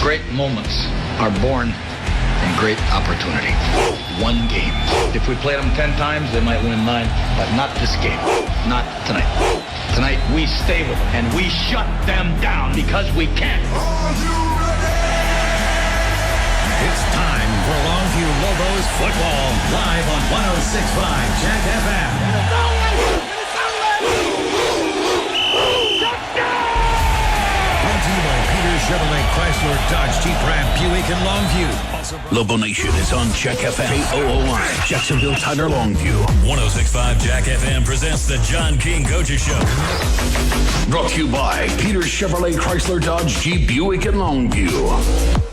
Great moments are born in great opportunity. One game. If we played them 10 times, they might win 9, but not this game. Not tonight. Tonight, we stay with them, and we shut them down because we can. It's time for Longview Lobos football, live on 106.5 Jack FM. Brought to you by Peter Chevrolet Chrysler Dodge Jeep Ram Buick in Longview. Lobo Nation is on Check FM. KOOI, Jacksonville, Tyler, Longview. 106.5 Jack FM presents the John King Coaches Show. Brought to you by Peter Chevrolet Chrysler Dodge Jeep Buick in Longview.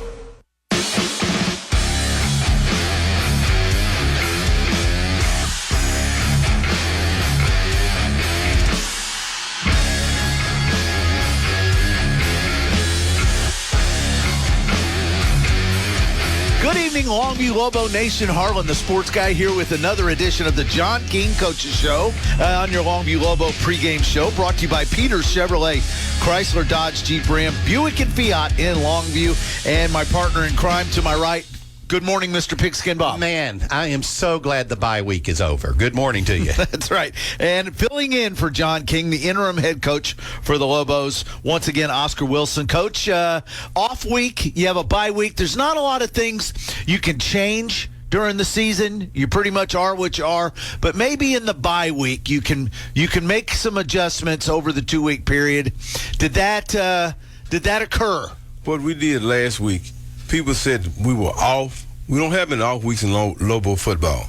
Good evening, Longview Lobo Nation. Harlan, the sports guy, here with another edition of the John King Coaches Show on your Longview Lobo pregame show, brought to you by Peter Chevrolet Chrysler Dodge Jeep Ram Buick and Fiat in Longview, and my partner in crime to my right. Good morning, Mr. Pigskin Bob. Man, I am so glad the bye week is over. Good morning to you. That's right. And filling in for John King, the interim head coach for the Lobos, once again, Oscar Wilson. Coach, off week, you have a bye week. There's not a lot of things you can change during the season. You pretty much are what you are. But maybe in the bye week, you can make some adjustments over the 2-week period. Did that occur? What we did last week, people said we were off. We don't have any off weeks in Lobo football.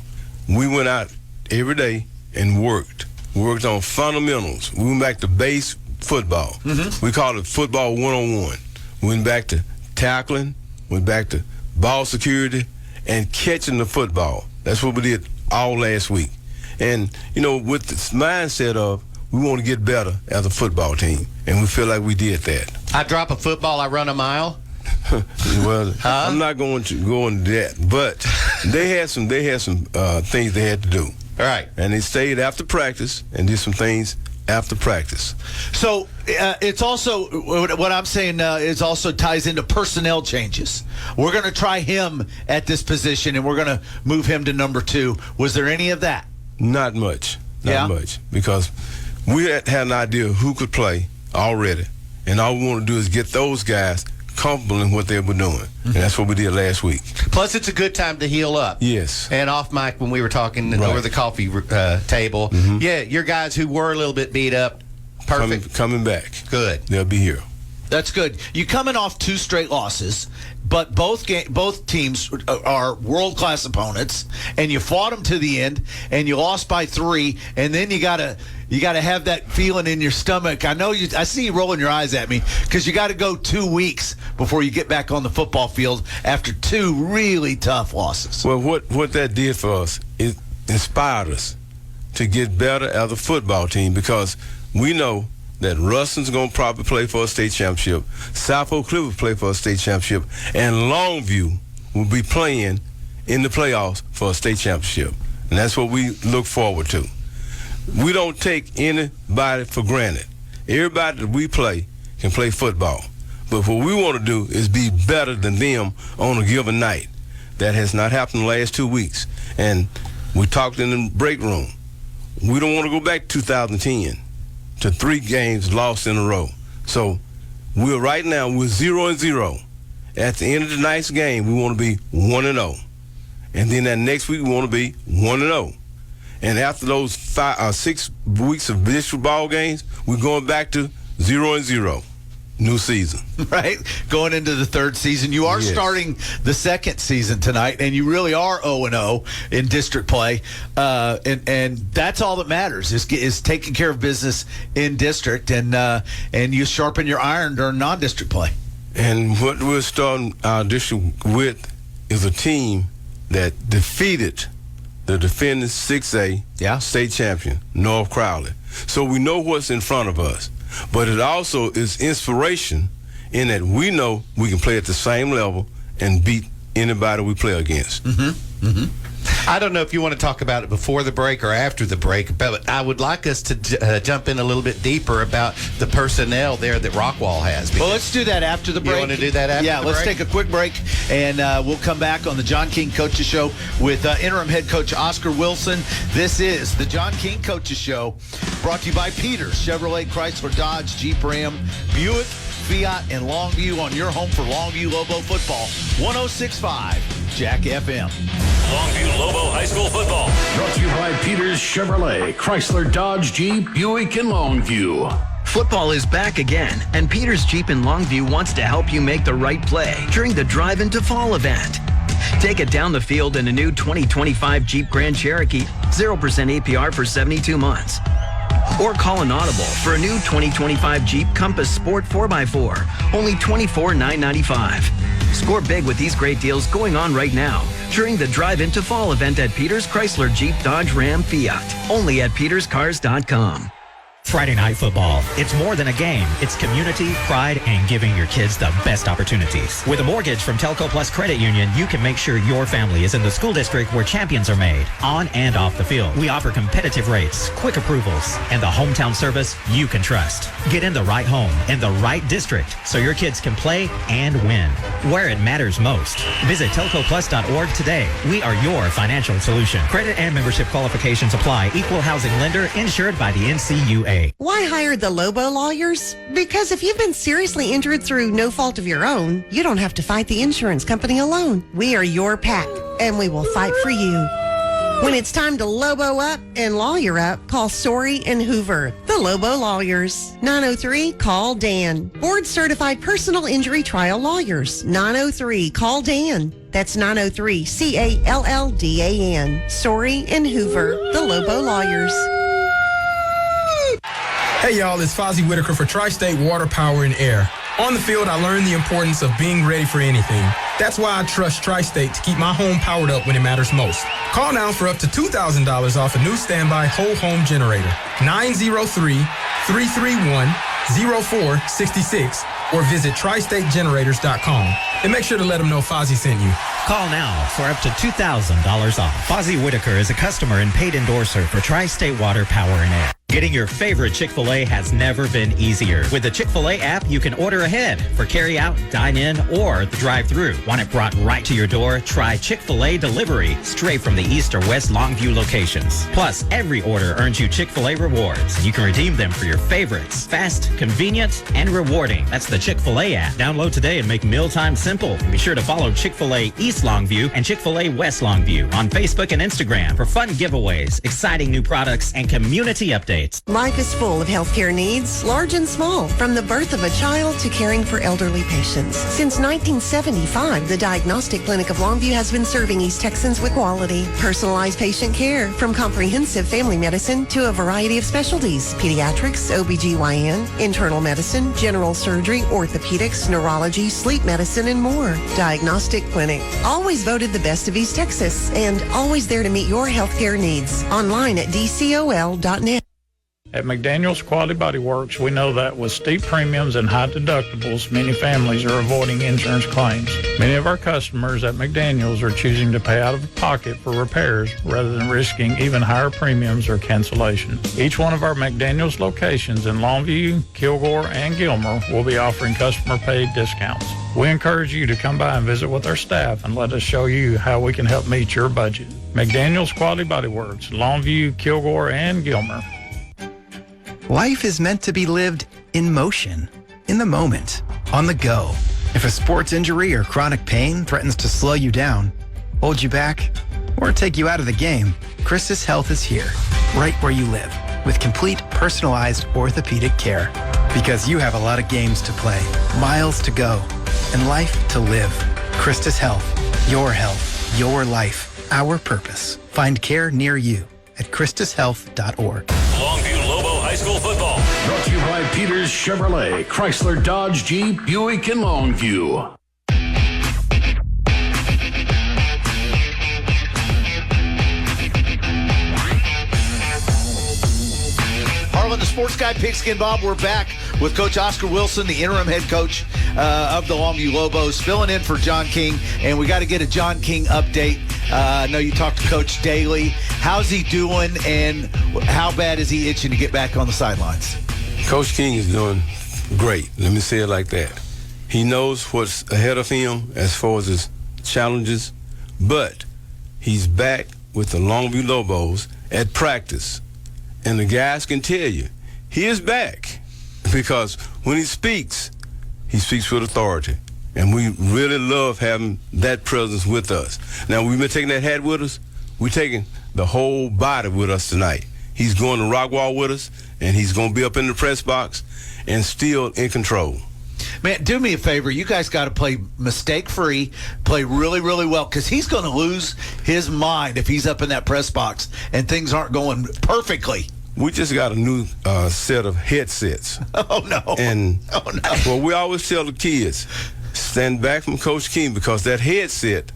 We went out every day and worked. We worked on fundamentals. We went back to base football. Mm-hmm. We called it football 101. We went back to tackling, went back to ball security, and catching the football. That's what we did all last week. And, with this mindset of we want to get better as a football team, and we feel like we did that. I drop a football, I run a mile. Well, I'm not going to go into that, but they had some things they had to do. All right, and they stayed after practice and did some things after practice. So it's also what I'm saying is also ties into personnel changes. We're going to try him at this position, and we're going to move him to number 2. Was there any of that? Not much, much, because we had an idea of who could play already, and all we want to do is get those guys comfortable in what they were doing. Mm-hmm. And that's what we did last week. Plus, it's a good time to heal up. Yes. And off mic, when we were talking over the coffee table, your guys who were a little bit beat up, perfect. Coming back. Good. They'll be here. That's good. You coming off 2 straight losses, but both teams are world-class opponents, and you fought them to the end, and you lost by 3, and then you gotta have that feeling in your stomach. I see you rolling your eyes at me because you got to go 2 weeks before you get back on the football field after 2 really tough losses. Well, what that did for us, it inspired us to get better as a football team, because we know that Ruston's going to probably play for a state championship, South Oak Cliff will play for a state championship, and Longview will be playing in the playoffs for a state championship. And that's what we look forward to. We don't take anybody for granted. Everybody that we play can play football. But what we want to do is be better than them on a given night. That has not happened the last 2 weeks. And we talked in the break room. We don't want to go back to 2010 to 3 games lost in a row. So we're 0-0. At the end of tonight's game, we want to be 1-0. And then that next week, we want to be 1-0. And after those 6 weeks of district ball games, we're going back to 0-0. New season. Right? Going into the 3rd season. You are starting the 2nd season tonight, and you really are 0-0 in district play. And that's all that matters is taking care of business in district, and you sharpen your iron during non-district play. And what we're starting our district with is a team that defeated the defending 6A state champion, North Crowley. So we know what's in front of us. But it also is inspiration in that we know we can play at the same level and beat anybody we play against. Mm-hmm. Mm-hmm. I don't know if you want to talk about it before the break or after the break, but I would like us to jump in a little bit deeper about the personnel there that Rockwall has. Well, let's do that after the break. You want to do that after the break? Yeah, let's take a quick break, and we'll come back on the John King Coaches Show with interim head coach Oscar Wilson. This is the John King Coaches Show, brought to you by Peters, Chevrolet, Chrysler, Dodge, Jeep, Ram, Buick, Fiat, and Longview, on your home for Longview Lobo football. 106.5 Jack FM. Longview Lobo High School football. Brought to you by Peters Chevrolet, Chrysler, Dodge, Jeep, Buick, and Longview. Football is back again, and Peters Jeep in Longview wants to help you make the right play during the Drive Into Fall event. Take it down the field in a new 2025 Jeep Grand Cherokee, 0% APR for 72 months. Or call an audible for a new 2025 Jeep Compass Sport 4x4, only $24,995. Score big with these great deals going on right now during the Drive Into Fall event at Peters Chrysler Jeep Dodge Ram Fiat, only at peterscars.com. Friday Night Football. It's more than a game. It's community, pride, and giving your kids the best opportunities. With a mortgage from Telco Plus Credit Union, you can make sure your family is in the school district where champions are made, on and off the field. We offer competitive rates, quick approvals, and the hometown service you can trust. Get in the right home in the right district so your kids can play and win where it matters most. Visit telcoplus.org today. We are your financial solution. Credit and membership qualifications apply. Equal housing lender insured by the NCUA. Why hire the Lobo lawyers? Because if you've been seriously injured through no fault of your own, you don't have to fight the insurance company alone. We are your pack, and we will fight for you. When it's time to Lobo up and lawyer up, call Sorey and Hoover, the Lobo lawyers. 903-CALL-DAN. Board-certified personal injury trial lawyers. 903-CALL-DAN. That's 903-CALLDAN. Sorey and Hoover, the Lobo lawyers. Hey y'all, it's Fozzie Whitaker for Tri-State Water, Power, and Air. On the field, I learned the importance of being ready for anything. That's why I trust Tri-State to keep my home powered up when it matters most. Call now for up to $2,000 off a new standby whole home generator. 903-331-0466 or visit tristategenerators.com. And make sure to let them know Fozzie sent you. Call now for up to $2,000 off. Fozzie Whitaker is a customer and paid endorser for Tri-State Water, Power, and Air. Getting your favorite Chick-fil-A has never been easier. With the Chick-fil-A app, you can order ahead for carry-out, dine-in, or the drive-thru. Want it brought right to your door? Try Chick-fil-A Delivery, straight from the East or West Longview locations. Plus, every order earns you Chick-fil-A rewards, and you can redeem them for your favorites. Fast, convenient, and rewarding. That's the Chick-fil-A app. Download today and make mealtime simple. And be sure to follow Chick-fil-A East Longview and Chick-fil-A West Longview on Facebook and Instagram for fun giveaways, exciting new products, and community updates. Life is full of healthcare needs, large and small, from the birth of a child to caring for elderly patients. Since 1975, the Diagnostic Clinic of Longview has been serving East Texans with quality, personalized patient care, from comprehensive family medicine to a variety of specialties: pediatrics, OBGYN, internal medicine, general surgery, orthopedics, neurology, sleep medicine, and more. Diagnostic Clinic, always voted the best of East Texas, and always there to meet your healthcare needs. Online at dcol.net. At McDaniel's Quality Body Works, we know that with steep premiums and high deductibles, many families are avoiding insurance claims. Many of our customers at McDaniel's are choosing to pay out of pocket for repairs rather than risking even higher premiums or cancellation. Each one of our McDaniel's locations in Longview, Kilgore, and Gilmer will be offering customer-paid discounts. We encourage you to come by and visit with our staff and let us show you how we can help meet your budget. McDaniel's Quality Body Works, Longview, Kilgore, and Gilmer. Life is meant to be lived in motion, in the moment, on the go. If a sports injury or chronic pain threatens to slow you down, hold you back, or take you out of the game, Christus Health is here, right where you live, with complete personalized orthopedic care. Because you have a lot of games to play, miles to go, and life to live. Christus Health, your life, our purpose. Find care near you at christushealth.org. Longview Lobo High School football. Brought to you by Peters Chevrolet, Chrysler, Dodge, Jeep, Buick, and Longview. Harlan, the Sports Guy, Pigskin Bob, we're back with Coach Oscar Wilson, the interim head coach of the Longview Lobos, filling in for John King. And we got to get a John King update. I know you talked to Coach daily. How's he doing, and how bad is he itching to get back on the sidelines? Coach King is doing great. Let me say it like that. He knows what's ahead of him as far as his challenges, but he's back with the Longview Lobos at practice. And the guys can tell you, he is back, because when he speaks with authority. And we really love having that presence with us. Now, we've been taking that hat with us. We're taking the whole body with us tonight. He's going to Rockwall with us, and he's going to be up in the press box and still in control. Man, do me a favor. You guys got to play mistake-free, play really, really well, because he's going to lose his mind if he's up in that press box and things aren't going perfectly. We just got a new set of headsets. Oh, no. Well, we always tell the kids, stand back from Coach King, because that headset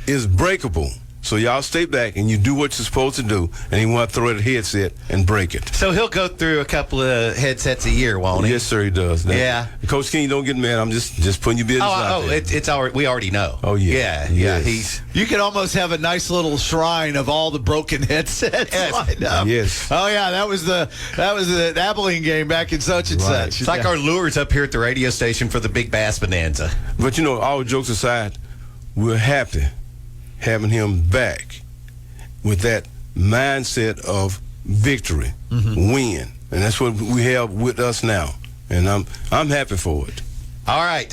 is breakable. So y'all stay back and you do what you're supposed to do, and he want to throw the headset and break it. So he'll go through a couple of headsets a year, won't he? Yes, sir, he does. Now, yeah. Coach King, don't get mad. I'm just putting your business out there. It's already, we already know. Oh, yeah. Yes. You can almost have a nice little shrine of all the broken headsets lined up. Yes. Oh yeah, that was the Abilene game back in such and such. It's like our lures up here at the radio station for the Big Bass Bonanza. But all jokes aside, we're happy having him back with that mindset of victory, win, and that's what we have with us now, and I'm happy for it. All right.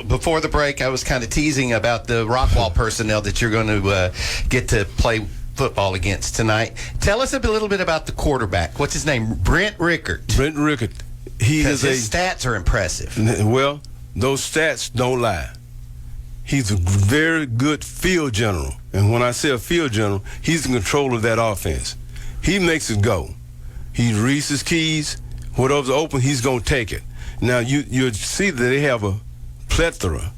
Before the break, I was kind of teasing about the Rockwall personnel that you're going to get to play football against tonight. Tell us a little bit about the quarterback. What's his name? Brent Rickert. Brent Rickert. His stats are impressive. Well, those stats don't lie. He's a very good field general. And when I say a field general, he's in control of that offense. He makes it go. He reads his keys. Whatever's open, he's going to take it. Now, you see that they have a plethora,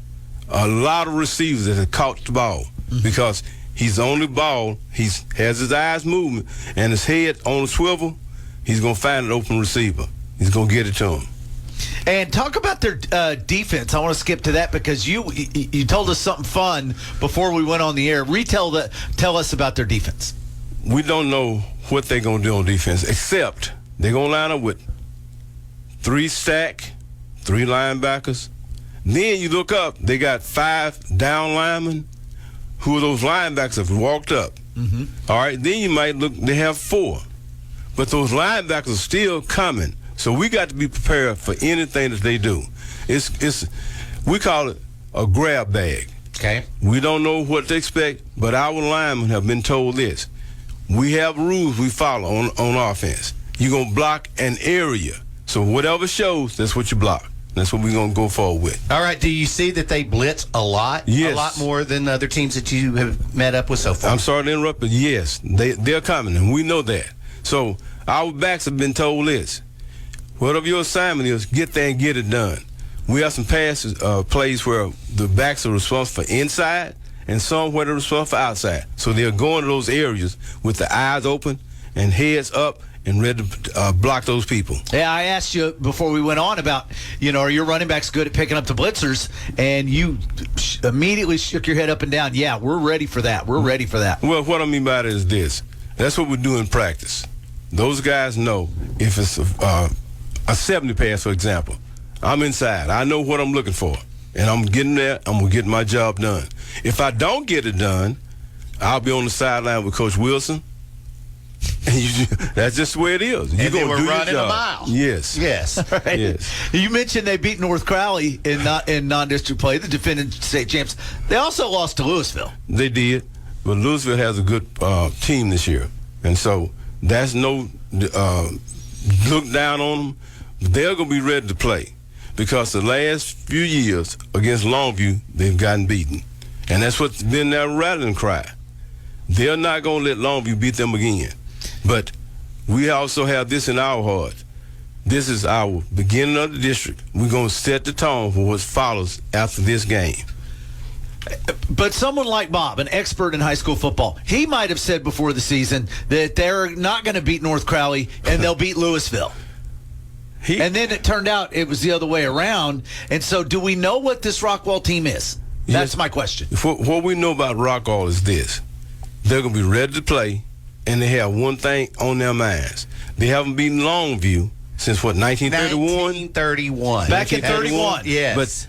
a lot of receivers that have caught the ball, because he's the only ball. He has his eyes moving and his head on a swivel. He's going to find an open receiver. He's going to get it to him. And talk about their defense. I want to skip to that, because you told us something fun before we went on the air. Tell us about their defense. We don't know what they're going to do on defense, except they're going to line up with 3 stack, 3 linebackers. Then you look up, they got 5 down linemen, who those linebackers have walked up. All right, then you might look, they have 4. But those linebackers are still coming. So we got to be prepared for anything that they do. We call it a grab bag. Okay. We don't know what to expect, but our linemen have been told this. We have rules we follow on offense. You're going to block an area. So whatever shows, that's what you block. That's what we're going to go forward with. All right. Do you see that they blitz a lot? Yes. A lot more than other teams that you have met up with so far? I'm sorry to interrupt, but yes, they're coming, and we know that. So our backs have been told this. Whatever your assignment is, get there and get it done. We have some plays where the backs are responsible for inside and some where they're responsible for outside. So they're going to those areas with the eyes open and heads up and ready to block those people. Yeah, I asked you before we went on about, are your running backs good at picking up the blitzers? And you immediately shook your head up and down. Yeah, we're ready for that. We're ready for that. Well, what I mean by that is this. That's what we do in practice. Those guys know if it's a 70 pass, for example. I'm inside. I know what I'm looking for. And I'm getting there. I'm going to get my job done. If I don't get it done, I'll be on the sideline with Coach Wilson. And that's just the way it is. You're going to do running your job. A mile. Yes. Right. Yes. You mentioned they beat North Crowley in non-district play, the defending state champs. They also lost to Louisville. They did. But Louisville has a good team this year. And so that's no look down on them. They're going to be ready to play, because the last few years against Longview, they've gotten beaten. And that's what's been their rallying cry. They're not going to let Longview beat them again. But we also have this in our heart. This is our beginning of the district. We're going to set the tone for what follows after this game. But someone like Bob, an expert in high school football, he might have said before the season that they're not going to beat North Crowley and they'll beat Louisville. And then it turned out it was the other way around. And so do we know what this Rockwall team is? That's my question. What we know about Rockwall is this. They're going to be ready to play, and they have one thing on their minds. They haven't beaten Longview since, 1931? 1931. Back in 31. Yes. But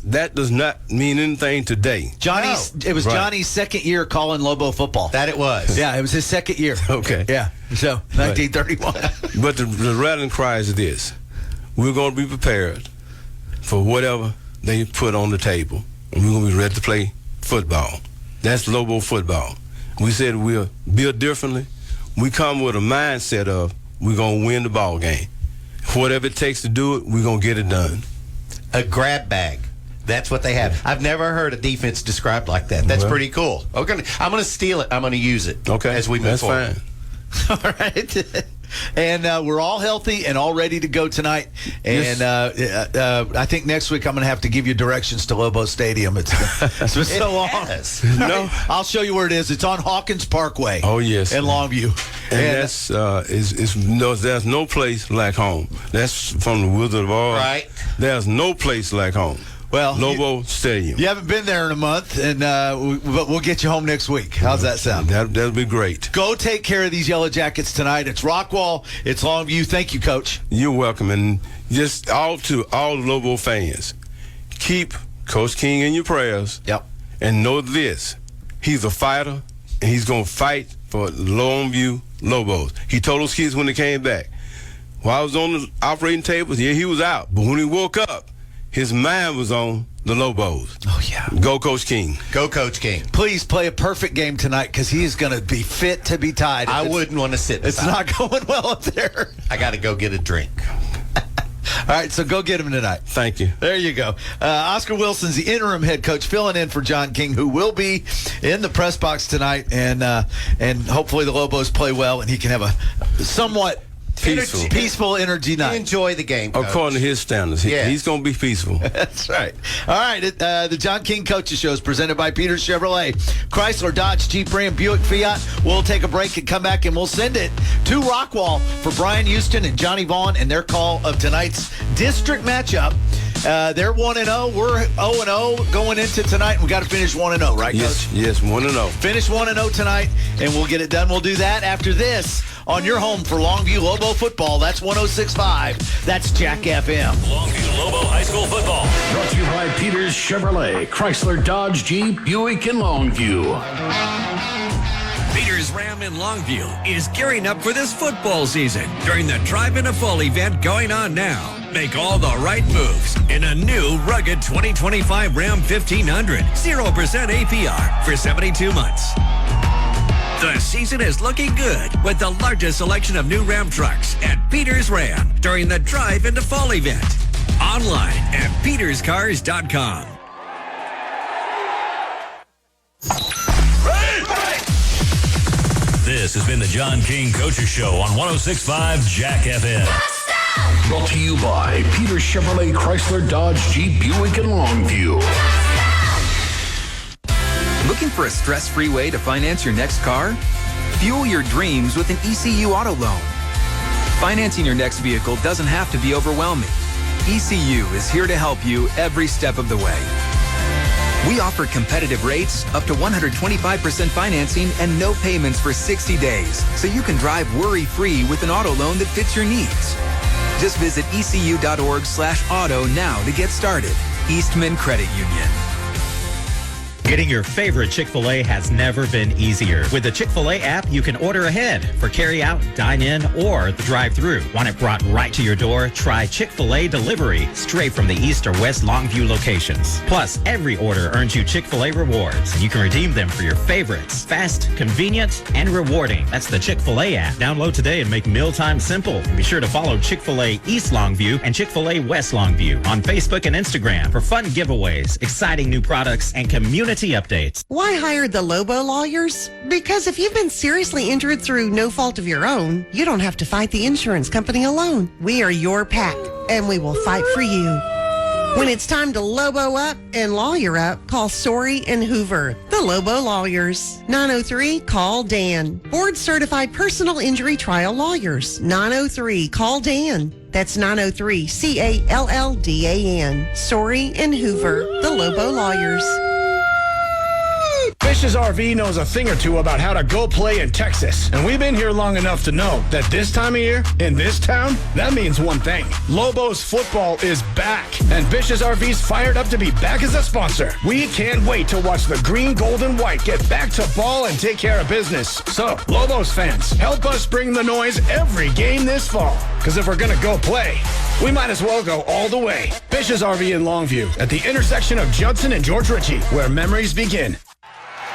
that does not mean anything today. It was Johnny's second year calling Lobo football. That it was. Yeah, it was his second year. Okay. Yeah, so 1931. But the rallying cry is this. We're going to be prepared for whatever they put on the table, and we're going to be ready to play football. That's Lobo football. We said we'll build differently. We come with a mindset of we're going to win the ball game. Whatever it takes to do it, we're going to get it done. A grab bag. That's what they have. I've never heard a defense described like that. That's pretty cool. I'm going to steal it. I'm going to use it. Okay. As we move forward. Fine. All right. And we're all healthy and all ready to go tonight. And I think next week I'm going to have to give you directions to Lobo Stadium. It's been so long. No. I'll show you where it is. It's on Hawkins Parkway. Oh, yes. In Longview. And there's no place like home. That's from the Wizard of Oz. Right. There's no place like home. Well, Lobo Stadium. You haven't been there in a month, but we'll get you home next week. How's that sound? That'll be great. Go take care of these Yellowjackets tonight. It's Rockwall. It's Longview. Thank you, Coach. You're welcome. And just to all Lobo fans, keep Coach King in your prayers. Yep. And know this. He's a fighter, and he's going to fight for Longview Lobos. He told those kids when they came back, while I was on the operating tables, he was out. But when he woke up, his mind was on the Lobos. Oh, yeah. Go, Coach King. Go, Coach King. Please play a perfect game tonight because he is going to be fit to be tied. I wouldn't want to sit It's not going well up there. I got to go get a drink. All right, so go get him tonight. Thank you. There you go. Oscar Wilson's the interim head coach, filling in for John King, who will be in the press box tonight, and hopefully the Lobos play well, and he can have a somewhat peaceful energy night. Enjoy the game, Coach. According to his standards, he's going to be peaceful. That's right. All right, the John King Coaches Show is presented by Peters Chevrolet, Chrysler, Dodge, Jeep, Ram, Buick, Fiat. We'll take a break and come back, and we'll send it to Rockwall for Brian Houston and Johnny Vaughn and their call of tonight's district matchup. They're 1-0. We're 0-0 going into tonight. We got to finish 1-0, right, Coach? Yes, 1-0. Finish 1-0 tonight, and we'll get it done. We'll do that after this on your home for Longview Lobo football. That's 106.5. That's Jack FM. Longview Lobo High School football. Brought to you by Peters Chevrolet, Chrysler, Dodge, Jeep, Buick, and Longview. Peters Ram in Longview is gearing up for this football season during the Drive in a Fall event going on now. Make all the right moves in a new rugged 2025 Ram 1500, 0% APR for 72 months. The season is looking good with the largest selection of new Ram trucks at Peters Ram during the Drive into Fall event. Online at peterscars.com. This has been the John King Coaches Show on 106.5 Jack FM. Brought to you by Peters Chevrolet, Chrysler, Dodge, Jeep, Buick, and Longview. Looking for a stress-free way to finance your next car? Fuel your dreams with an ECU auto loan. Financing your next vehicle doesn't have to be overwhelming. ECU is here to help you every step of the way. We offer competitive rates, up to 125% financing, and no payments for 60 days, so you can drive worry-free with an auto loan that fits your needs. Just visit ecu.org/auto now to get started. Eastman Credit Union. Getting your favorite Chick-fil-A has never been easier. With the Chick-fil-A app, you can order ahead for carry-out, dine-in, or the drive-thru. Want it brought right to your door? Try Chick-fil-A Delivery, straight from the East or West Longview locations. Plus, every order earns you Chick-fil-A rewards, and you can redeem them for your favorites. Fast, convenient, and rewarding. That's the Chick-fil-A app. Download today and make mealtime simple. And be sure to follow Chick-fil-A East Longview and Chick-fil-A West Longview on Facebook and Instagram for fun giveaways, exciting new products, and community updates. Why hire the Lobo lawyers? Because if you've been seriously injured through no fault of your own, you don't have to fight the insurance company alone. We are your pack, and we will fight for you. When it's time to Lobo up and lawyer up, call Sorey and Hoover, the Lobo Lawyers. 903-CALL-DAN. Board-certified personal injury trial lawyers. 903-CALL-DAN. That's 903-CALLDAN. Story and Hoover, the Lobo Lawyers. Fish's RV knows a thing or two about how to go play in Texas. And we've been here long enough to know that this time of year, in this town, that means one thing. Lobos football is back. And Fish's RV's fired up to be back as a sponsor. We can't wait to watch the green, gold, and white get back to ball and take care of business. So, Lobos fans, help us bring the noise every game this fall. Because if we're going to go play, we might as well go all the way. Fish's RV in Longview at the intersection of Judson and George Ritchie, where memories begin.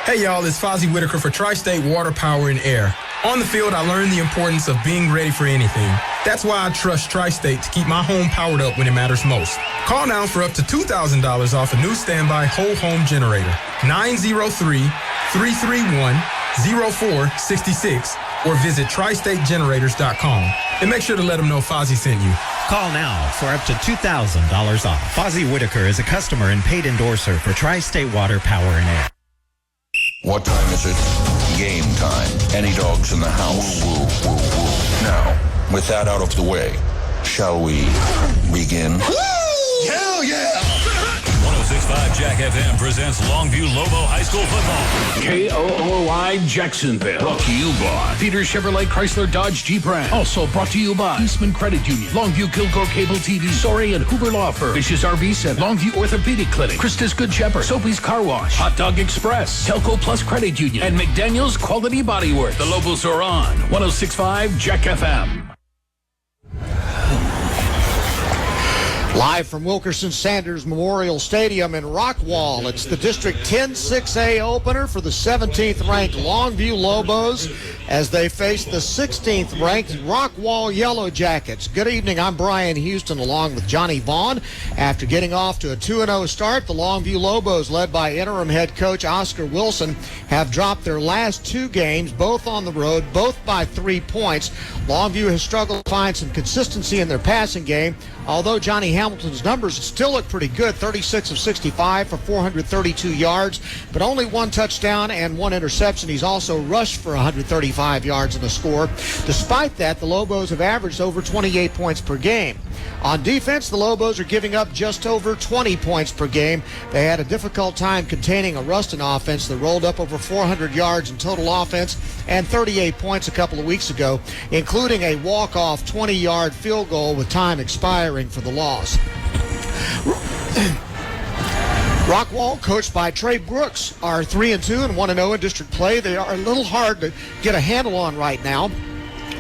Hey y'all, it's Fozzie Whitaker for Tri-State Water, Power, and Air. On the field, I learned the importance of being ready for anything. That's why I trust Tri-State to keep my home powered up when it matters most. Call now for up to $2,000 off a new standby whole home generator. 903-331-0466 or visit tristategenerators.com. And make sure to let them know Fozzie sent you. Call now for up to $2,000 off. Fozzie Whitaker is a customer and paid endorser for Tri-State Water, Power, and Air. What time is it? Game time. Any dogs in the house? Woo, woo, woo, woo. Now, with that out of the way, shall we begin? Hell yeah! 106.5 Jack FM presents Longview Lobo High School football. KOOI Jacksonville. Brought to you by Peter Chevrolet Chrysler Dodge Jeep Ram. Also brought to you by Eastman Credit Union, Longview Kilgore Cable TV, Sorey and Hoover Law Firm, Fish's RV Center, Longview Orthopedic Clinic, Christus Good Shepherd, Soapy's Car Wash, Hot Dog Express, Telco Plus Credit Union, and McDaniel's Quality Body Works. The Lobos are on 106.5 Jack FM. Live from Wilkerson-Sanders Memorial Stadium in Rockwall, it's the District 10-6A opener for the 17th-ranked Longview Lobos as they face the 16th-ranked Rockwall Yellowjackets. Good evening, I'm Brian Houston along with Johnny Vaughn. After getting off to a 2-0 start, the Longview Lobos, led by interim head coach Oscar Wilson, have dropped their last two games, both on the road, both by 3 points. Longview has struggled to find some consistency in their passing game, although Johnny Hamilton's numbers still look pretty good, 36 of 65 for 432 yards, but only one touchdown and one interception. He's also rushed for 135 yards and a score. Despite that, the Lobos have averaged over 28 points per game. On defense, the Lobos are giving up just over 20 points per game. They had a difficult time containing a Ruston offense that rolled up over 400 yards in total offense and 38 points a couple of weeks ago, including a walk-off 20-yard field goal with time expiring for the loss. Rockwall, coached by Trey Brooks, are 3-2 and 1-0 in district play. They are a little hard to get a handle on right now.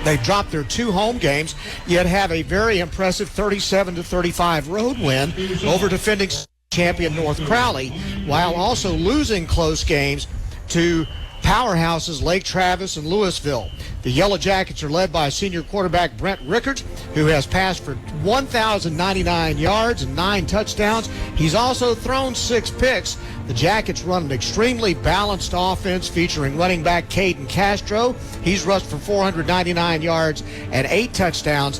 They've dropped their two home games, yet have a very impressive 37-35 road win over defending champion North Crowley, while also losing close games to powerhouses Lake Travis and Louisville. The Yellowjackets are led by senior quarterback Brent Rickards, who has passed for 1,099 yards and 9 touchdowns. He's also thrown 6 picks. The Jackets run an extremely balanced offense featuring running back Caden Castro. He's rushed for 499 yards and 8 touchdowns.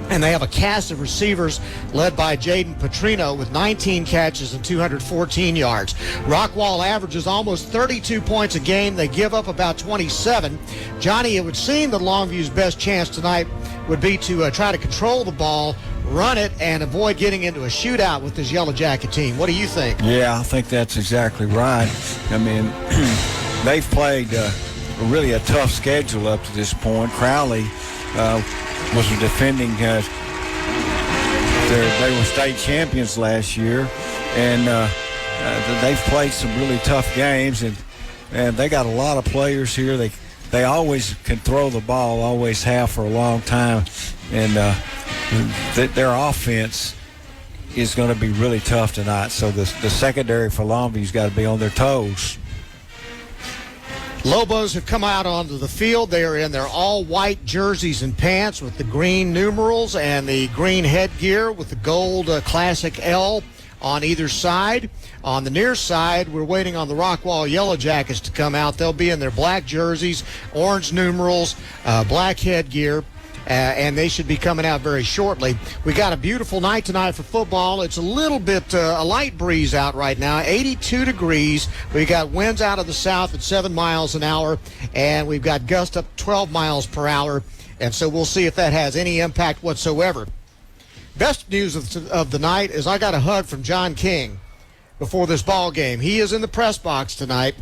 And they have a cast of receivers led by Jaden Petrino with 19 catches and 214 yards. Rockwall averages almost 32 points a game. They give up about 27. Johnny, it would seem that Longview's best chance tonight would be to try to control the ball, run it, and avoid getting into a shootout with this Yellow Jacket team. What do you think? Yeah, I think that's exactly right. I mean, they've played really a tough schedule up to this point. Crowley was defending they were state champions last year, and they've played some really tough games, and they got a lot of players here. They always can throw the ball, always have for a long time, and their offense is going to be really tough tonight. So the secondary for Longview's got to be on their toes. Lobos have come out onto the field. They are in their all-white jerseys and pants with the green numerals and the green headgear with the gold classic L on either side. On the near side, we're waiting on the Rockwall Yellowjackets to come out. They'll be in their black jerseys, orange numerals, black headgear. And they should be coming out very shortly. We got a beautiful night tonight for football. It's a little bit a light breeze out right now, 82 degrees. We got winds out of the south at 7 miles an hour, and we've got gusts up 12 miles per hour. And so we'll see if that has any impact whatsoever Best news of the night is I got a hug from John King before this ball game. He is in the press box tonight.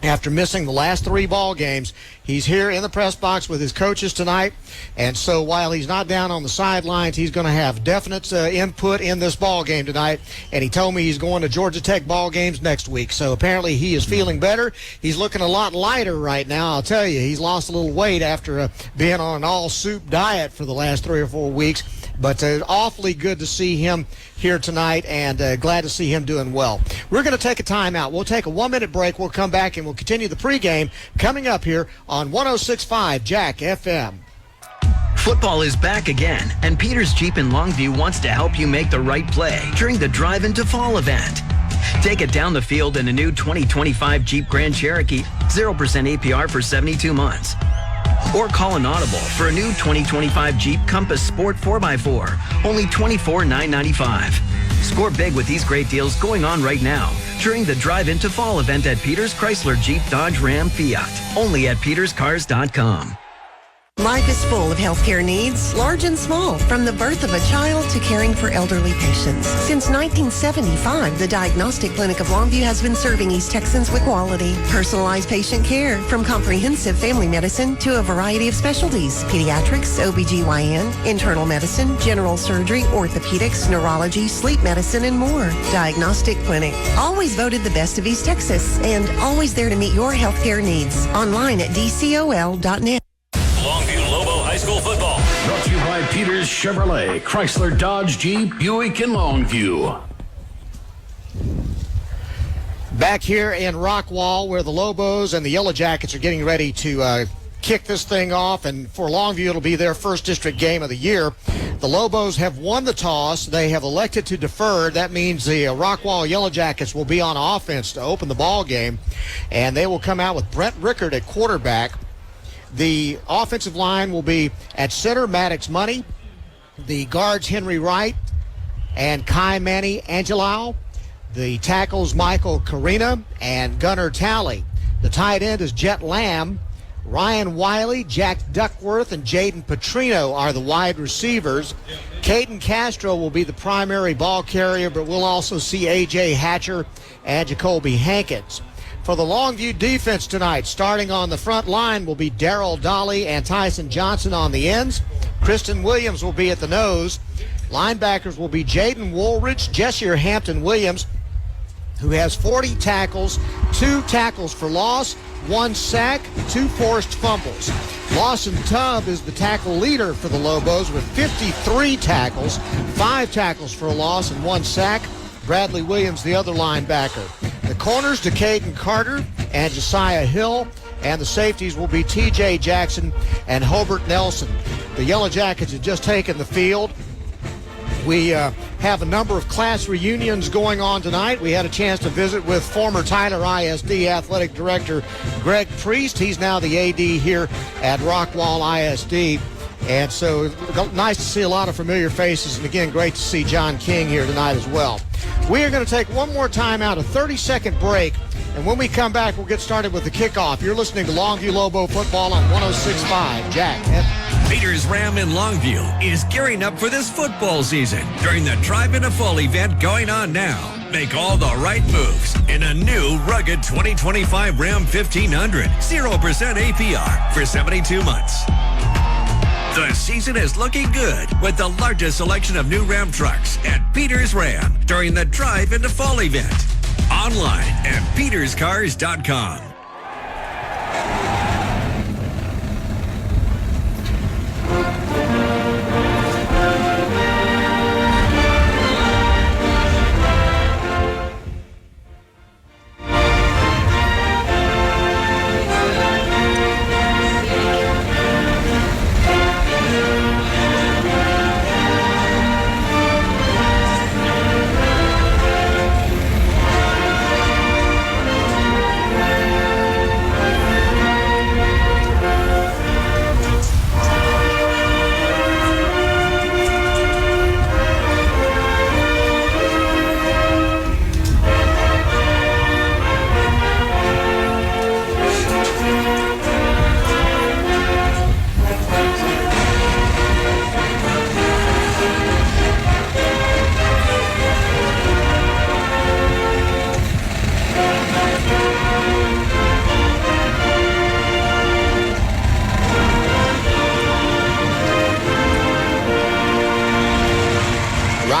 After missing the last 3 ball games, he's here in the press box with his coaches tonight. And so while he's not down on the sidelines, he's going to have definite input in this ball game tonight. And he told me he's going to Georgia Tech ball games next week. So apparently he is feeling better. He's looking a lot lighter right now. I'll tell you, he's lost a little weight after being on an all-soup diet for the last 3 or 4 weeks. But awfully good to see him here tonight, and glad to see him doing well. We're going to take a timeout. We'll take a 1-minute break. We'll come back, and we'll continue the pregame coming up here on 106.5 Jack FM. Football is back again, and Peters Jeep in Longview wants to help you make the right play during the Drive Into Fall event. Take it down the field in a new 2025 Jeep Grand Cherokee, 0% APR for 72 months. Or call an audible for a new 2025 Jeep Compass Sport 4x4, only $24,995. Score big with these great deals going on right now during the Drive Into Fall event at Peters Chrysler Jeep Dodge Ram Fiat, only at peterscars.com. Life is full of healthcare needs, large and small, from the birth of a child to caring for elderly patients. Since 1975, the Diagnostic Clinic of Longview has been serving East Texans with quality, personalized patient care, from comprehensive family medicine to a variety of specialties: pediatrics, OBGYN, internal medicine, general surgery, orthopedics, neurology, sleep medicine, and more. Diagnostic Clinic, always voted the best of East Texas, and always there to meet your healthcare needs. Online at dcol.net. Longview Lobo High School football. Brought to you by Peters Chevrolet, Chrysler, Dodge, Jeep, Buick, and Longview. Back here in Rockwall, where the Lobos and the Yellowjackets are getting ready to kick this thing off, and for Longview it'll be their first district game of the year. The Lobos have won the toss. They have elected to defer. That means the Rockwall Yellowjackets will be on offense to open the ball game, and they will come out with Brent Rickard at quarterback. The offensive line will be at center, Maddox Money. The guards, Henry Wright and Kai Manny Angelou. The tackles, Michael Carina and Gunnar Talley. The tight end is Jet Lamb. Ryan Wiley, Jack Duckworth, and Jaden Petrino are the wide receivers. Caden Castro will be the primary ball carrier, but we'll also see A.J. Hatcher and Jacoby Hankins. For the Longview defense tonight, starting on the front line will be Darryl Dolly and Tyson Johnson on the ends. Kristen Williams will be at the nose. Linebackers will be Jaden Woolridge, Jessier Hampton Williams, who has 40 tackles, 2 tackles for loss, 1 sack, 2 forced fumbles. Lawson Tubb is the tackle leader for the Lobos with 53 tackles, 5 tackles for a loss and 1 sack. Bradley Williams, the other linebacker. The corners, Decaden Carter and Josiah Hill, and the safeties will be T.J. Jackson and Hobart Nelson. The Yellowjackets have just taken the field. We have a number of class reunions going on tonight. We had a chance to visit with former Tyler ISD Athletic Director Greg Priest. He's now the AD here at Rockwall ISD. And so nice to see a lot of familiar faces. And again, great to see John King here tonight as well. We are going to take one more time out, a 30-second break. And when we come back, we'll get started with the kickoff. You're listening to Longview Lobo football on 106.5 Jack. Peters Ram in Longview is gearing up for this football season during the Drive Into Fall event going on now. Make all the right moves in a new rugged 2025 Ram 1500, 0% APR for 72 months. The season is looking good with the largest selection of new Ram trucks at Peters Ram during the Drive Into Fall event. Online at peterscars.com.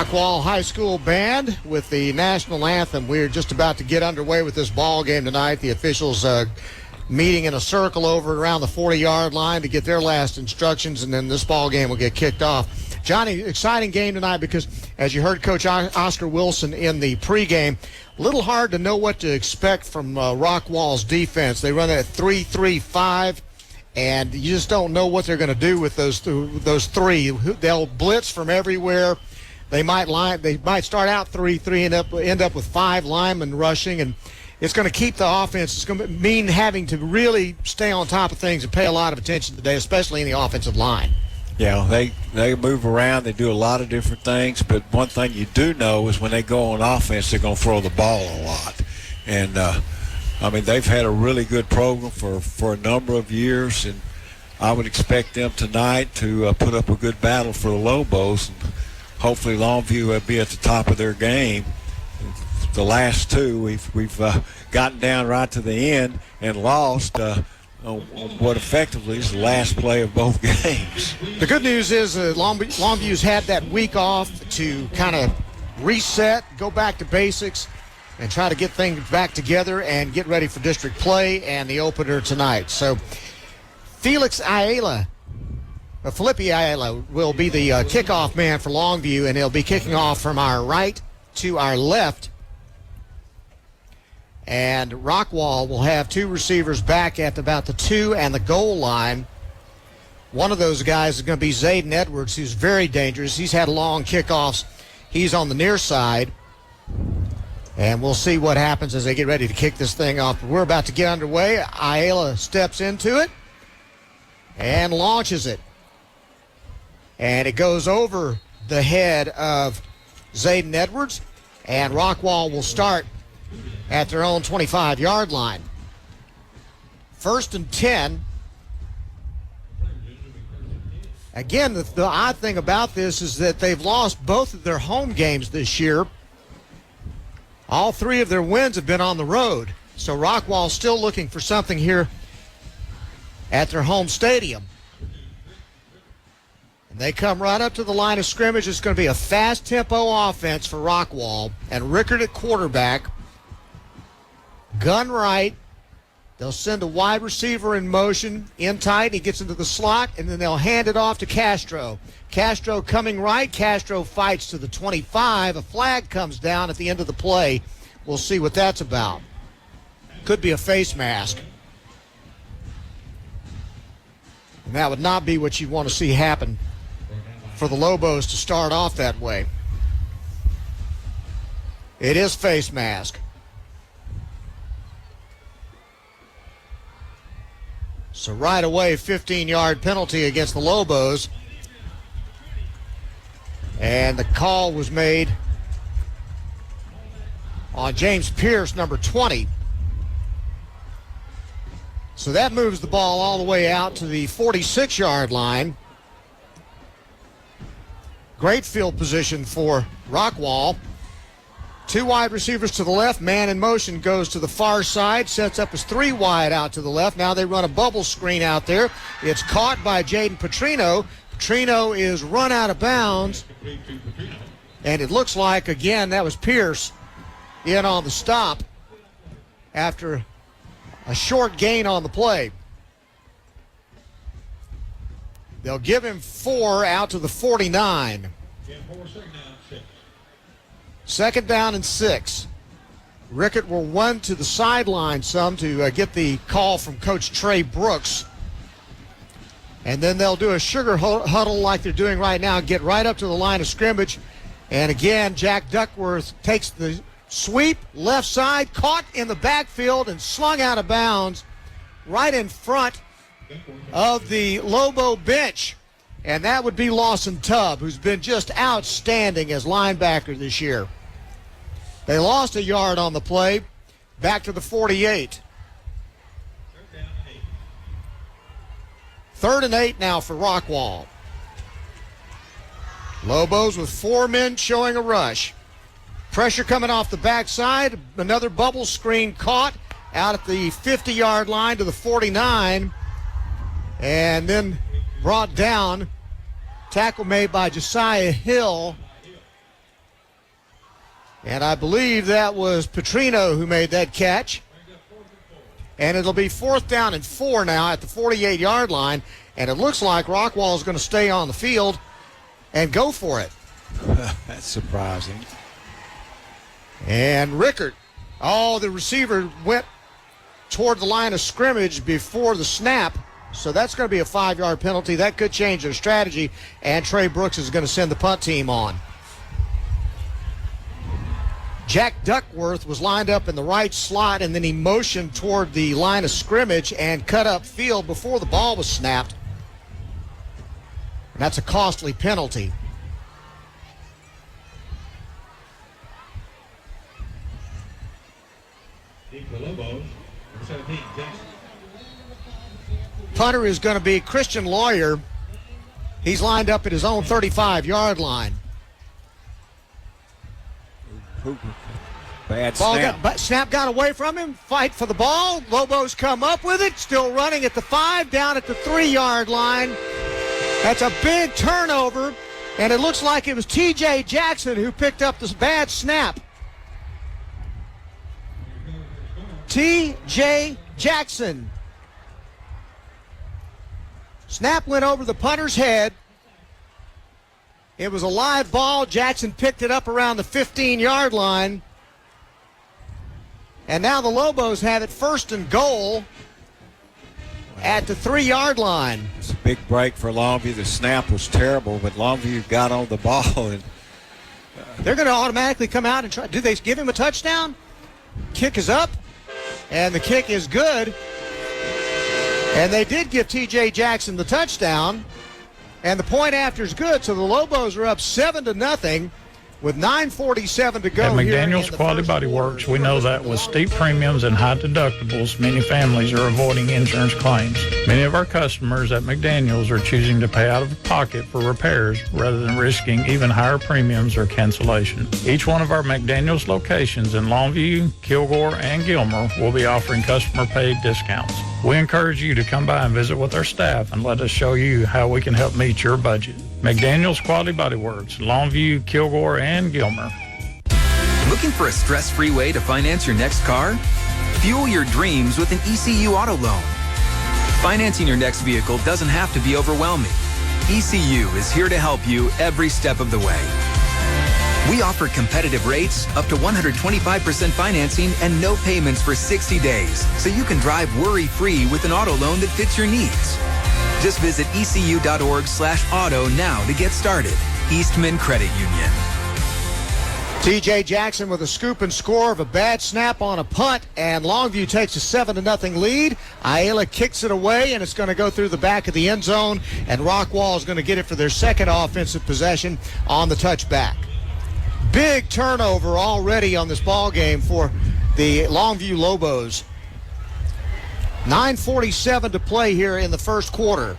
Rockwall High School Band with the national anthem. We're just about to get underway with this ball game tonight. The officials meeting in a circle over around the 40-yard line to get their last instructions, and then this ball game will get kicked off. Johnny, exciting game tonight because, as you heard Coach Oscar Wilson in the pregame, a little hard to know what to expect from Rockwall's defense. They run at 3-3-5. And you just don't know what they're going to do with those three. They'll blitz from everywhere. They might start out 3-3 and end up with 5 linemen rushing, and it's going to keep the offense. It's going to mean having to really stay on top of things and pay a lot of attention today, especially in the offensive line. Yeah, they move around. They do a lot of different things, but one thing you do know is when they go on offense, they're going to throw the ball a lot. And they've had a really good program for a number of years, and I would expect them tonight to put up a good battle for the Lobos. And hopefully Longview will be at the top of their game. The last two, we've gotten down right to the end and lost on what effectively is the last play of both games. The good news is Longview's had that week off to kind of reset, go back to basics, and try to get things back together and get ready for district play and the opener tonight. So Felipe Ayala will be the kickoff man for Longview, and he'll be kicking off from our right to our left. And Rockwall will have 2 receivers back at about the 2 and the goal line. One of those guys is going to be Zayden Edwards, who's very dangerous. He's had long kickoffs. He's on the near side. And we'll see what happens as they get ready to kick this thing off. We're about to get underway. Ayala steps into it and launches it. And it goes over the head of Zayden Edwards. And Rockwall will start at their own 25-yard line. 1st and 10. Again, the odd thing about this is that they've lost both of their home games this year. All 3 of their wins have been on the road. So Rockwall's still looking for something here at their home stadium. And they come right up to the line of scrimmage. It's going to be a fast tempo offense for Rockwall. And Rickard at quarterback. Gun right. They'll send a wide receiver in motion, in tight. He gets into the slot, and then they'll hand it off to Castro. Castro coming right. Castro fights to the 25. A flag comes down at the end of the play. We'll see what that's about. Could be a face mask. And that would not be what you want to see happen for the Lobos to start off that way. It is face mask. So right away, 15-yard penalty against the Lobos. And the call was made on James Pierce, number 20. So that moves the ball all the way out to the 46-yard line. Great field position for Rockwall. 2 wide receivers to the left. Man in motion goes to the far side. Sets up his 3 wide out to the left. Now they run a bubble screen out there. It's caught by Jaden Petrino. Petrino is run out of bounds. And it looks like, again, that was Pierce in on the stop after a short gain on the play. They'll give him 4 out to the 49. 2nd down and 6. Rickett will run to the sideline some to get the call from Coach Trey Brooks. And then they'll do a sugar huddle like they're doing right now, get right up to the line of scrimmage. And again, Jack Duckworth takes the sweep, left side, caught in the backfield and slung out of bounds right in front of the Lobo bench. And that would be Lawson Tubb, who's been just outstanding as linebacker this year. They lost a yard on the play, back to the 48. 3rd and 8 now for Rockwall. Lobos with 4 men showing a rush. Pressure coming off the backside. Another bubble screen caught out at the 50-yard line to the 49. And then brought down. Tackle made by Josiah Hill And I believe that was Petrino who made that catch. And it'll be 4th down and 4 now at the 48-yard line. And it looks like Rockwall is going to stay on the field and go for it. That's surprising. And Rickert, the receiver went toward the line of scrimmage before the snap. So that's going to be a 5-yard penalty. That could change their strategy. And Trey Brooks is going to send the punt team on. Jack Duckworth was lined up in the right slot, and then he motioned toward the line of scrimmage and cut up field before the ball was snapped. And that's a costly penalty. Punter is going to be Christian Lawyer. He's lined up at his own 35-yard line. Bad snap. Snap got away from him. Fight for the ball. Lobos come up with it. Still running at the 5, down at the 3-yard line. That's a big turnover, and it looks like it was T.J. Jackson who picked up this bad snap. T.J. Jackson. Snap went over the punter's head. It was a live ball. Jackson picked it up around the 15-yard line. And now the Lobos have it 1st and goal at the 3-yard line. It's a big break for Longview. The snap was terrible, but Longview got on the ball. And they're going to automatically come out and try. Do they give him a touchdown? Kick is up, and the kick is good. And they did give T.J. Jackson the touchdown. And the point after is good, so the Lobos are up 7-0 with 9:47 to go. At McDaniel's Quality Body Works, we know that with steep premiums and high deductibles, many families are avoiding insurance claims. Many of our customers at McDaniel's are choosing to pay out of pocket for repairs rather than risking even higher premiums or cancellation. Each one of our McDaniel's locations in Longview, Kilgore, and Gilmer will be offering customer-paid discounts. We encourage you to come by and visit with our staff and let us show you how we can help meet your budget. McDaniel's Quality Body Works, Longview, Kilgore, and Gilmer. Looking for a stress-free way to finance your next car? Fuel your dreams with an ECU auto loan. Financing your next vehicle doesn't have to be overwhelming. ECU is here to help you every step of the way. We offer competitive rates, up to 125% financing, and no payments for 60 days, so you can drive worry-free with an auto loan that fits your needs. Just visit ecu.org/auto now to get started. Eastman Credit Union. T.J. Jackson with a scoop and score of a bad snap on a punt, and Longview takes a 7-0 lead. Ayala kicks it away, and it's going to go through the back of the end zone, and Rockwall is going to get it for their second offensive possession on the touchback. Big turnover already on this ball game for the Longview Lobos. 9:47 to play here in the first quarter.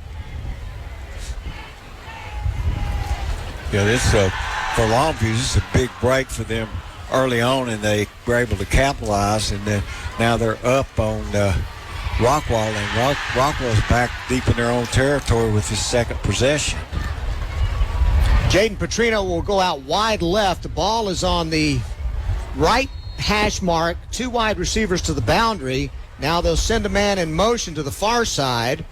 Yeah, this for Longview, this is a big break for them early on, and they were able to capitalize. And then now they're up on Rockwall, and Rockwall's back deep in their own territory with his second possession. Jaden Petrino will go out wide left. The ball is on the right hash mark. 2 wide receivers to the boundary. Now they'll send a man in motion to the far side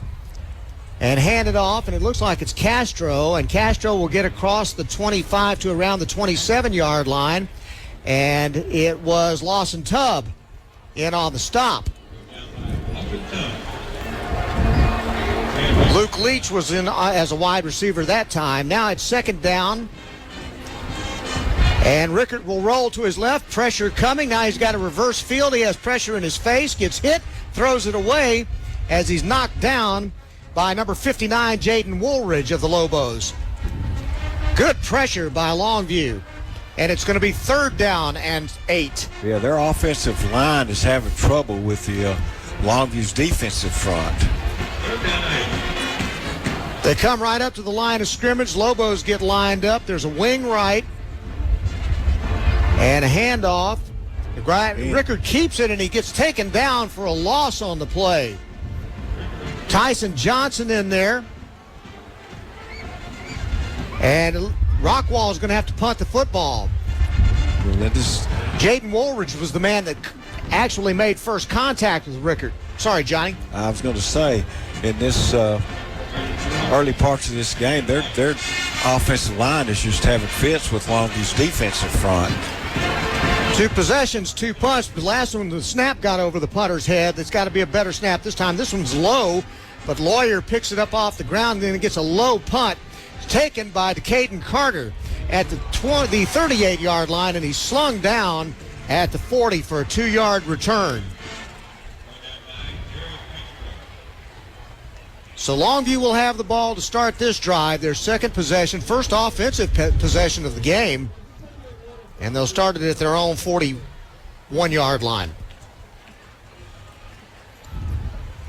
and hand it off, and it looks like it's Castro, and Castro will get across the 25 to around the 27-yard line, and it was Lawson Tubb in on the stop. Luke Leach was in as a wide receiver that time. Now it's 2nd down. And Rickert will roll to his left. Pressure coming. Now he's got a reverse field. He has pressure in his face. Gets hit. Throws it away as he's knocked down by number 59, Jaden Woolridge of the Lobos. Good pressure by Longview. And it's going to be 3rd down and 8. Yeah, their offensive line is having trouble with the Longview's defensive front. They come right up to the line of scrimmage. Lobos get lined up. There's a wing right. And a handoff. Rickert keeps it, and he gets taken down for a loss on the play. Tyson Johnson in there. And Rockwall is going to have to punt the football. Jaden Woolridge was the man that actually made first contact with Rickard. Sorry, Johnny. I was going to say, in this early parts of this game, their offensive line is just having fits with Longview's defensive front. 2 possessions, 2 punts. The last one, the snap got over the punter's head. It's got to be a better snap this time. This one's low, but Lawyer picks it up off the ground, then it gets a low punt. It's taken by Caden Carter at the 38-yard line, and he's slung down at the 40 for a 2-yard return. So Longview will have the ball to start this drive, their second possession, first offensive possession of the game. And they'll start it at their own 41-yard line.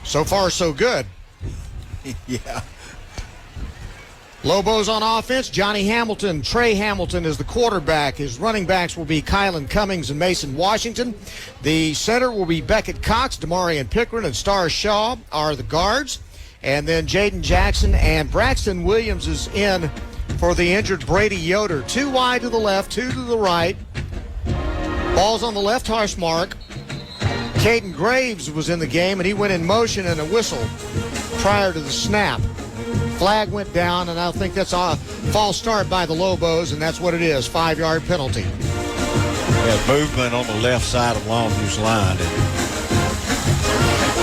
So far, so good. Yeah. Lobos on offense. Johnny Hamilton, Trey Hamilton is the quarterback. His running backs will be Kylan Cummings and Mason Washington. The center will be Beckett Cox, Damarian Pickren, and Star Shaw are the guards. And then Jaden Jackson and Braxton Williams is in for the injured Brady Yoder. 2 wide to the left, 2 to the right. Ball's on the left hash mark. Caden Graves was in the game, and he went in motion and a whistle prior to the snap. Flag went down, and I think that's a false start by the Lobos, and that's what it is, 5-yard penalty. Yeah, movement on the left side of Longview's line.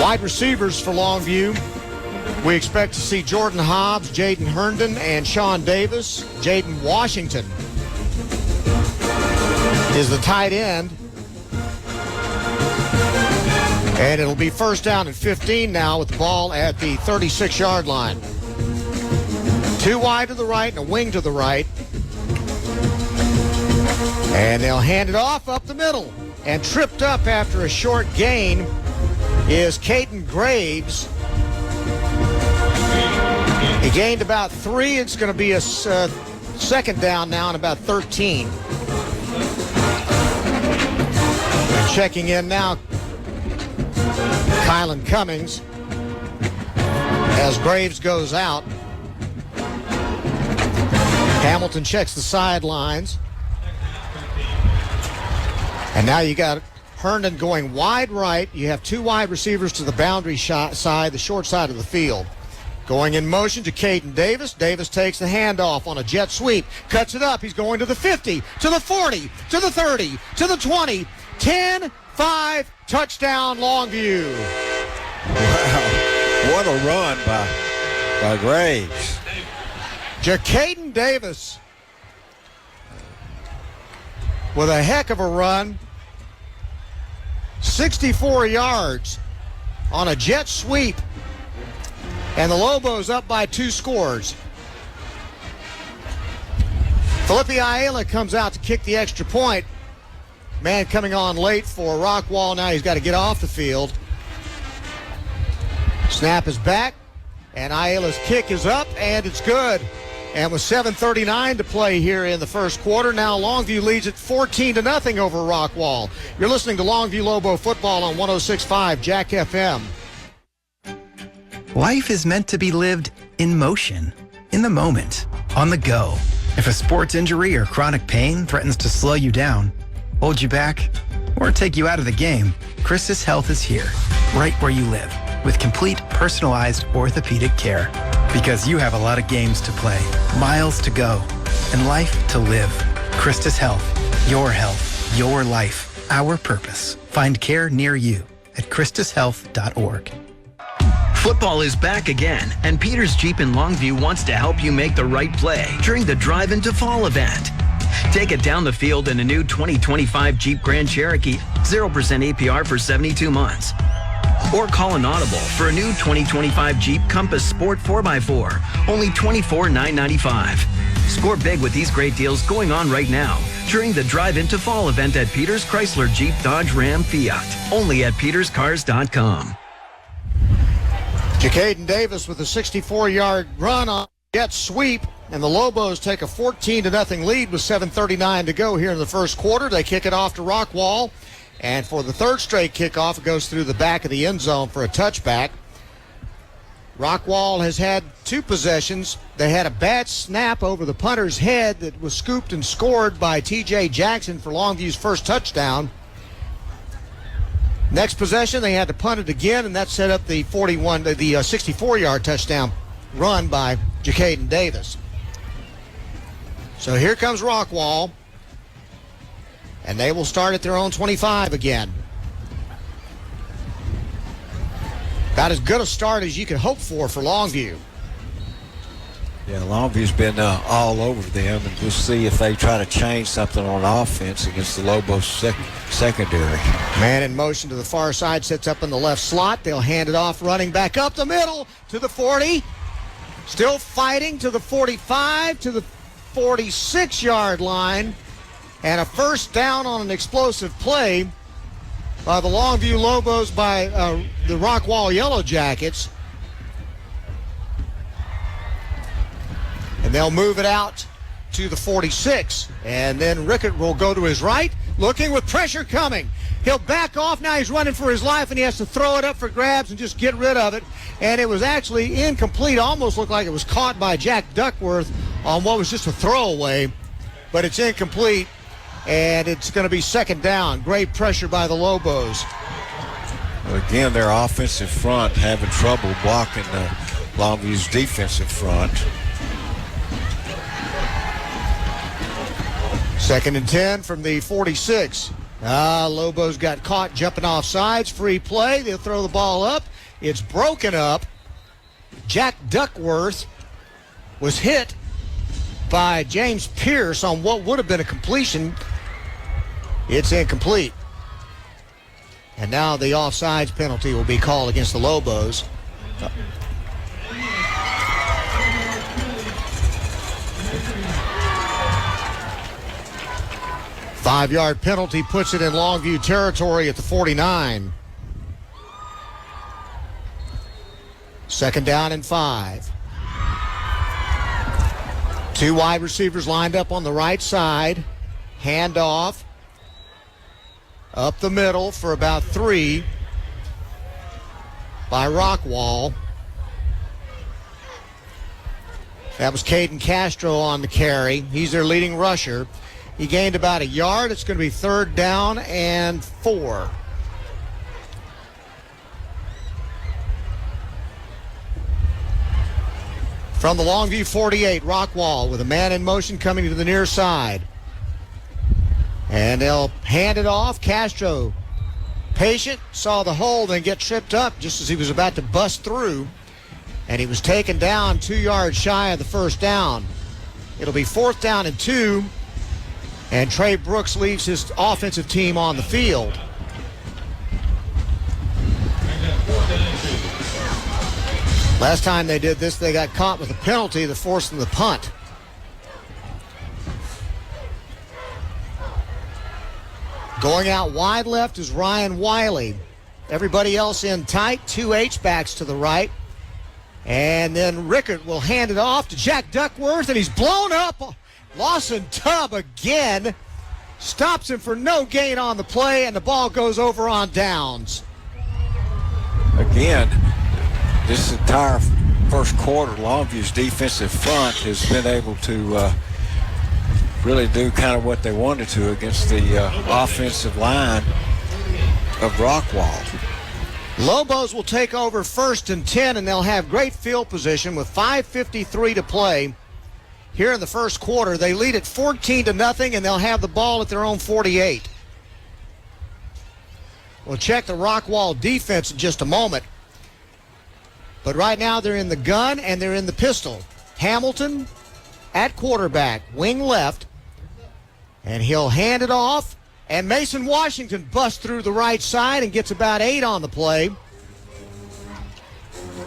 Wide receivers for Longview. We expect to see Jordan Hobbs, Jaden Herndon, and Sean Davis. Jaden Washington is the tight end. And it'll be first down and 15 now with the ball at the 36-yard line. 2 wide to the right and a wing to the right. And they'll hand it off up the middle. And tripped up after a short gain is Caden Graves. He gained about 3. It's going to be a second down now and about 13. And checking in now, Kylan Cummings as Graves goes out. Hamilton checks the sidelines. And now you got Herndon going wide right. You have 2 wide receivers to the boundary side, the short side of the field. Going in motion to Caden Davis. Davis takes the handoff on a jet sweep. Cuts it up. He's going to the 50, to the 40, to the 30, to the 20. 10, 5, touchdown Longview. Wow. What a run by Graves. Caden Davis with a heck of a run. 64 yards on a jet sweep. And the Lobos up by 2 scores. Felipe Ayala comes out to kick the extra point. Man coming on late for Rockwall. Now he's got to get off the field. Snap is back, and Ayala's kick is up, and it's good. And with 7:39 to play here in the first quarter, now Longview leads it 14-0 over Rockwall. You're listening to Longview Lobo football on 106.5 Jack FM. Life is meant to be lived in motion, in the moment, on the go. If a sports injury or chronic pain threatens to slow you down, hold you back, or take you out of the game, Christus Health is here, right where you live, with complete personalized orthopedic care. Because you have a lot of games to play, miles to go, and life to live. Christus Health, your life, our purpose. Find care near you at christushealth.org. Football is back again, and Peters Jeep in Longview wants to help you make the right play during the Drive Into Fall event. Take it down the field in a new 2025 Jeep Grand Cherokee, 0% APR for 72 months. Or call an audible for a new 2025 Jeep Compass Sport 4x4, only $24,995. Score big with these great deals going on right now during the Drive Into Fall event at Peters Chrysler Jeep Dodge Ram Fiat, only at peterscars.com. Caden Davis with a 64-yard run on jet sweep, and the Lobos take a 14-0 lead with 7:39 to go here in the first quarter. They kick it off to Rockwall, and for the third straight kickoff, it goes through the back of the end zone for a touchback. Rockwall has had 2 possessions. They had a bad snap over the punter's head that was scooped and scored by T.J. Jackson for Longview's first touchdown. Next possession, they had to punt it again, and that set up the 64-yard touchdown run by Jacaden Davis. So here comes Rockwall, and they will start at their own 25 again. About as good a start as you could hope for Longview. Yeah, Longview's been all over them, and we'll see if they try to change something on offense against the Lobos secondary. Man in motion to the far side, sets up in the left slot. They'll hand it off, running back up the middle to the 40. Still fighting to the 45, to the 46-yard line. And a first down on an explosive play by the Longview Lobos by the Rockwall Yellowjackets. And they'll move it out to the 46. And then Rickett will go to his right, looking with pressure coming. He'll back off. Now he's running for his life, and he has to throw it up for grabs and just get rid of it. And it was actually incomplete. Almost looked like it was caught by Jack Duckworth on what was just a throwaway. But it's incomplete, and it's going to be second down. Great pressure by the Lobos. Again, their offensive front having trouble blocking the Longview's defensive front. 2nd and 10 from the 46. Lobos got caught jumping off sides. Free play. They'll throw the ball up. It's broken up. Jack Duckworth was hit by James Pierce on what would have been a completion. It's incomplete. And now the offsides penalty will be called against the Lobos. Five-yard penalty puts it in Longview territory at the 49. 2nd down and 5. 2 wide receivers lined up on the right side. Handoff up the middle for about 3 by Rockwall. That was Caden Castro on the carry. He's their leading rusher. He gained about a yard. It's going to be 3rd down and 4. From the Longview 48, Rockwall with a man in motion coming to the near side. And they'll hand it off. Castro, patient, saw the hole, then get tripped up just as he was about to bust through. And he was taken down 2 yards shy of the first down. It'll be 4th down and 2. And Trey Brooks leaves his offensive team on the field. Last time they did this, they got caught with a penalty that forced them to punt. Going out wide left is Ryan Wiley. Everybody else in tight. 2 H-backs to the right. And then Rickert will hand it off to Jack Duckworth, and he's blown up. Lawson Tubb again stops him for no gain on the play, and the ball goes over on downs. Again, this entire first quarter, Longview's defensive front has been able to really do kind of what they wanted to against the offensive line of Rockwall. Lobos will take over 1st and 10, and they'll have great field position with 5:53 to play. Here in the first quarter, they lead at 14-0, and they'll have the ball at their own 48. We'll check the Rockwall defense in just a moment. But right now they're in the gun and they're in the pistol. Hamilton at quarterback, wing left, and he'll hand it off. And Mason Washington busts through the right side and gets about 8 on the play.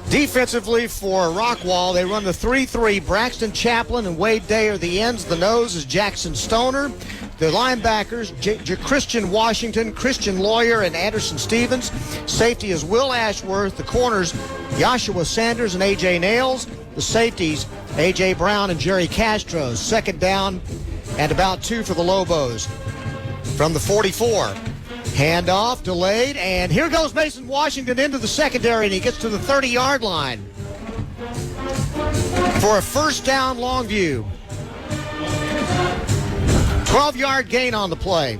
Defensively for Rockwall, they run the 3-3. Braxton Chaplin and Wade Day are the ends. The nose is Jackson Stoner. The linebackers, Christian Washington, Christian Lawyer, and Anderson Stevens. Safety is Will Ashworth. The corners, Joshua Sanders and A.J. Nails. The safeties, A.J. Brown and Jerry Castro. 2nd down and about 2 for the Lobos. From the 44. Handoff, delayed, and here goes Mason Washington into the secondary, and he gets to the 30-yard line. for a first down, Longview. 12-yard gain on the play.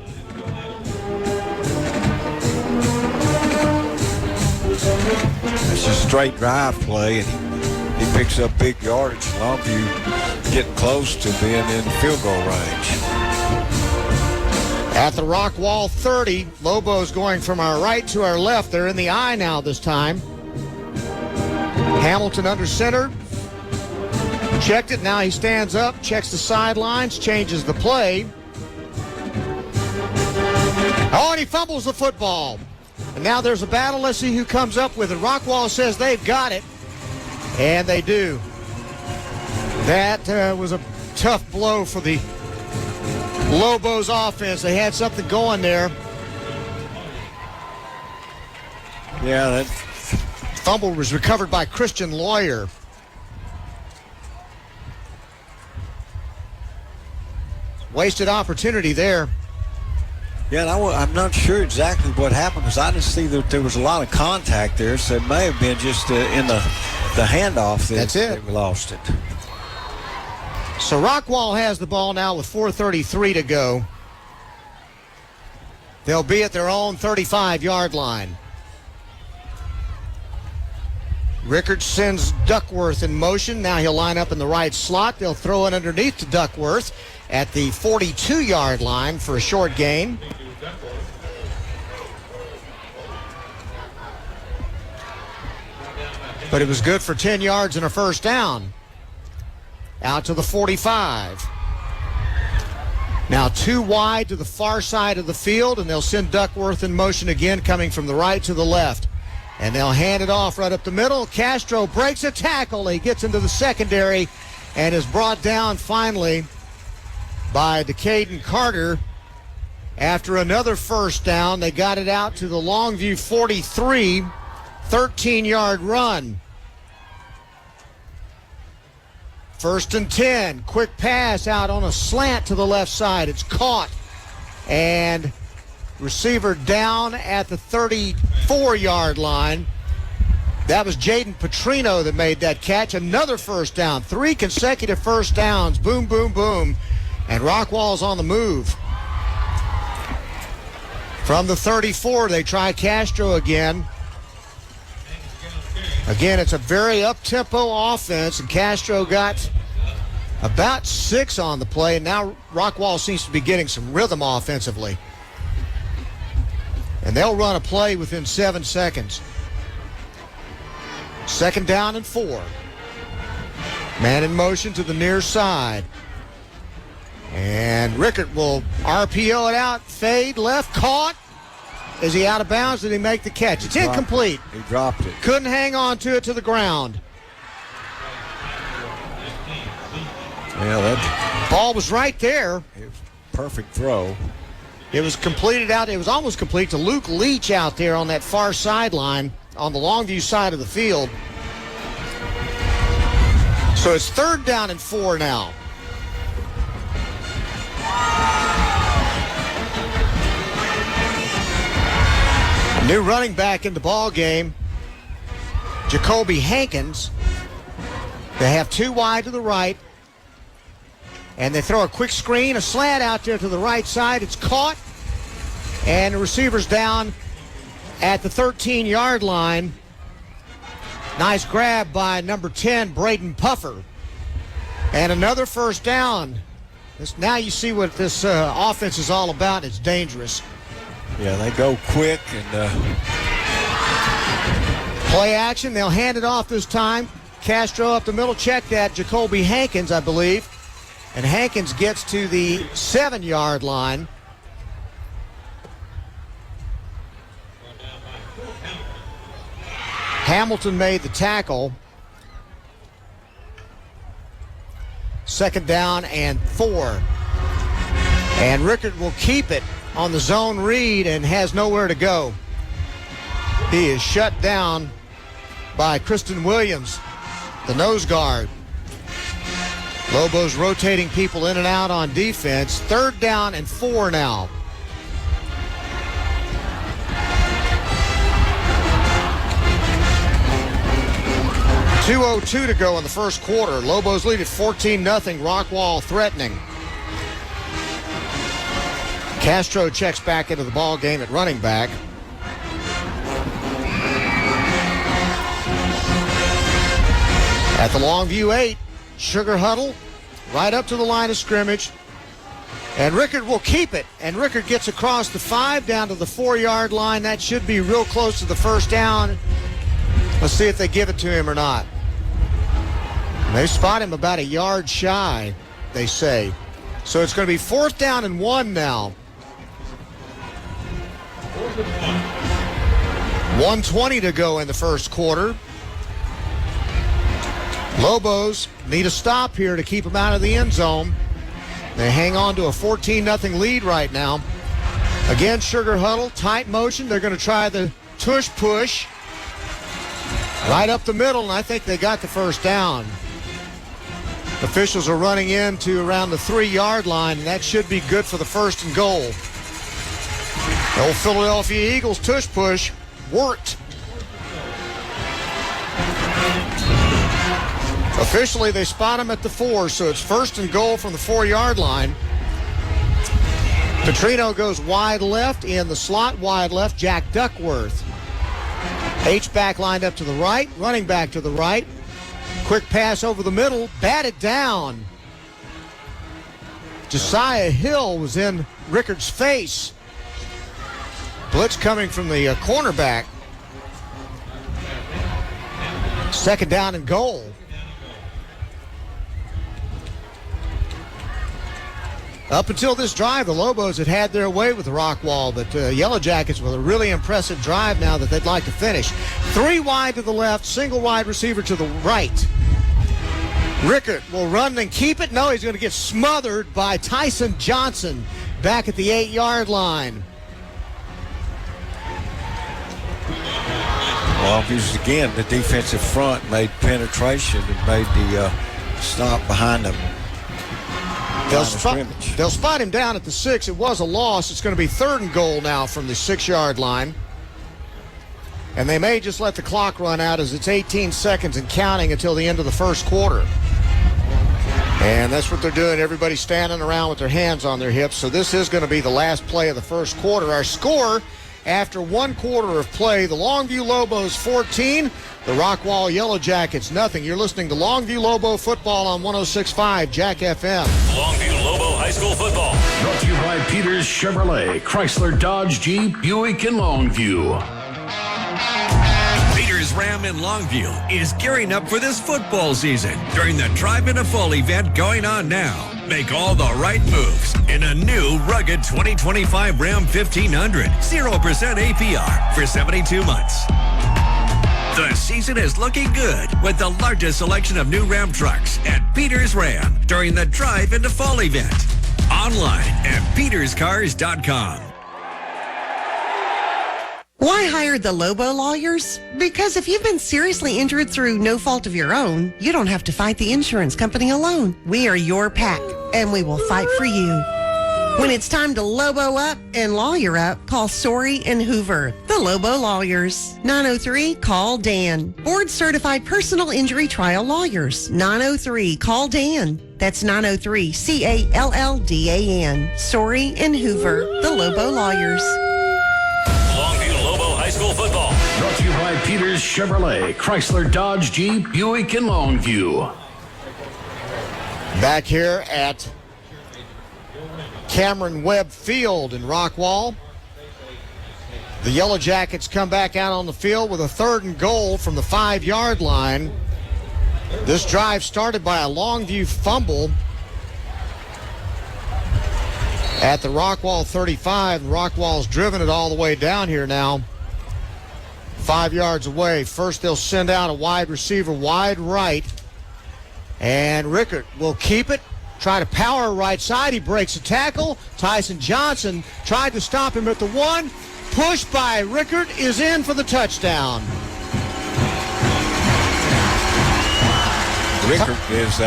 It's a straight drive play, and he picks up big yardage. Longview getting close to being in field goal range. At the Rockwall 30, Lobos going from our right to our left. They're in the I now this time. Hamilton under center. Checked it. Now he stands up, checks the sidelines, changes the play. Oh, and he fumbles the football. And now there's a battle. Let's see who comes up with it. Rockwall says they've got it. And they do. That was a tough blow for the Lobos offense. They had something going there. Yeah, that fumble was recovered by Christian Lawyer. Wasted opportunity there. Yeah, and I'm not sure exactly what happened because I didn't see that there was a lot of contact there, so it may have been just in the handoff that we lost it. So Rockwall has the ball now with 4:33 to go. They'll be at their own 35-yard line. Rickard sends Duckworth in motion. Now he'll line up in the right slot. They'll throw it underneath to Duckworth at the 42-yard line for a short gain. But it was good for 10 yards and a first down. Out to the 45. Now 2 wide to the far side of the field, and they'll send Duckworth in motion again, coming from the right to the left. And they'll hand it off right up the middle. Castro breaks a tackle. He gets into the secondary and is brought down finally by DeCaden Carter. After another first down, they got it out to the Longview 43, 13-yard run. 1st and 10, quick pass out on a slant to the left side. It's caught, and receiver down at the 34-yard line. That was Jaden Petrino that made that catch. Another first down, 3 consecutive first downs. Boom, boom, boom. And Rockwall's on the move. From the 34, they try Castro again. Again, it's a very up-tempo offense, and Castro got about 6 on the play, and now Rockwall seems to be getting some rhythm offensively. And they'll run a play within 7 seconds. 2nd down and 4. Man in motion to the near side. And Rickert will RPO it out, fade, left, caught. Is he out of bounds? Did he make the catch? It's incomplete. He dropped it. Couldn't hang on to it to the ground. Yeah, that ball was right there. It was perfect throw. It was completed out. It was almost complete to Luke Leach out there on that far sideline on the Longview side of the field. So it's 3rd down and 4 now. New running back in the ball game, Jacoby Hankins. They have 2 wide to the right, and they throw a quick screen, a slant out there to the right side. It's caught, and the receiver's down at the 13-yard line. Nice grab by number 10, Braden Puffer. And another first down. Now you see what this offense is all about. It's dangerous. Yeah, they go quick and play action. They'll hand it off this time. Castro up the middle. Check that. Jacoby Hankins, I believe. And Hankins gets to the 7-yard line. Hamilton made the tackle. 2nd down and 4. And Rickert will keep it on the zone read and has nowhere to go. He is shut down by Kristen Williams, the nose guard. Lobos rotating people in and out on defense. 3rd down and 4 now. 2:02 to go in the first quarter. Lobos lead at 14-0. Rockwall threatening. Castro checks back into the ball game at running back. At the Longview 8, Sugar Huddle right up to the line of scrimmage. And Rickard will keep it. And Rickard gets across the 5 down to the 4-yard line. That should be real close to the first down. Let's see if they give it to him or not. They spot him about a yard shy, they say. So it's going to be 4th down and 1 now. 1:20 to go in the first quarter. Lobos need a stop here to keep them out of the end zone. They hang on to a 14-0 lead right now. Again, Sugar Huddle, tight motion. They're going to try the tush push right up the middle, and I think they got the first down. Officials are running into around the 3-yard line, and that should be good for the 1st and goal. The old Philadelphia Eagles tush push worked. Officially, they spot him at the 4, so it's 1st and goal from the 4-yard line. Petrino goes wide left, in the slot wide left, Jack Duckworth. H-back lined up to the right, running back to the right. Quick pass over the middle, batted down. Josiah Hill was in Rickard's face. Blitz coming from the cornerback. 2nd down and goal. Up until this drive, the Lobos had their way with the Rockwall, but Yellowjackets with a really impressive drive now that they'd like to finish. 3 wide to the left, single wide receiver to the right. Rickard will run and keep it. No, he's going to get smothered by Tyson Johnson back at the 8-yard line. Well, again, the defensive front made penetration and made the stop behind them. They'll spot him down at the 6. It was a loss. It's going to be 3rd and goal now from the 6-yard line. And they may just let the clock run out as it's 18 seconds and counting until the end of the first quarter. And that's what they're doing. Everybody's standing around with their hands on their hips. So this is going to be the last play of the first quarter. Our score after 1 quarter of play, the Longview Lobos 14, the Rockwall Yellowjackets nothing. You're listening to Longview Lobo football on 106.5 Jack FM. Longview Lobo High School football. Brought to you by Peters Chevrolet, Chrysler, Dodge, Jeep, Buick, and Longview. Peters Ram in Longview is gearing up for this football season during the Drive Into Fall event going on now. Make all the right moves in a new rugged 2025 Ram 1500. 0% APR for 72 months. The season is looking good with the largest selection of new Ram trucks at Peters Ram during the Drive Into Fall event. Online at peterscars.com. Why hire the Lobo lawyers? Because if you've been seriously injured through no fault of your own, you don't have to fight the insurance company alone. We are your pack, and we will fight for you. When it's time to Lobo up and lawyer up, call Sorey and Hoover, the Lobo Lawyers. 903-CALL-DAN. Board-certified personal injury trial lawyers. 903-CALL-DAN. That's 903-CALLDAN. Sorey and Hoover, the Lobo Lawyers. Longview Lobo High School football. Brought to you by Peters Chevrolet, Chrysler, Dodge, Jeep, Buick, and Longview. Back here at Cameron Webb Field in Rockwall. The Yellowjackets come back out on the field with a 3rd and goal from the 5-yard line. This drive started by a Longview fumble at the Rockwall 35. Rockwall's driven it all the way down here now. 5 yards away. First they'll send out a wide receiver wide right. And Rickard will keep it. Try to power right side. He breaks a tackle. Tyson Johnson tried to stop him at the 1. Push by Rickard is in for the touchdown. Rickard is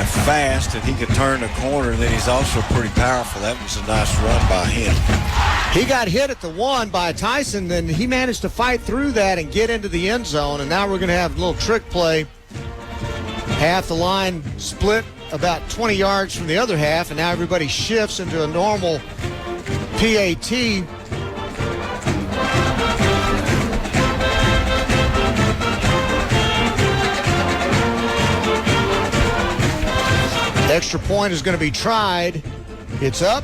fast, and he could turn the corner, and then he's also pretty powerful. That was a nice run by him. He got hit at the 1 by Tyson, then he managed to fight through that and get into the end zone, and now we're going to have a little trick play. Half the line split about 20 yards from the other half, and now everybody shifts into a normal PAT. Extra point is going to be tried. It's up,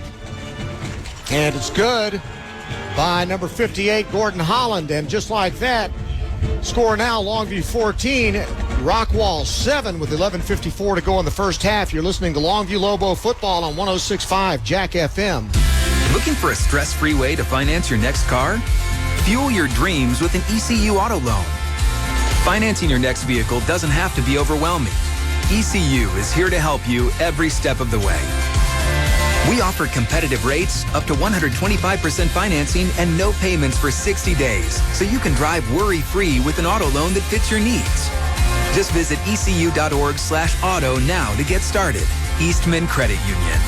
and it's good by number 58, Gordon Holland. And just like that, score now, Longview 14, Rockwall 7 with 11:54 to go in the first half. You're listening to Longview Lobo football on 106.5 Jack FM. Looking for a stress-free way to finance your next car? Fuel your dreams with an ECU auto loan. Financing your next vehicle doesn't have to be overwhelming. ECU is here to help you every step of the way. We offer competitive rates, up to 125% financing, and no payments for 60 days, so you can drive worry-free with an auto loan that fits your needs. Just visit ecu.org/auto now to get started. Eastman Credit Union.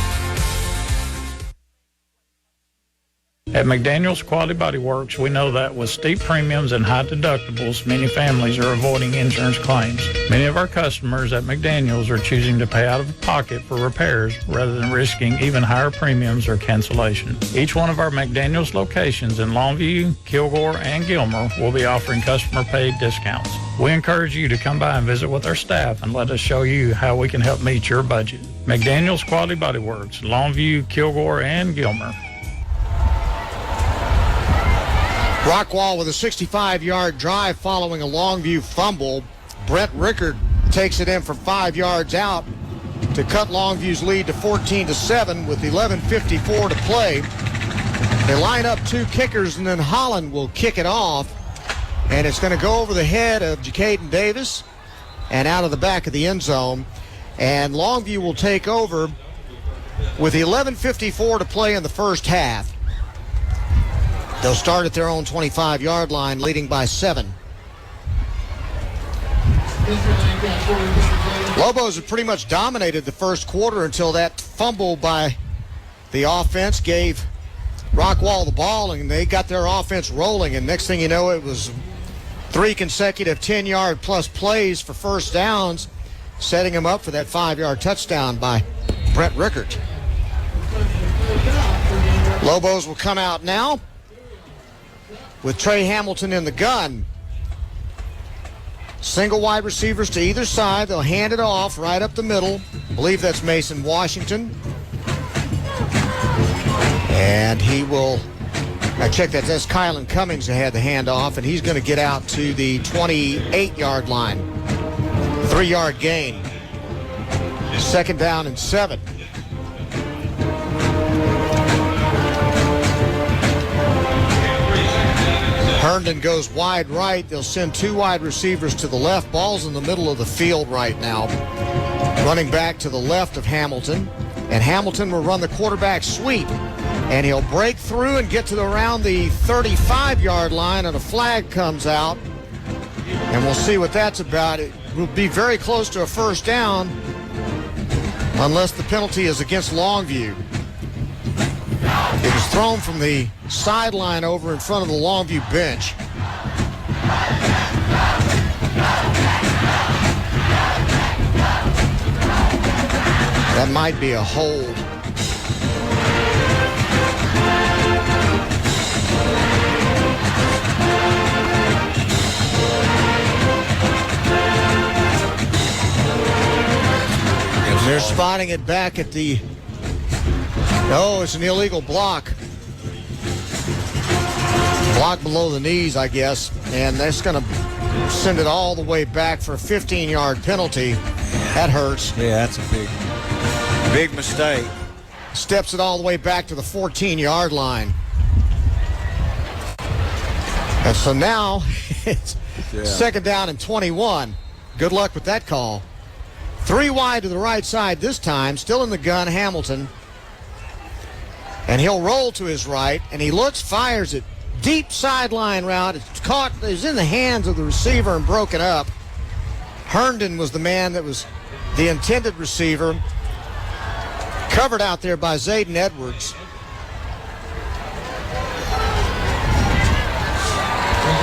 At McDaniel's Quality Body Works, we know that with steep premiums and high deductibles, many families are avoiding insurance claims. Many of our customers at McDaniel's are choosing to pay out of pocket for repairs rather than risking even higher premiums or cancellation. Each one of our McDaniel's locations in Longview, Kilgore, and Gilmer will be offering customer-paid discounts. We encourage you to come by and visit with our staff and let us show you how we can help meet your budget. McDaniel's Quality Body Works, Longview, Kilgore, and Gilmer. Rockwall with a 65-yard drive following a Longview fumble. Brett Rickard takes it in from 5 yards out to cut Longview's lead to 14-7 with 11:54 to play. They line up 2 kickers, and then Holland will kick it off. And it's going to go over the head of Jacaden Davis and out of the back of the end zone. And Longview will take over with 11:54 to play in the first half. They'll start at their own 25-yard line, leading by 7. Lobos have pretty much dominated the first quarter until that fumble by the offense gave Rockwall the ball, and they got their offense rolling. And next thing you know, it was 3 consecutive 10-yard plus plays for first downs, setting them up for that 5-yard touchdown by Brett Rickard. Lobos will come out now with Trey Hamilton in the gun. Single wide receivers to either side. They'll hand it off right up the middle. I believe that's Mason Washington. And he will, I checked that, that's Kylan Cummings that had the handoff, and he's going to get out to the 28-yard line. 3-yard gain. 2nd down and 7. Herndon goes wide right. They'll send 2 wide receivers to the left. Ball's in the middle of the field right now. Running back to the left of Hamilton. And Hamilton will run the quarterback sweep. And he'll break through and get to around the 35-yard line, and a flag comes out. And we'll see what that's about. It will be very close to a first down unless the penalty is against Longview. It was thrown from the sideline over in front of the Longview bench. That might be a hold. They're spotting it back at the... No, it's an illegal block. Block below the knees, I guess. And that's going to send it all the way back for a 15-yard penalty. That hurts. Yeah, that's a big mistake. Steps it all the way back to the 14-yard line. And so now it's 2nd down and 21. Good luck with that call. 3 wide to the right side this time. Still in the gun, Hamilton. And he'll roll to his right, and he looks, fires it. Deep sideline route. It's caught, it's in the hands of the receiver and broken up. Herndon was the man that was the intended receiver, covered out there by Zayden Edwards.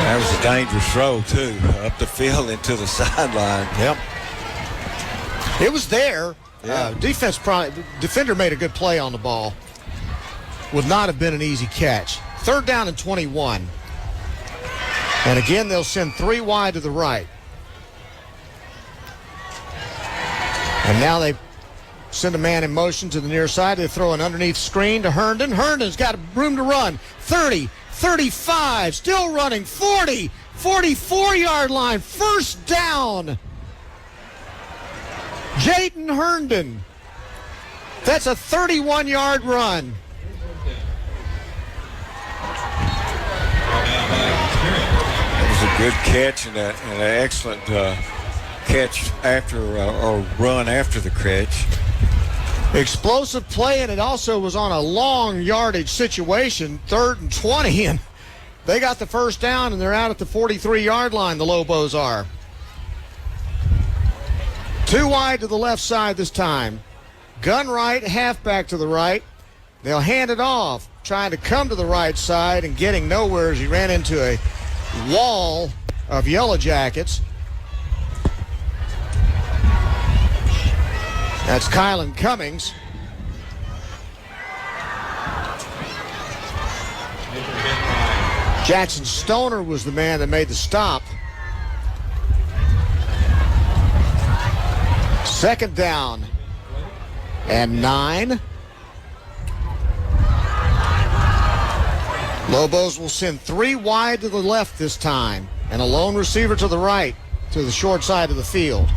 That was a dangerous throw, too, up the field into the sideline. Yep. It was there. Yeah. Defender made a good play on the ball. Would not have been an easy catch. 3rd down and 21. And again, they'll send 3 wide to the right. And now they send a man in motion to the near side. They throw an underneath screen to Herndon. Herndon's got room to run. 30, 35, still running. 40, 44-yard line. 1st down. Jayden Herndon. That's a 31-yard run. It was a good catch and an excellent catch after or run after the catch. Explosive play, and it also was on a long yardage situation, 3rd and 20, and they got the 1st down, and they're out at the 43-yard line, the Lobos are. 2 wide to the left side this time. Gun right, halfback to the right. They'll hand it off, trying to come to the right side and getting nowhere as he ran into a wall of Yellowjackets. That's Kylan Cummings. Jackson Stoner was the man that made the stop. 2nd down and 9. Lobos will send 3 wide to the left this time and a lone receiver to the right to the short side of the field.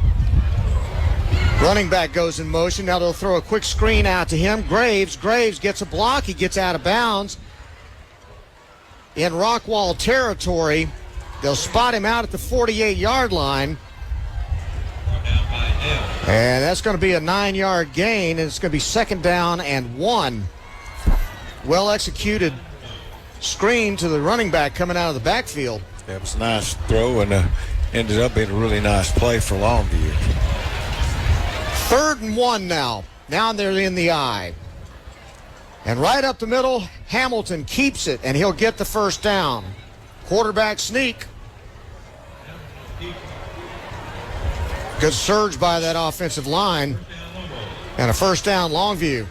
Running back goes in motion. Now they'll throw a quick screen out to him. Graves gets a block. He gets out of bounds. In Rockwall territory, they'll spot him out at the 48-yard line. And that's going to be a 9-yard gain, and it's going to be 2nd down and 1. Well executed screen to the running back coming out of the backfield. That was a nice throw and ended up being a really nice play for Longview. 3rd and 1 now. Now they're in the eye. And right up the middle, Hamilton keeps it, and he'll get the 1st down. Quarterback sneak. Good surge by that offensive line. And a 1st down, Longview.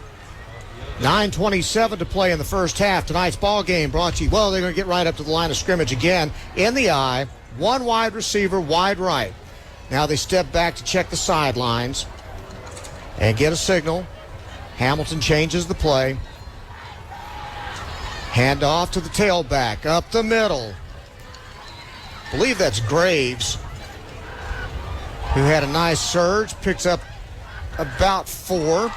9:27 to play in the first half. Tonight's ball game brought to you. Well, they're going to get right up to the line of scrimmage again. In the eye, 1 wide receiver, wide right. Now they step back to check the sidelines and get a signal. Hamilton changes the play. Hand off to the tailback, up the middle. I believe that's Graves, who had a nice surge, picks up about 4.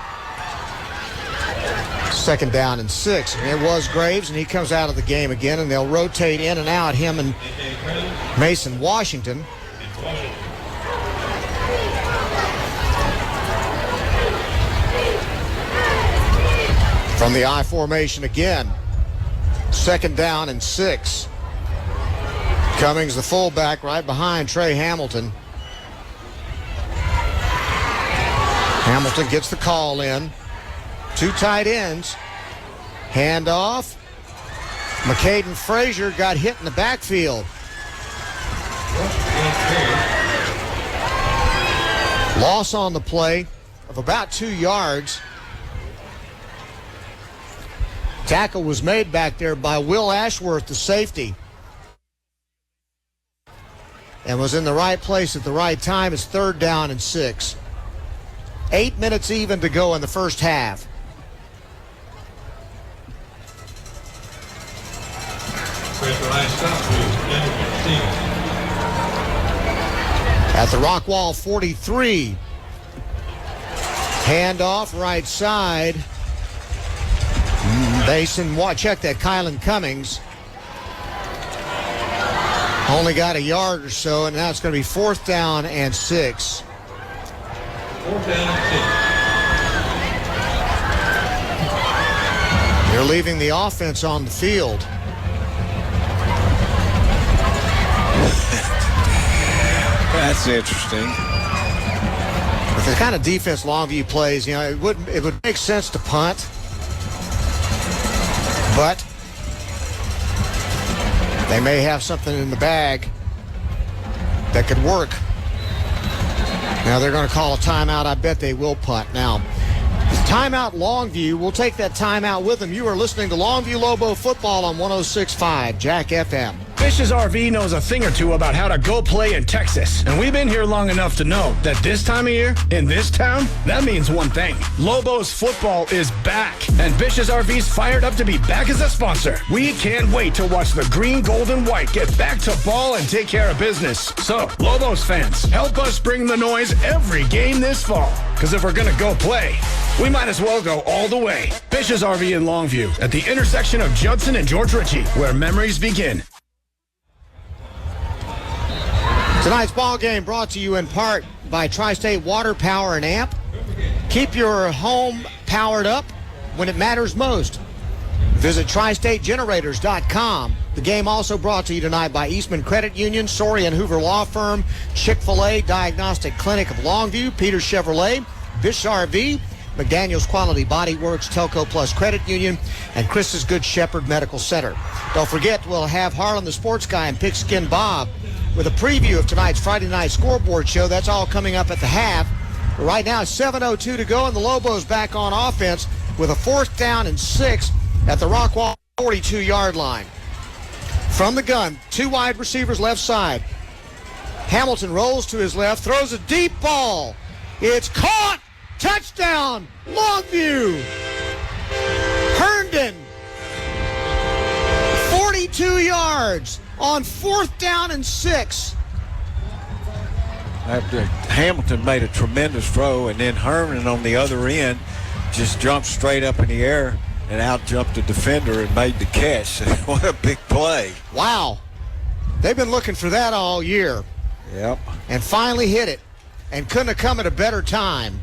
2nd down and 6. And it was Graves, and he comes out of the game again, and they'll rotate in and out, him and Mason Washington. From the I formation again. 2nd down and 6. Cummings, the fullback, right behind Trey Hamilton. Hamilton gets the call in. 2 tight ends. Hand off. McCaden Frazier got hit in the backfield. Loss on the play of about 2 yards. Tackle was made back there by Will Ashworth, the safety, and was in the right place at the right time. It's 3rd down and 6. 8 minutes even to go in the first half. At the Rockwall 43. Handoff right side. Mason, check that, Kylan Cummings. Only got a yard or so, and now it's going to be 4th down and 6. 4th down and 6. They're leaving the offense on the field. That's interesting. With the kind of defense Longview plays, it would make sense to punt. But they may have something in the bag that could work. Now they're going to call a timeout. I bet they will punt. Now, timeout Longview. We'll take that timeout with them. You are listening to Longview Lobo football on 106.5 Jack FM. Fish's RV knows a thing or two about how to go play in Texas. And we've been here long enough to know that this time of year, in this town, that means one thing. Lobos football is back. And Fish's RV's fired up to be back as a sponsor. We can't wait to watch the green, gold, and white get back to ball and take care of business. So, Lobos fans, help us bring the noise every game this fall. Because if we're going to go play, we might as well go all the way. Fish's RV in Longview at the intersection of Judson and George Ritchie, where memories begin. Tonight's ball game brought to you in part by Tri-State Water, Power, and Amp. Keep your home powered up when it matters most. Visit TriStateGenerators.com. The game also brought to you tonight by Eastman Credit Union, Sorey and Hoover Law Firm, Chick-fil-A Diagnostic Clinic of Longview, Peters Chevrolet, Bish RV, McDaniels Quality Body Works, Telco Plus Credit Union, and Chris's Good Shepherd Medical Center. Don't forget, we'll have Harlan the Sports Guy and Pigskin Bob with a preview of tonight's Friday night scoreboard show. That's all coming up at the half. But right now, it's 7:02 to go, and the Lobos back on offense with a 4th down and 6 at the Rockwall 42-yard line. From the gun, 2 wide receivers left side. Hamilton rolls to his left, throws a deep ball. It's caught! Touchdown, Longview! Herndon, 42 yards on 4th down and 6. Hamilton made a tremendous throw, and then Herman on the other end just jumped straight up in the air and out-jumped the defender and made the catch. What a big play. Wow. They've been looking for that all year. Yep. And finally hit it, and couldn't have come at a better time.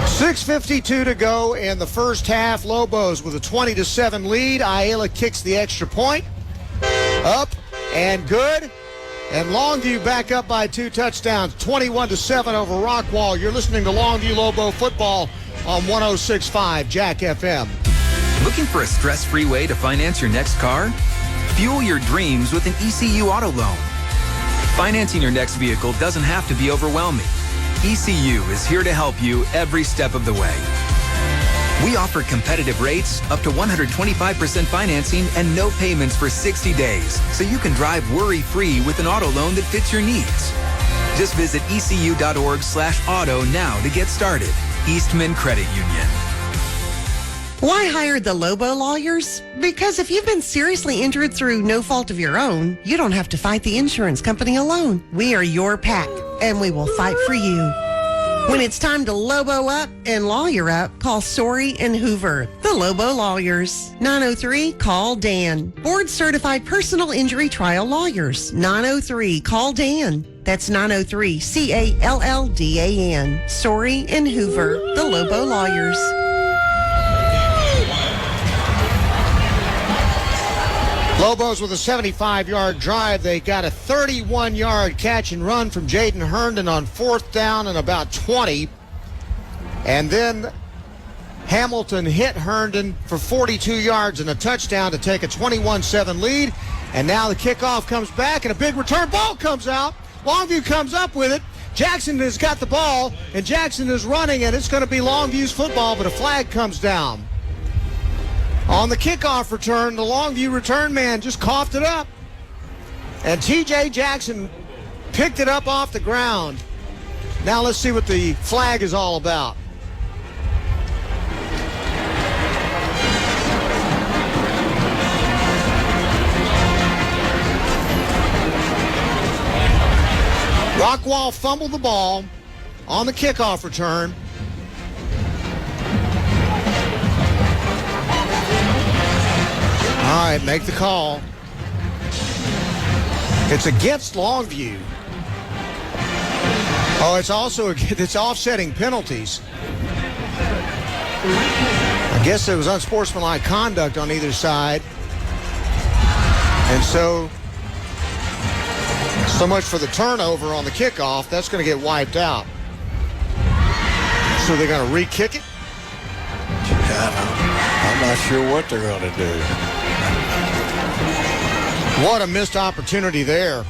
6:52 to go in the first half. Lobos with a 20-7 lead. Ayala kicks the extra point. Up and good. And Longview back up by 2 touchdowns, 21-7 over Rockwall. You're listening to Longview Lobo football on 106.5 Jack FM. Looking for a stress-free way to finance your next car? Fuel your dreams with an ECU auto loan. Financing your next vehicle doesn't have to be overwhelming. ECU is here to help you every step of the way. We offer competitive rates, up to 125% financing, and no payments for 60 days, so you can drive worry-free with an auto loan that fits your needs. Just visit ecu.org/auto now to get started. Eastman Credit Union. Why hire the Lobo lawyers? Because if you've been seriously injured through no fault of your own, you don't have to fight the insurance company alone. We are your pack, and we will fight for you. When it's time to Lobo up and lawyer up, call Sorey and Hoover, the Lobo Lawyers. 903-CALL-DAN. Board-certified personal injury trial lawyers. 903-CALL-DAN. That's 903-CALLDAN. Sorey and Hoover, the Lobo Lawyers. Lobos with a 75-yard drive. They got a 31-yard catch and run from Jaden Herndon on 4th down and about 20. And then Hamilton hit Herndon for 42 yards and a touchdown to take a 21-7 lead. And now the kickoff comes back and a big return ball comes out. Longview comes up with it. Jackson has got the ball, and Jackson is running, and it's going to be Longview's football, but a flag comes down. On the kickoff return, the Longview return man just coughed it up. And T.J. Jackson picked it up off the ground. Now let's see what the flag is all about. Rockwall fumbled the ball on the kickoff return. All right, make the call. It's against Longview. Oh, it's offsetting penalties. I guess there was unsportsmanlike conduct on either side. And so So much for the turnover on the kickoff. That's going to get wiped out. So they're going to re-kick it? I'm not sure what they're going to do. What a missed opportunity there.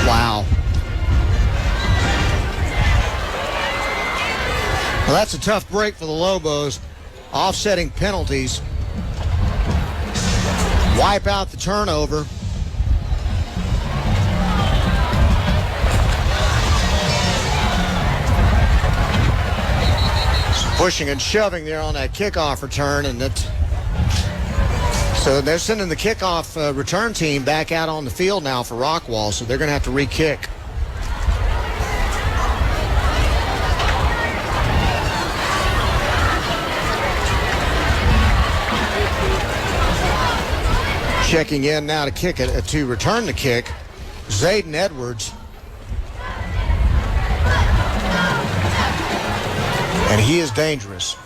Wow. Well, that's a tough break for the Lobos. Offsetting penalties. Wipe out the turnover. Some pushing and shoving there on that kickoff return, and so they're sending the kickoff return team back out on the field now for Rockwall, so they're going to have to re-kick. Checking in now to kick it, to return the kick, Zayden Edwards. And he is dangerous.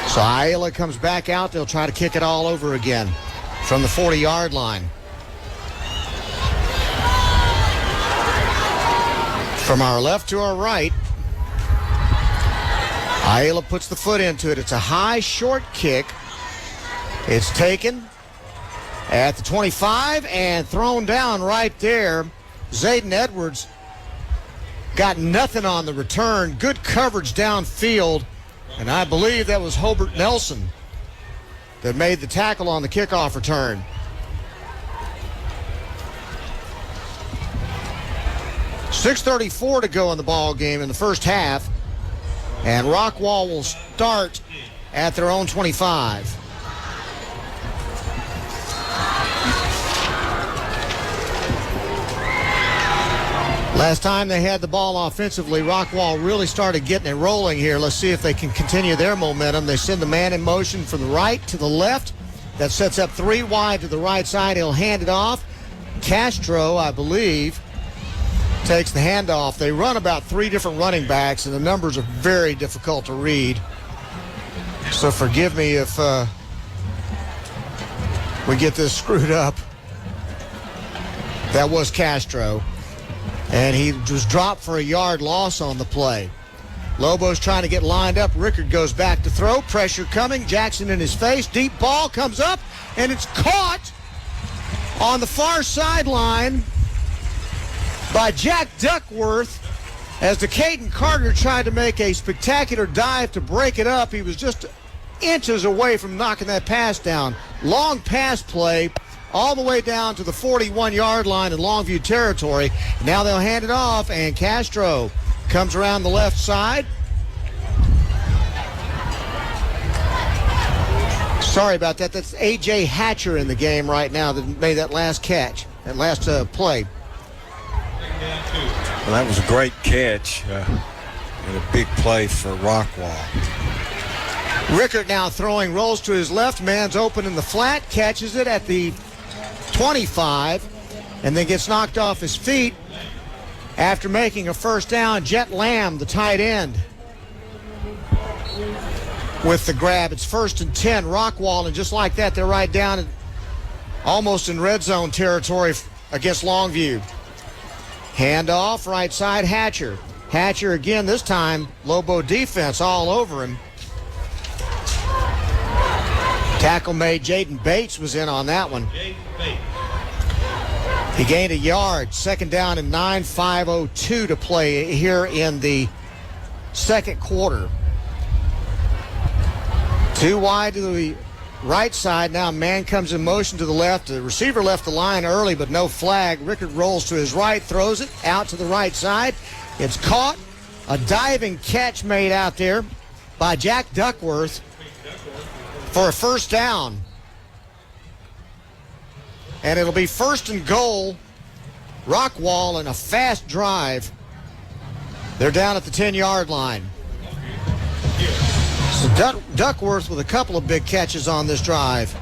So Ayala comes back out. They'll try to kick it all over again from the 40-yard line. From our left to our right, Ayala puts the foot into it. It's a high, short kick. It's taken at the 25 and thrown down right there. Zayden Edwards got nothing on the return. Good coverage downfield. And I believe that was Hobart Nelson that made the tackle on the kickoff return. .6:34 to go in the ball game in the first half. And Rockwall will start at their own 25. Last time they had the ball offensively, Rockwall really started getting it rolling here. Let's see if they can continue their momentum. They send the man in motion from the right to the left. That sets up 3 wide to the right side. He'll hand it off. Castro, I believe, takes the handoff. They run about 3 different running backs, and the numbers are very difficult to read. So forgive me if we get this screwed up. That was Castro. And he was dropped for a yard loss on the play. Lobos trying to get lined up. Rickard goes back to throw. Pressure coming. Jackson in his face. Deep ball comes up, and it's caught on the far sideline by Jack Duckworth as the Caden Carter tried to make a spectacular dive to break it up. He was just inches away from knocking that pass down. Long pass play all the way down to the 41-yard line in Longview territory. Now they'll hand it off, and Castro comes around the left side. Sorry about that. That's A.J. Hatcher in the game right now that made that last catch, that last play. Well, that was a great catch and a big play for Rockwall. Rickard now throwing, rolls to his left. Man's open in the flat, catches it at the 25, and then gets knocked off his feet after making a first down. Jet Lamb, the tight end, with the grab. It's 1st and 10. Rockwall, and just like that, they're right down almost in red zone territory against Longview. Handoff, right side, Hatcher. Hatcher again, this time, Lobo defense all over him. Tackle made. Jaden Bates was in on that one. He gained a yard. 2nd down and 9, 5:02 to play here in the second quarter. 2 wide to the right side. Now man comes in motion to the left. The receiver left the line early, but no flag. Rickard rolls to his right, throws it out to the right side. It's caught. A diving catch made out there by Jack Duckworth for a first down. And it'll be 1st and goal. Rockwall in a fast drive. They're down at the 10-yard line. So Duckworth with a couple of big catches on this drive.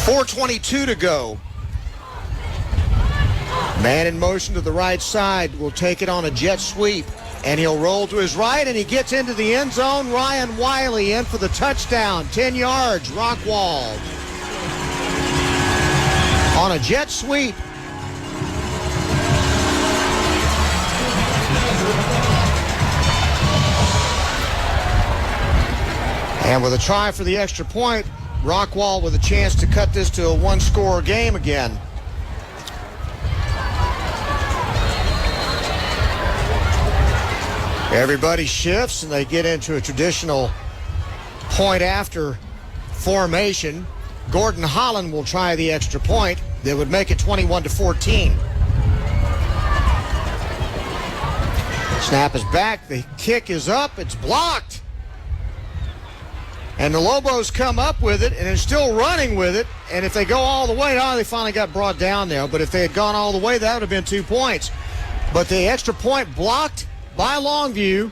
.422 to go. Man in motion to the right side will take it on a jet sweep. And he'll roll to his right, and he gets into the end zone. Ryan Wiley in for the touchdown. 10 yards, Rockwall. On a jet sweep. And with a try for the extra point, Rockwall with a chance to cut this to a one-score game again. Everybody shifts, and they get into a traditional point after formation. Gordon Holland will try the extra point. That would make it 21-14. Snap is back. The kick is up. It's blocked. And the Lobos come up with it, and they're still running with it. And if they go all the way, they finally got brought down now. But if they had gone all the way, that would have been 2 points. But the extra point blocked by Longview.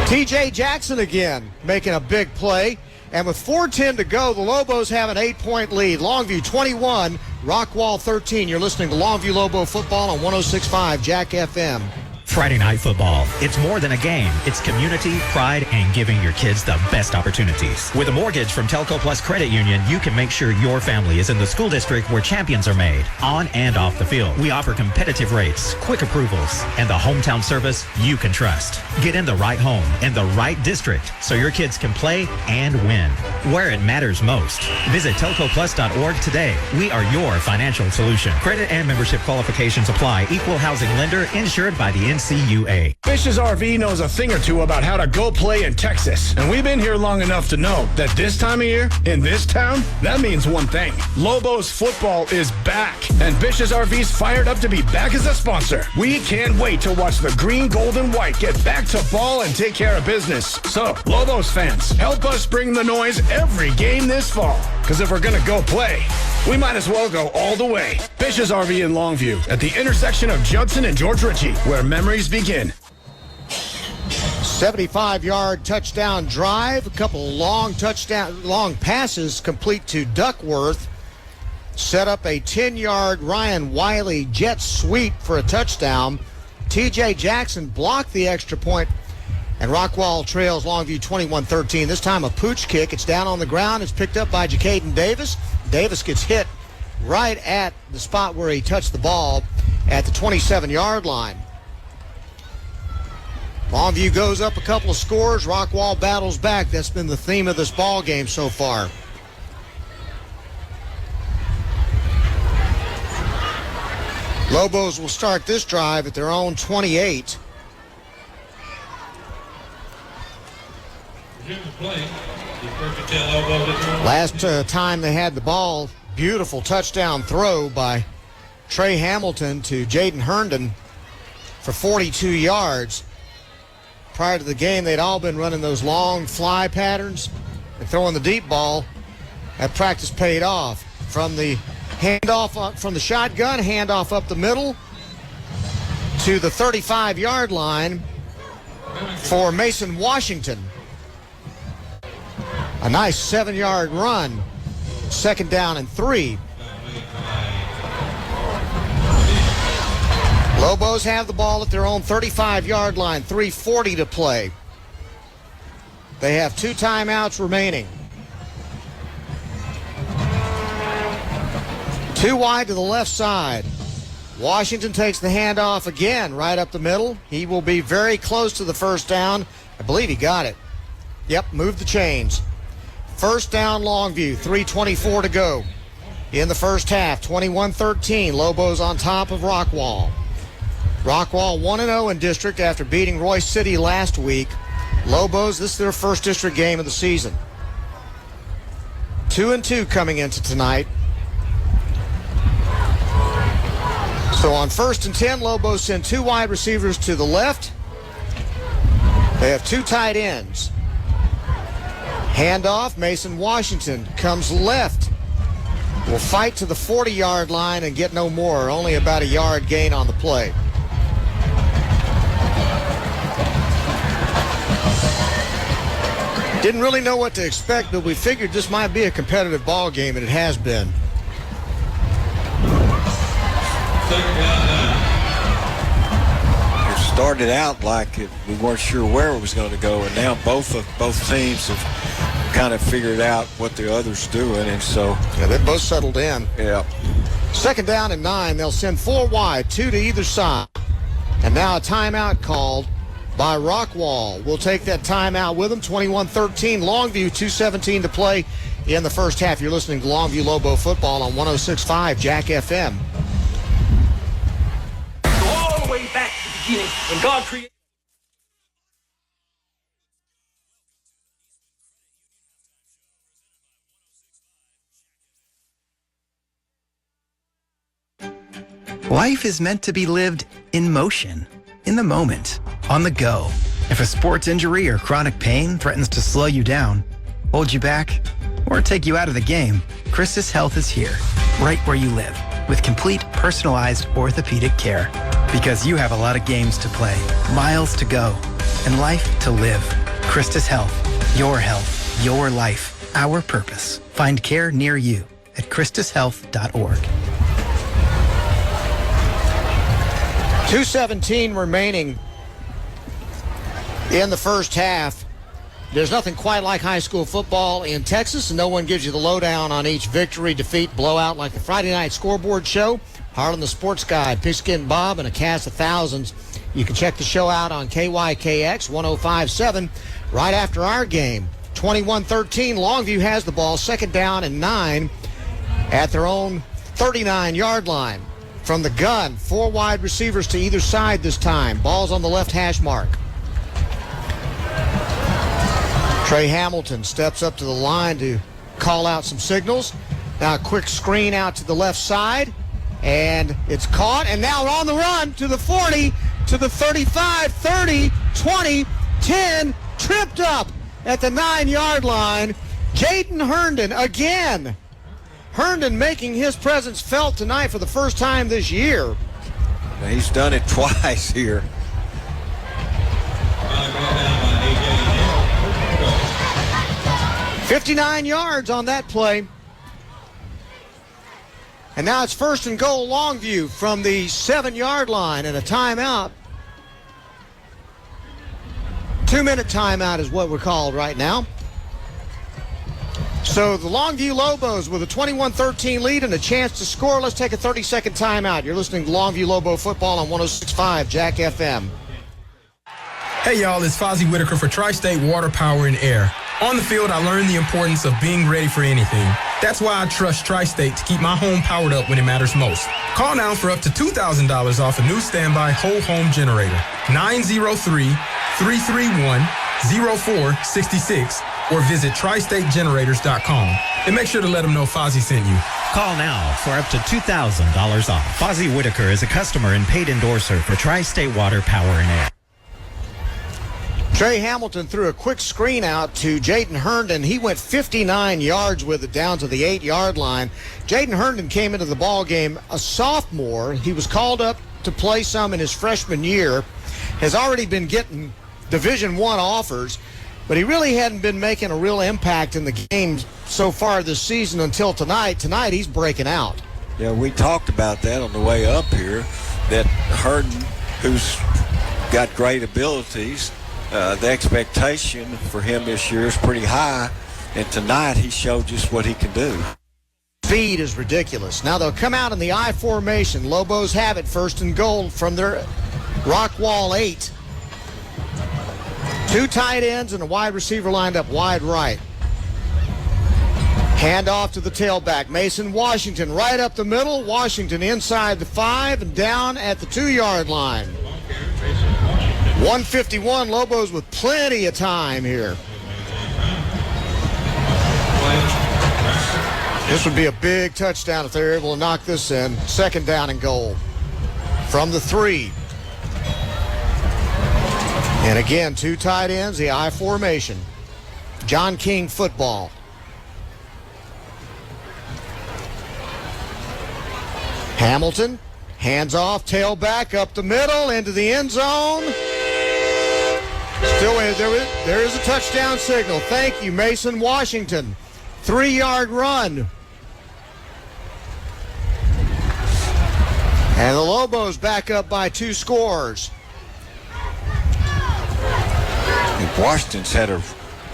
TJ Jackson again making a big play. And with 4:10 to go, the Lobos have an 8-point lead. Longview 21, Rockwall 13. You're listening to Longview Lobo football on 106.5 Jack FM. Friday Night Football. It's more than a game. It's community, pride, and giving your kids the best opportunities. With a mortgage from Telco Plus Credit Union, you can make sure your family is in the school district where champions are made, on and off the field. We offer competitive rates, quick approvals, and the hometown service you can trust. Get in the right home, in the right district, so your kids can play and win, where it matters most. Visit telcoplus.org today. We are your financial solution. Credit and membership qualifications apply. Equal housing lender, insured by the NCUA. Fish's RV knows a thing or two about how to go play in Texas. And we've been here long enough to know that this time of year, in this town, that means one thing. Lobos football is back. And Fish's RV's fired up to be back as a sponsor. We can't wait to watch the green, gold, and white get back to ball and take care of business. So, Lobos fans, help us bring the noise every game this fall. Because if we're going to go play, we might as well go all the way. Fish's RV in Longview at the intersection of Judson and George Ritchie, where memories begin. 75-yard touchdown drive. A couple long passes complete to Duckworth. Set up a 10-yard Ryan Wiley jet sweep for a touchdown. TJ Jackson blocked the extra point, and Rockwall trails Longview 21-13. This time a pooch kick. It's down on the ground. It's picked up by Jacaden Davis. Davis gets hit right at the spot where he touched the ball at the 27-yard line. Longview goes up a couple of scores. Rockwall battles back. That's been the theme of this ball game so far. Lobos will start this drive at their own 28. Last time they had the ball, beautiful touchdown throw by Trey Hamilton to Jaden Herndon for 42 yards. Prior to the game, they'd all been running those long fly patterns and throwing the deep ball. That practice paid off. From the handoff, from the shotgun, handoff up the middle to the 35-yard line for Mason Washington. A nice 7-yard run. 2nd down and 3. Lobos have the ball at their own 35-yard line. 3:40 to play. They have 2 timeouts remaining. 2 wide to the left side. Washington takes the handoff again right up the middle. He will be very close to the first down. I believe he got it. Yep, moved the chains. First down, Longview. 3:24 to go in the first half. 21-13. Lobos on top of Rockwall. Rockwall 1-0 in district after beating Royce City last week. Lobos, this is their first district game of the season. 2-2 coming into tonight. So on 1st and 10, Lobos send 2 wide receivers to the left. They have 2 tight ends. Handoff, Mason Washington comes left. Will fight to the 40-yard line and get no more. Only about a yard gain on the play. Didn't really know what to expect, but we figured this might be a competitive ball game, and it has been. It started out like we weren't sure where it was going to go, and now both teams have kind of figured out what the other's doing, and so they both settled in. Yeah. 2nd down and 9. They'll send 4 wide, 2 to either side. And now a timeout called by Rockwall. We'll take that timeout with them. 21-13, Longview, 2:17 to play in the first half. You're listening to Longview Lobo football on 106.5 Jack FM. Go all the way back to the beginning when God created. Life is meant to be lived in motion, in the moment, on the go. If a sports injury or chronic pain threatens to slow you down, hold you back, or take you out of the game, Christus Health is here, right where you live, with complete personalized orthopedic care. Because you have a lot of games to play, miles to go, and life to live. Christus Health, your life, our purpose. Find care near you at christushealth.org. 2:17 remaining in the first half. There's nothing quite like high school football in Texas, and no one gives you the lowdown on each victory, defeat, blowout like the Friday Night Scoreboard Show. Harlan the Sports Guide, Pigskin Bob, and a cast of thousands. You can check the show out on KYKX 105.7 right after our game. 21-13, Longview has the ball, 2nd down and 9 at their own 39-yard line. From the gun, 4 wide receivers to either side this time. Ball's on the left hash mark. Trey Hamilton steps up to the line to call out some signals. Now a quick screen out to the left side, and it's caught, and now on the run to the 40, to the 35, 30, 20, 10, tripped up at the 9-yard line. Jaden Herndon again. Herndon making his presence felt tonight for the first time this year. He's done it twice here. $59 yards on that play. And now it's 1st and goal, Longview from the 7-yard line, and a timeout. 2-minute timeout is what we're called right now. So the Longview Lobos with a 21-13 lead and a chance to score. Let's take a 30-second timeout. You're listening to Longview Lobo football on 106.5 Jack FM. Hey y'all, it's Fozzie Whitaker for Tri-State Water, Power, and Air. On the field, I learned the importance of being ready for anything. That's why I trust Tri-State to keep my home powered up when it matters most. Call now for up to $2,000 off a new standby whole home generator. 903-331-0466 or visit tristategenerators.com. And make sure to let them know Fozzie sent you. Call now for up to $2,000 off. Fozzie Whitaker is a customer and paid endorser for Tri-State Water, Power, and Air. Trey Hamilton threw a quick screen out to Jaden Herndon. He went 59 yards with it down to the 8-yard line. Jaden Herndon came into the ball game a sophomore. He was called up to play some in his freshman year. Has already been getting Division I offers, but he really hadn't been making a real impact in the game so far this season until tonight. Tonight he's breaking out. Yeah, we talked about that on the way up here, that Herndon, who's got great abilities, the expectation for him this year is pretty high, and tonight he showed just what he can do. Speed is ridiculous. Now they'll come out in the I formation. Lobos have it, 1st and goal from their Rockwall 8. 2 tight ends and a wide receiver lined up wide right. Hand off to the tailback, Mason Washington, right up the middle. Washington inside the 5 and down at the 2-yard line. 151, Lobos with plenty of time here. This would be a big touchdown if they're able to knock this in. 2nd down and goal from the 3. And again, 2 tight ends, the I formation. John King football. Hamilton, hands off, tailback up the middle, into the end zone. Still, there is a touchdown signal. Thank you, Mason Washington. 3-yard run. And the Lobos back up by 2 scores. And Washington's had a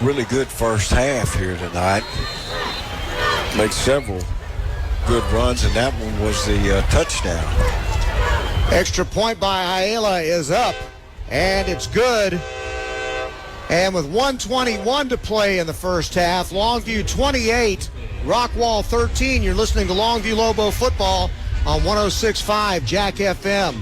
really good first half here tonight. Made several good runs, and that one was the touchdown. Extra point by Ayala is up, and it's good. And with 1:21 to play in the first half, Longview 28, Rockwall 13. You're listening to Longview Lobo football on 106.5 Jack FM.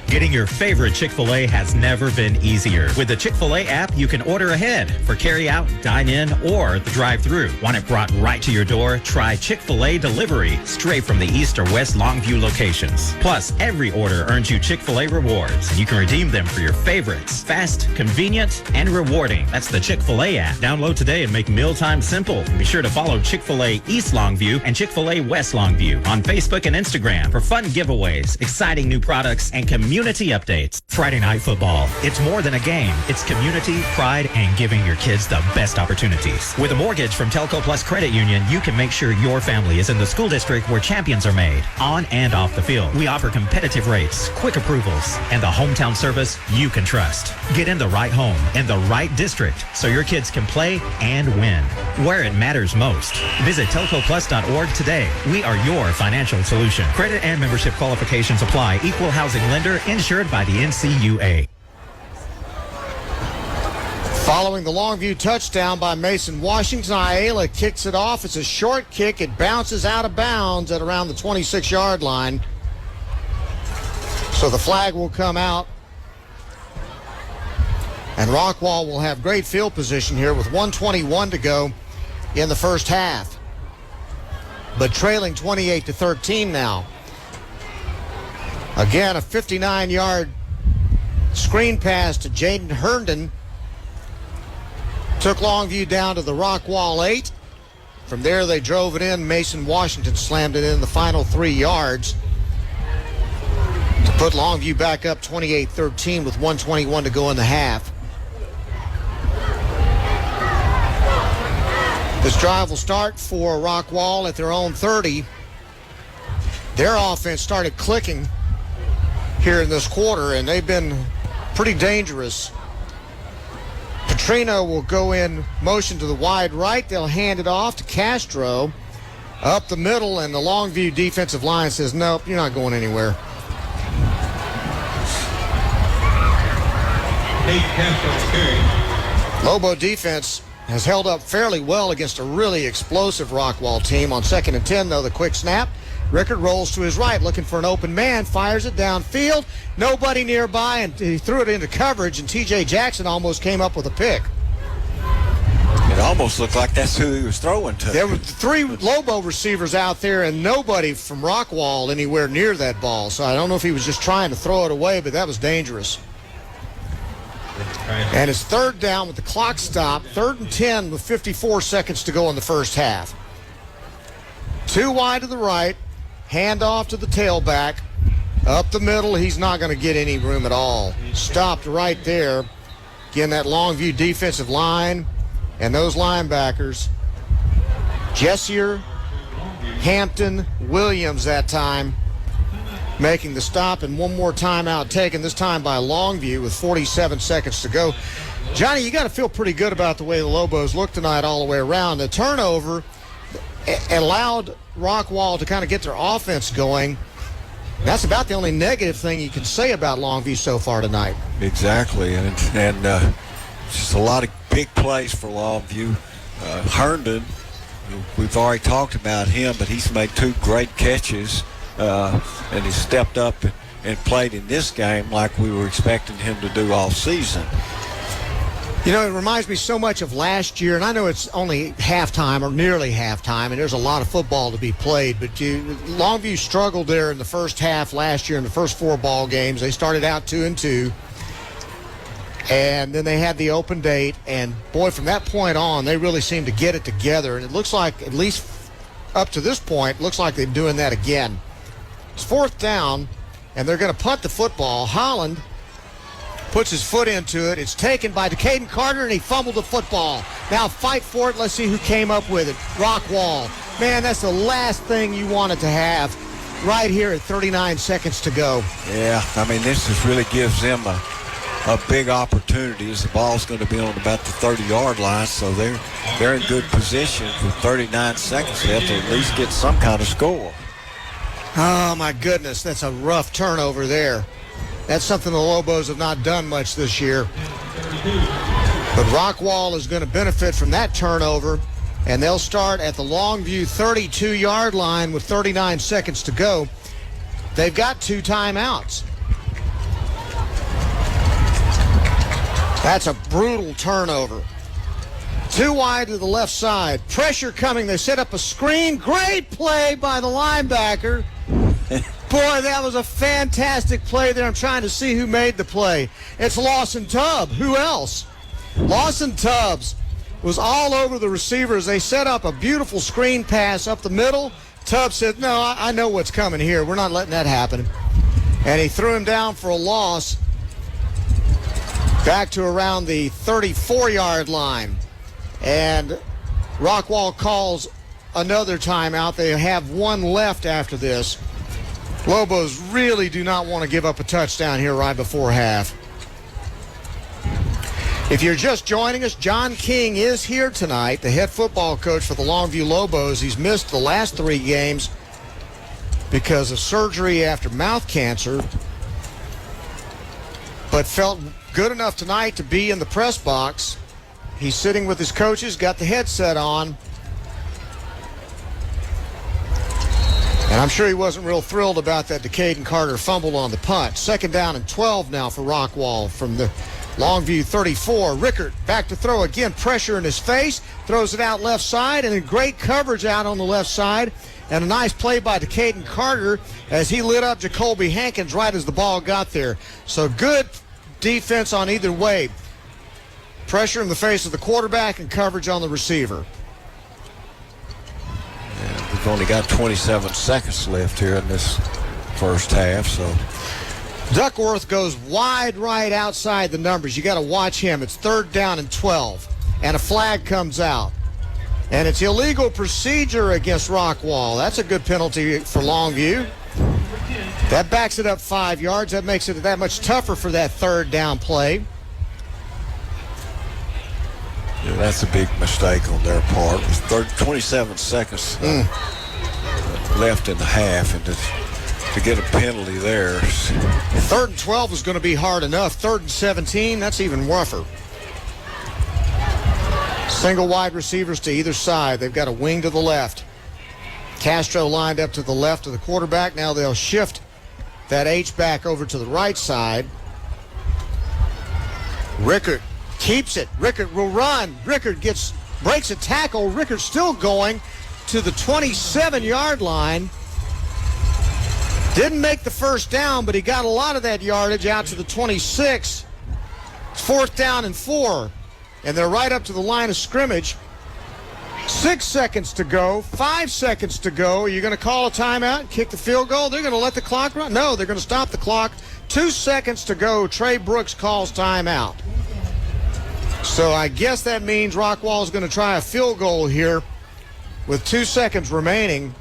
Getting your favorite Chick-fil-A has never been easier. With the Chick-fil-A app, you can order ahead for carry-out, dine-in, or the drive-thru. Want it brought right to your door? Try Chick-fil-A Delivery, straight from the East or West Longview locations. Plus, every order earns you Chick-fil-A rewards, and you can redeem them for your favorites. Fast, convenient, and rewarding. That's the Chick-fil-A app. Download today and make mealtime simple. And be sure to follow Chick-fil-A East Longview and Chick-fil-A West Longview on Facebook and Instagram for fun giveaways, exciting new products, and community updates. Friday Night Football. It's more than a game. It's community, pride, and giving your kids the best opportunities. With a mortgage from Telco Plus Credit Union, you can make sure your family is in the school district where champions are made, on and off the field. We offer competitive rates, quick approvals, and the hometown service you can trust. Get in the right home, in the right district, so your kids can play and win, where it matters most. Visit telcoplus.org today. We are your financial solution. Credit and membership qualifications apply. Equal housing lender, insured by the NCUA. Following the Longview touchdown by Mason Washington, Ayala kicks it off. It's a short kick. It bounces out of bounds at around the 26-yard line. So the flag will come out. And Rockwall will have great field position here with 1:21 to go in the first half. But trailing 28-13 now. Again, a 59-yard screen pass to Jaden Herndon. Took Longview down to the Rockwall 8. From there, they drove it in. Mason Washington slammed it in the final 3 yards to put Longview back up 28-13 with 1:21 to go in the half. This drive will start for Rockwall at their own 30. Their offense started clicking here in this quarter, and they've been pretty dangerous. Petrino will go in motion to the wide right. They'll hand it off to Castro up the middle, and the Longview defensive line says, nope, you're not going anywhere. Lobo defense has held up fairly well against a really explosive Rockwall team. On 2nd and 10, though, the quick snap. Rickard rolls to his right, looking for an open man, fires it downfield. Nobody nearby, and he threw it into coverage, and T.J. Jackson almost came up with a pick. It almost looked like that's who he was throwing to. There were 3 Lobo receivers out there, and nobody from Rockwall anywhere near that ball. So I don't know if he was just trying to throw it away, but that was dangerous. And it's 3rd down with the clock stopped. 3rd and 10 with 54 seconds to go in the first half. 2 wide to the right. Hand off to the tailback. Up the middle, he's not going to get any room at all. Stopped right there. Again, that Longview defensive line and those linebackers. Jessier, Hampton, Williams that time making the stop, and one more timeout taken, this time by Longview with 47 seconds to go. Johnny, you got to feel pretty good about the way the Lobos look tonight all the way around. The turnover allowed Rockwall to kind of get their offense going. That's about the only negative thing you can say about Longview so far tonight. Exactly, and just a lot of big plays for Longview. Herndon, we've already talked about him, but he's made 2 great catches, and he's stepped up and played in this game like we were expecting him to do all season. You know, it reminds me so much of last year, and I know it's only halftime or nearly halftime, and there's a lot of football to be played, but Longview struggled there in the first half last year in the first 4 ball games. They started out 2-2, and then they had the open date, and boy, from that point on, they really seemed to get it together, and it looks like, at least up to this point, looks like they're doing that again. It's 4th down, and they're going to punt the football. Holland puts his foot into it. It's taken by Decaden Carter, and he fumbled the football. Now fight for it. Let's see who came up with it. Rockwall. Man, that's the last thing you wanted to have right here at 39 seconds to go. Yeah, I mean, this just really gives them a big opportunity as the ball's going to be on about the 30-yard line, so they're in good position with 39 seconds left to at least get some kind of score. Oh, my goodness, that's a rough turnover there. That's something the Lobos have not done much this year. But Rockwall is going to benefit from that turnover, and they'll start at the Longview 32-yard line with 39 seconds to go. They've got 2 timeouts. That's a brutal turnover. 2 wide to the left side. Pressure coming. They set up a screen. Great play by the linebacker. Boy, that was a fantastic play there. I'm trying to see who made the play. It's Lawson Tubb. Who else? Lawson Tubbs was all over the receivers. They set up a beautiful screen pass up the middle. Tubbs said, no, I know what's coming here. We're not letting that happen. And he threw him down for a loss back to around the 34-yard line. And Rockwall calls another timeout. They have 1 left after this. Lobos really do not want to give up a touchdown here right before half. If you're just joining us, John King is here tonight, the head football coach for the Longview Lobos. He's missed the last 3 games because of surgery after mouth cancer, but felt good enough tonight to be in the press box. He's sitting with his coaches, got the headset on. And I'm sure he wasn't real thrilled about that Decaden Carter fumble on the punt. 2nd down and 12 now for Rockwall from the Longview 34. Rickert back to throw again. Pressure in his face. Throws it out left side, and then great coverage out on the left side. And a nice play by Decaden Carter as he lit up Jacoby Hankins right as the ball got there. So good defense on either way. Pressure in the face of the quarterback and coverage on the receiver. We've only got 27 seconds left here in this first half, so. Duckworth goes wide right outside the numbers. You got to watch him. It's 3rd down and 12, and a flag comes out. And it's illegal procedure against Rockwall. That's a good penalty for Longview. That backs it up 5 yards. That makes it that much tougher for that 3rd down play. Yeah, that's a big mistake on their part. With 27 seconds left in the half, and to get a penalty there. 3rd and 12 is going to be hard enough. 3rd and 17, that's even rougher. Single wide receivers to either side. They've got a wing to the left. Castro lined up to the left of the quarterback. Now they'll shift that H-back over to the right side. Rickert keeps it. Rickert will run. Rickert breaks a tackle. Rickert still going to the 27-yard line. Didn't make the first down, but he got a lot of that yardage out to the 26. It's 4th down and 4. And they're right up to the line of scrimmage. 6 seconds to go. 5 seconds to go. Are you going to call a timeout, kick the field goal? They're going to let the clock run? No, they're going to stop the clock. 2 seconds to go. Trey Brooks calls timeout. So I guess that means Rockwall is going to try a field goal here with 2 seconds remaining.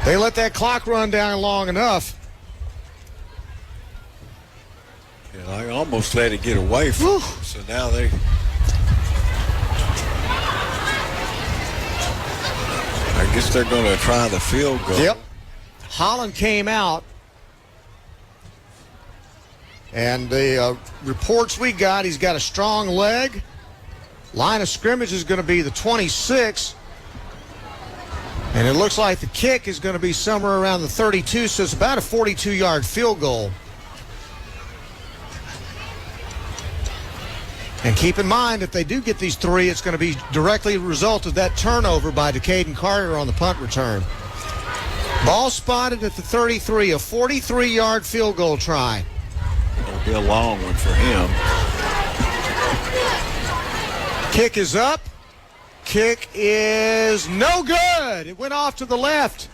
They let that clock run down long enough. Yeah, I almost let it get away from them, so now they... I guess they're going to try the field goal. Yep. Holland came out. And the reports we got, he's got a strong leg. Line of scrimmage is going to be the 26. And it looks like the kick is going to be somewhere around the 32, so it's about a 42-yard field goal. And keep in mind, if they do get these 3, it's going to be directly a result of that turnover by Decaden Carter on the punt return. Ball spotted at the 33, a 43-yard field goal try. It'll be a long one for him. Kick is up. Kick is no good. It went off to the left.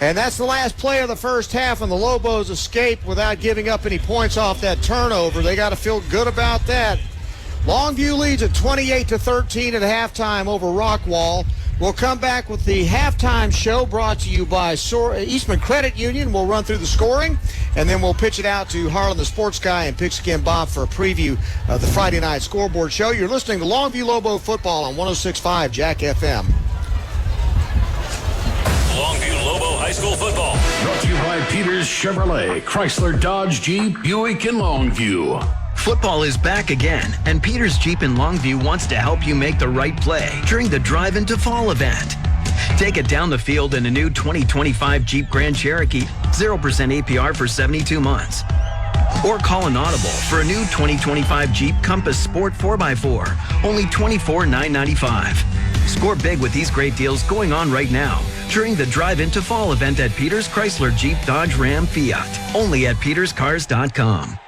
And that's the last play of the first half, and the Lobos escape without giving up any points off that turnover. They got to feel good about that. Longview leads at 28-13 at halftime over Rockwall. We'll come back with the halftime show brought to you by Eastman Credit Union. We'll run through the scoring, and then we'll pitch it out to Harlan, the sports guy, and Pigskin Bob for a preview of the Friday night scoreboard show. You're listening to Longview Lobo football on 106.5 Jack FM. Longview Lobo High School football. Brought to you by Peters Chevrolet, Chrysler, Dodge, Jeep, Buick, and Longview. Football is back again, and Peters Jeep in Longview wants to help you make the right play during the Drive into Fall event. Take it down the field in a new 2025 Jeep Grand Cherokee, 0% APR for 72 months. Or call an audible for a new 2025 Jeep Compass Sport 4x4, only $24,995. Score big with these great deals going on right now during the Drive into Fall event at Peters Chrysler Jeep Dodge Ram Fiat, only at peterscars.com.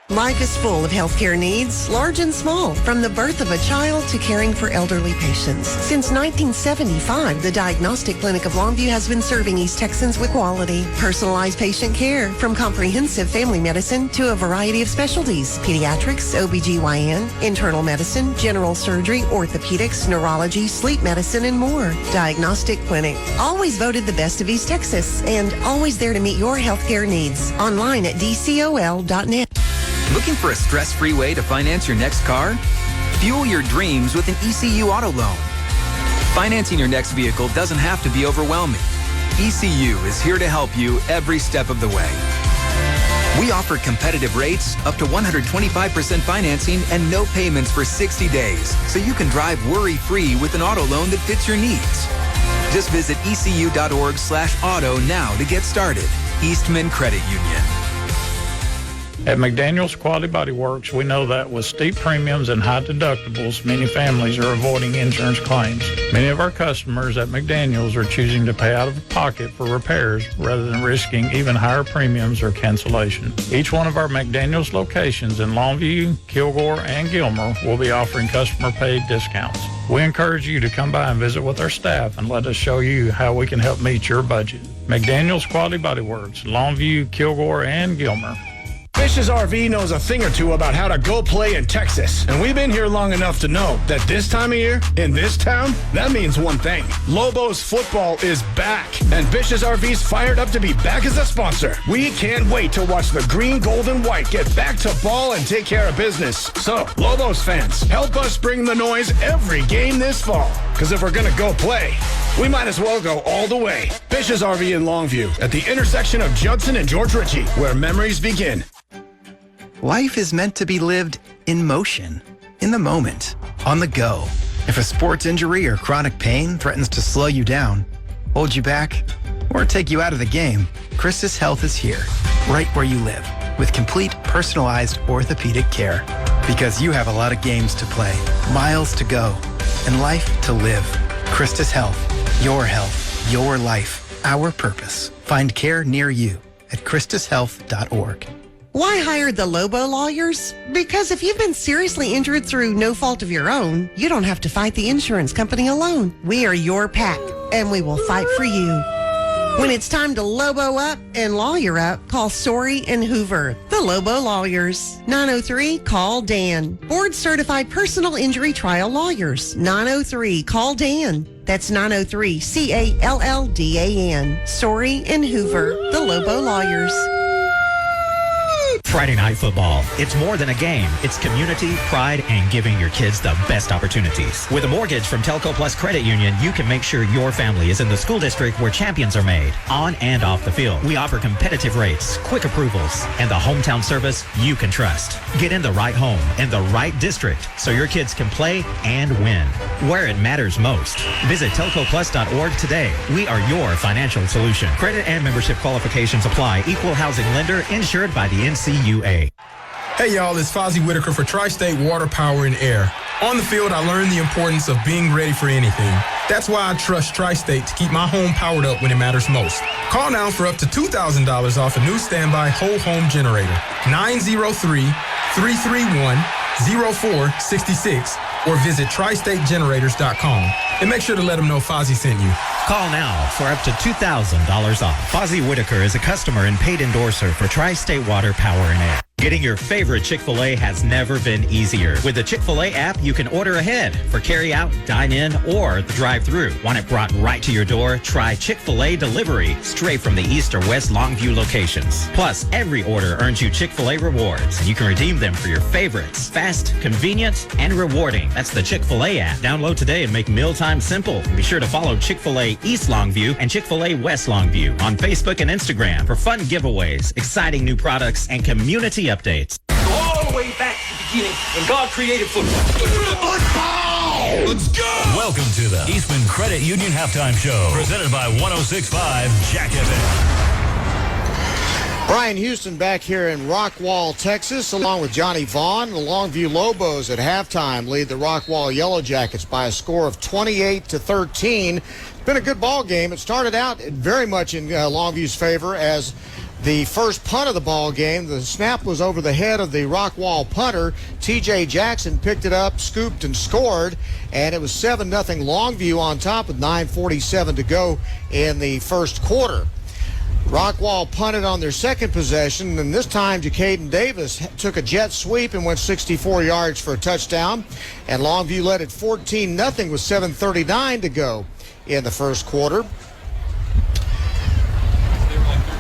Life is full of healthcare needs, large and small, from the birth of a child to caring for elderly patients. Since 1975, the Diagnostic Clinic of Longview has been serving East Texans with quality, personalized patient care, from comprehensive family medicine to a variety of specialties: pediatrics, OBGYN, internal medicine, general surgery, orthopedics, neurology, sleep medicine, and more. Diagnostic Clinic, always voted the best of East Texas, and always there to meet your healthcare needs. Online at dcol.net. Looking for a stress-free way to finance your next car? Fuel your dreams with an ECU auto loan. Financing your next vehicle doesn't have to be overwhelming. ECU is here to help you every step of the way. We offer competitive rates, up to 125% financing, and no payments for 60 days, so you can drive worry-free with an auto loan that fits your needs. Just visit ecu.org/auto now to get started. Eastman Credit Union. At McDaniel's Quality Body Works, we know that with steep premiums and high deductibles, many families are avoiding insurance claims. Many of our customers at McDaniel's are choosing to pay out of pocket for repairs rather than risking even higher premiums or cancellation. Each one of our McDaniel's locations in Longview, Kilgore, and Gilmer will be offering customer-paid discounts. We encourage you to come by and visit with our staff and let us show you how we can help meet your budget. McDaniel's Quality Body Works, Longview, Kilgore, and Gilmer. Fish's RV knows a thing or two about how to go play in Texas. And we've been here long enough to know that this time of year, in this town, that means one thing. Lobos football is back. And Fish's RV's fired up to be back as a sponsor. We can't wait to watch the green, gold, and white get back to ball and take care of business. So, Lobos fans, help us bring the noise every game this fall. Because if we're going to go play, we might as well go all the way. Fish's RV in Longview, at the intersection of Judson and George Ritchie, where memories begin. Life is meant to be lived in motion, in the moment, on the go. If a sports injury or chronic pain threatens to slow you down, hold you back, or take you out of the game, Christus Health is here, right where you live, with complete personalized orthopedic care. Because you have a lot of games to play, miles to go, and life to live. Christus Health, your life, our purpose. Find care near you at christushealth.org. Why hire the Lobo lawyers? Because if you've been seriously injured through no fault of your own, you don't have to fight the insurance company alone. We are your pack, and we will fight for you. When it's time to Lobo up and lawyer up, call Sorey and Hoover, the Lobo lawyers. 903-CALL-DAN. Board-certified personal injury trial lawyers. 903-CALL-DAN. That's 903-CALLDAN. Sorey and Hoover, the Lobo lawyers. Friday Night Football. It's more than a game. It's community, pride, and giving your kids the best opportunities. With a mortgage from Telco Plus Credit Union, you can make sure your family is in the school district where champions are made, on and off the field. We offer competitive rates, quick approvals, and the hometown service you can trust. Get in the right home in the right district so your kids can play and win where it matters most. Visit telcoplus.org today. We are your financial solution. Credit and membership qualifications apply. Equal housing lender insured by the NCUA. Hey y'all, it's Fozzie Whitaker for Tri-State Water, Power, and Air. On the field, I learned the importance of being ready for anything. That's why I trust Tri-State to keep my home powered up when it matters most. Call now for up to $2,000 off a new standby whole home generator. 903-331-0466 or visit tristategenerators.com. And make sure to let them know Fozzie sent you. Call now for up to $2,000 off. Fozzie Whitaker is a customer and paid endorser for Tri-State Water, Power, and Air. Getting your favorite Chick-fil-A has never been easier. With the Chick-fil-A app, you can order ahead for carry-out, dine-in, or the drive-thru. Want it brought right to your door? Try Chick-fil-A Delivery straight from the East or West Longview locations. Plus, every order earns you Chick-fil-A rewards, and you can redeem them for your favorites. Fast, convenient, and rewarding. That's the Chick-fil-A app. Download today and make mealtime simple. And be sure to follow Chick-fil-A East Longview and Chick-fil-A West Longview on Facebook and Instagram for fun giveaways, exciting new products, and community updates. All the way back to the beginning when God created football. Let's go! Welcome to the Eastman Credit Union Halftime Show, presented by 106.5 Jack FM. Brian Houston back here in Rockwall, Texas, along with Johnny Vaughn. The Longview Lobos at halftime lead the Rockwall Yellowjackets by a score of 28-13. It's been a good ball game. It started out very much in Longview's favor as the first punt of the ball game. The snap was over the head of the Rockwall punter. T.J. Jackson picked it up, scooped, and scored, and it was 7-0 Longview on top with 9:47 to go in the first quarter. Rockwall punted on their second possession, and this time Jacaden Davis took a jet sweep and went 64 yards for a touchdown, and Longview led it 14-0 with 7:39 to go in the first quarter.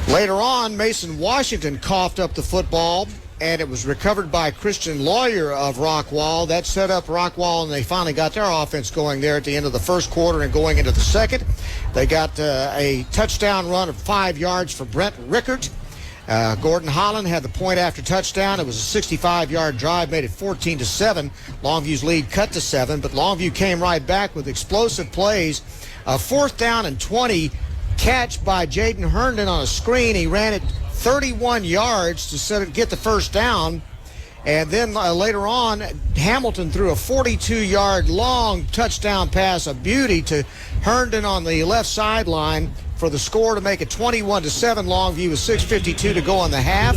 Later on, Mason Washington coughed up the football, and it was recovered by Christian Lawyer of Rockwall. That set up Rockwall, and they finally got their offense going there at the end of the first quarter and going into the second. They got a touchdown run of 5 yards for Brent Rickert. Gordon Holland had the point after touchdown. It was a 65-yard drive, made it 14-7. Longview's lead cut to 7, but Longview came right back with explosive plays. A 4th down and 20 catch by Jaden Herndon on a screen. He ran it 31 yards to get the first down. And then later on, Hamilton threw a 42-yard long touchdown pass, a beauty, to Herndon on the left sideline for the score to make it 21-7. Longview with 6:52 to go in the half.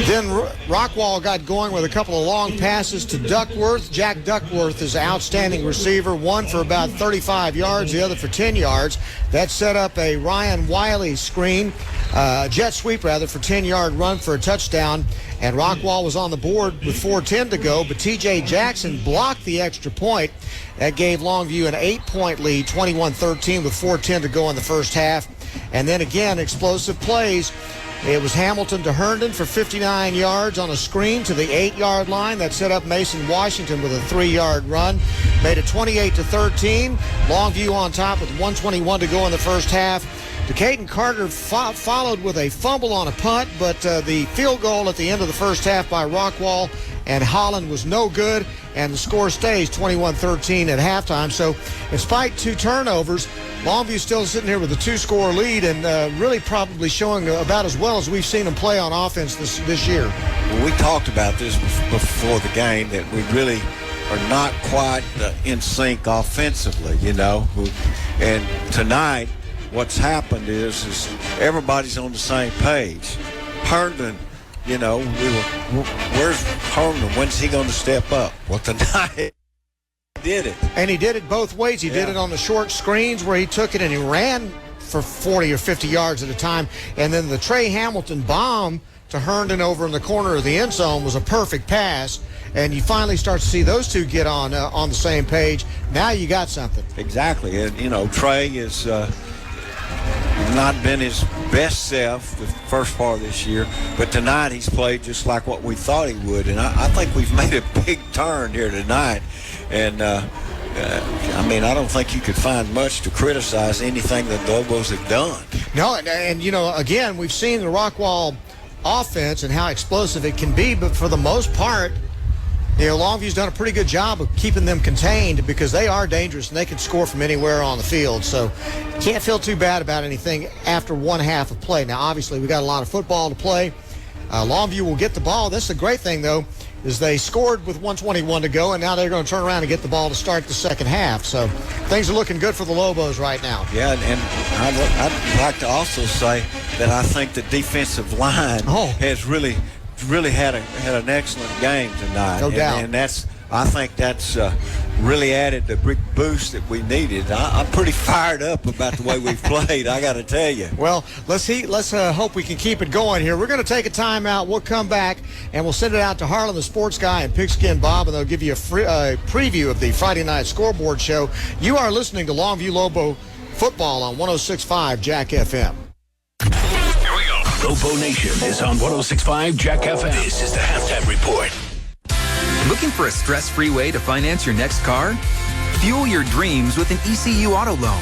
Then Rockwall got going with a couple of long passes to Duckworth. Jack Duckworth is an outstanding receiver, one for about 35 yards, the other for 10 yards. That set up a Ryan Wiley screen, jet sweep rather, for 10-yard run for a touchdown. And Rockwall was on the board with 4:10 to go, but T.J. Jackson blocked the extra point. That gave Longview an 8-point lead, 21-13 with 4:10 to go in the first half. And then again, explosive plays. It was Hamilton to Herndon for 59 yards on a screen to the 8-yard line. That set up Mason Washington with a 3-yard run. Made it 28-13. Longview on top with 1:21 to go in the first half. Decaden Carter followed with a fumble on a punt, but the field goal at the end of the first half by Rockwall and Holland was no good, and the score stays 21-13 at halftime. So in spite of 2 turnovers, Longview still sitting here with a 2-score lead and really probably showing about as well as we've seen them play on offense this year. Well, we talked about this before the game, that we really are not quite in sync offensively, you know. And tonight, what's happened is everybody's on the same page. Herndon, you know, where's Herndon? When's he going to step up? Well, tonight he did it. And he did it both ways. He did it on the short screens where he took it and he ran for 40 or 50 yards at a time. And then the Trey Hamilton bomb to Herndon over in the corner of the end zone was a perfect pass. And you finally start to see those two get on the same page. Now you got something. Exactly. And, you know, Trey is not been his best self the first part of this year, but tonight he's played just like what we thought he would. And I think we've made a big turn here tonight. And, I mean, I don't think you could find much to criticize anything that the Lobos have done. No, and you know, again, we've seen the Rockwall offense and how explosive it can be, but for the most part, you know, Longview's done a pretty good job of keeping them contained because they are dangerous and they can score from anywhere on the field. So can't feel too bad about anything after one half of play. Now, obviously, we got a lot of football to play. Longview will get the ball. That's the great thing, though, is they scored with 1:21 to go, and now they're going to turn around and get the ball to start the second half. So things are looking good for the Lobos right now. Yeah, and I'd like to also say that I think the defensive line has really had an excellent game tonight. No doubt. And that's I think that's really added the big boost that we needed. I'm pretty fired up about the way we've played, I got to tell you. Well, let's hope we can keep it going here. We're going to take a timeout. We'll come back, and we'll send it out to Harlan, the sports guy, and Pigskin Bob, and they'll give you a preview of the Friday night scoreboard show. You are listening to Longview Lobo Football on 106.5 Jack FM. Here we go. Lobo Nation is on 106.5 Jack FM. This is the halftime report. Looking for a stress-free way to finance your next car? Fuel your dreams with an ECU auto loan.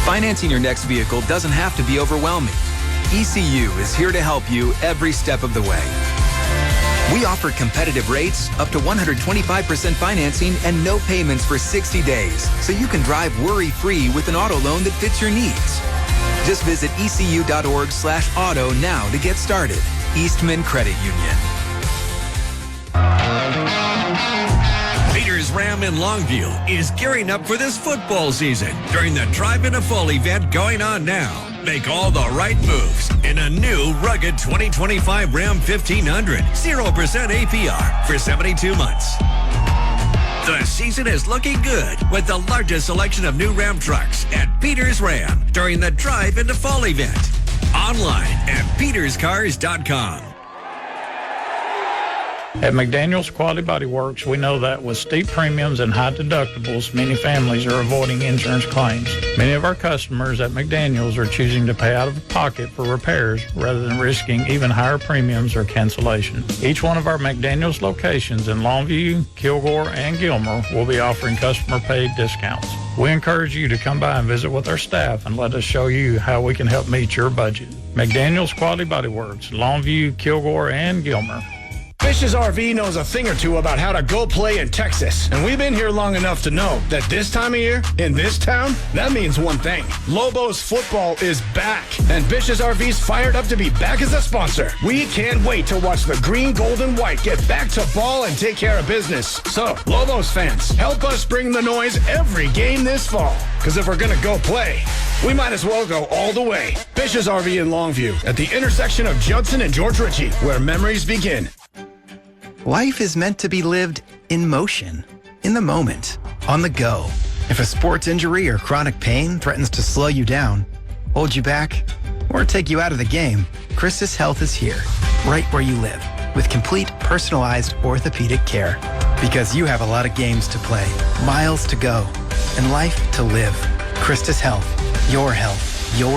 Financing your next vehicle doesn't have to be overwhelming. ECU is here to help you every step of the way. We offer competitive rates, up to 125% financing, and no payments for 60 days, so you can drive worry-free with an auto loan that fits your needs. Just visit ecu.org/auto now to get started. Eastman Credit Union. Peters Ram in Longview is gearing up for this football season during the Drive Into Fall event going on now. Make all the right moves in a new rugged 2025 Ram 1500, 0% APR for 72 months. The season is looking good with the largest selection of new Ram trucks at Peters Ram during the Drive Into Fall event. Online at peterscars.com. At McDaniel's Quality Body Works, we know that with steep premiums and high deductibles, many families are avoiding insurance claims. Many of our customers at McDaniel's are choosing to pay out of pocket for repairs rather than risking even higher premiums or cancellation. Each one of our McDaniel's locations in Longview, Kilgore, and Gilmer will be offering customer-paid discounts. We encourage you to come by and visit with our staff and let us show you how we can help meet your budget. McDaniel's Quality Body Works, Longview, Kilgore, and Gilmer. Fish's RV knows a thing or two about how to go play in Texas. And we've been here long enough to know that this time of year, in this town, that means one thing. Lobos football is back. And Fish's RV's fired up to be back as a sponsor. We can't wait to watch the green, gold, and white get back to ball and take care of business. So, Lobos fans, help us bring the noise every game this fall. Because if we're going to go play, we might as well go all the way. Fish's RV in Longview, at the intersection of Judson and George Ritchie, where memories begin. Life is meant to be lived in motion, in the moment, on the go. If a sports injury or chronic pain threatens to slow you down, hold you back, or take you out of the game, Christus Health is here, right where you live, with complete personalized orthopedic care. Because you have a lot of games to play, miles to go, and life to live. Christus Health, your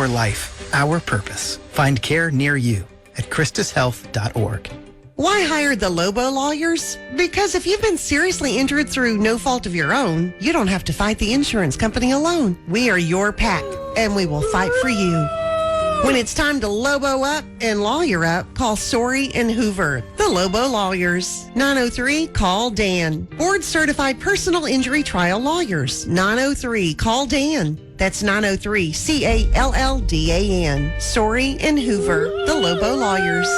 life, our purpose. Find care near you at christushealth.org. Why hire the Lobo lawyers? Because if you've been seriously injured through no fault of your own, you don't have to fight the insurance company alone. We are your pack, and we will fight for you. When it's time to Lobo up and lawyer up, call Sorey and Hoover, the Lobo lawyers. 903-CALL-DAN. Board-certified personal injury trial lawyers. 903-CALL-DAN. That's 903-CALLDAN. Sorey and Hoover, the Lobo lawyers.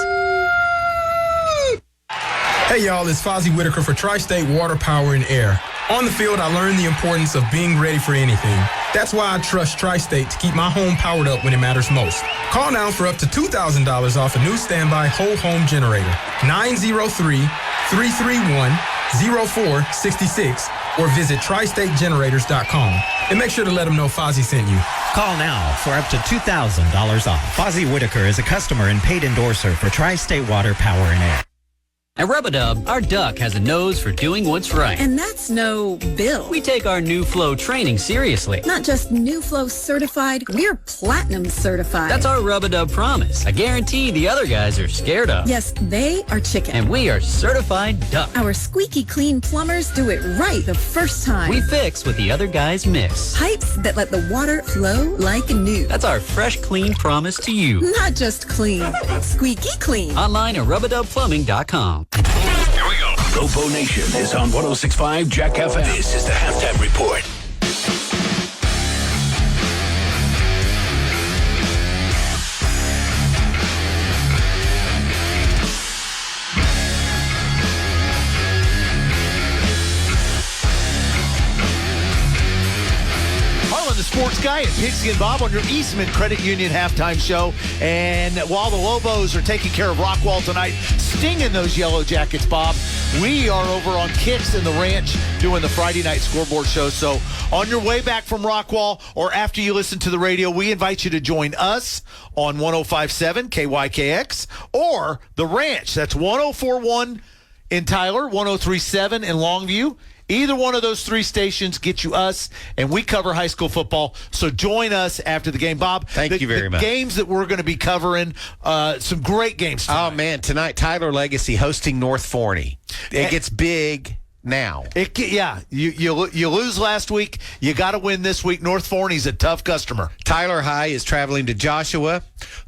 Hey y'all, it's Fozzie Whitaker for Tri-State Water, Power, and Air. On the field, I learned the importance of being ready for anything. That's why I trust Tri-State to keep my home powered up when it matters most. Call now for up to $2,000 off a new standby whole home generator. 903-331-0466 or visit tristategenerators.com. And make sure to let them know Fozzie sent you. Call now for up to $2,000 off. Fozzie Whitaker is a customer and paid endorser for Tri-State Water, Power, and Air. At Rub-A-Dub, our duck has a nose for doing what's right. And that's no bill. We take our New Flow training seriously. Not just New Flow certified, we're platinum certified. That's our Rub-A-Dub promise. A guarantee the other guys are scared of. Yes, they are chicken. And we are certified duck. Our squeaky clean plumbers do it right the first time. We fix what the other guys miss. Pipes that let the water flow like new. That's our fresh, clean promise to you. Not just clean, squeaky clean. Online at rubadubplumbing.com. Here we go. Lobo Nation is on 106.5 Jack FM. This is the halftime report. Harlan, the sports Guy and Pigskin Bob on your Eastman Credit Union halftime show. And while the Lobos are taking care of Rockwall tonight, stinging those Yellowjackets, Bob, we are over on Kicks in the Ranch doing the Friday night scoreboard show. So on your way back from Rockwall or after you listen to the radio, we invite you to join us on 105.7 KYKX or the Ranch. That's 104.1 in Tyler, 103.7 in Longview. Either one of those three stations get you us, and we cover high school football. So join us after the game. Bob, thank you very much. The games that we're going to be covering, some great games tonight. Oh, man, tonight, Tyler Legacy hosting North Forney. It gets big now. You lose last week. You got to win this week. North Forney's a tough customer. Tyler High is traveling to Joshua.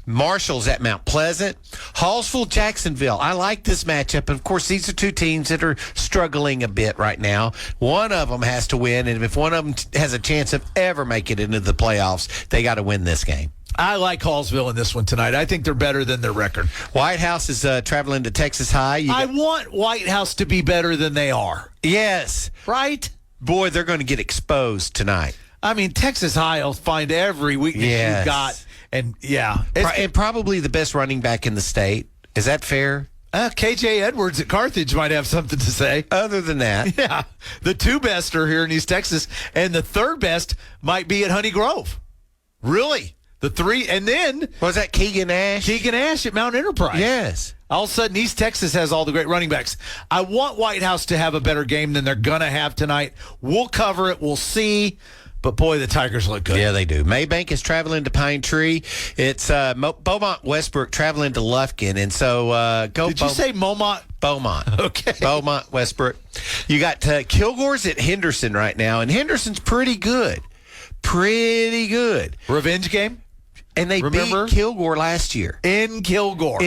Marshall's at Mount Pleasant. Hallsville, Jacksonville. I like this matchup. Of course, these are two teams that are struggling a bit right now. One of them has to win, and if one of them has a chance of ever making it into the playoffs, they got to win this game. I like Hallsville in this one tonight. I think they're better than their record. White House is traveling to Texas High. I want White House to be better than they are. Yes. Right? Boy, they're going to get exposed tonight. I mean, Texas High will find every weakness you've got. And, and probably the best running back in the state. Is that fair? KJ Edwards at Carthage might have something to say. Other than that. Yeah. The two best are here in East Texas, and the third best might be at Honey Grove. Really? The three, and then... Was that Keegan Ash? Keegan Ash at Mount Enterprise. Yes. All of a sudden, East Texas has all the great running backs. I want White House to have a better game than they're going to have tonight. We'll cover it. We'll see. But, boy, the Tigers look good. Yeah, they do. Maybank is traveling to Pine Tree. It's Beaumont Westbrook traveling to Lufkin. And so go. Did you say Beaumont? Beaumont. Okay. Beaumont Westbrook. You got Kilgore's at Henderson right now, and Henderson's pretty good. Pretty good. Revenge game? And they beat Kilgore last year. In Kilgore.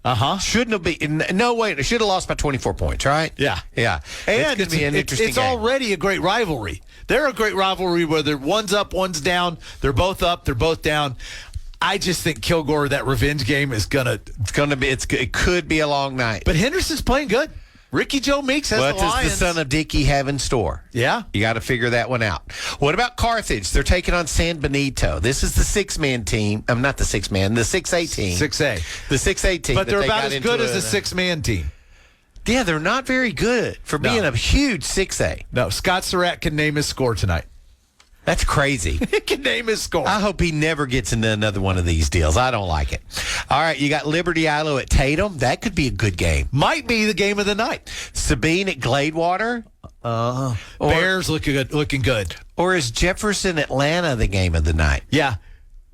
Uh-huh. Shouldn't have been. No, wait. It should have lost by 24 points, right? Yeah. Yeah. And it's going to be an interesting it's game. already a great rivalry. They're a great rivalry where one's up, one's down. They're both up, they're both down. I just think Kilgore, that revenge game, is going to... It could be a long night. But Henderson's playing good. Ricky Joe Meeks has the Lions. What does the son of Dickey have in store? Yeah. You got to figure that one out. What about Carthage? They're taking on San Benito. This is the six-man team. Not the six-man, the 6A team. 6A. The 6A team. But they're about as good as a six-man team. Yeah, they're not very good for being a huge 6A. No, Scott Surratt can name his score tonight. That's crazy. He can name his score. I hope he never gets into another one of these deals. I don't like it. All right, you got Liberty Ilo at Tatum. That could be a good game. Might be the game of the night. Sabine at Gladewater. Bears looking good. Or is Jefferson Atlanta the game of the night? Yeah.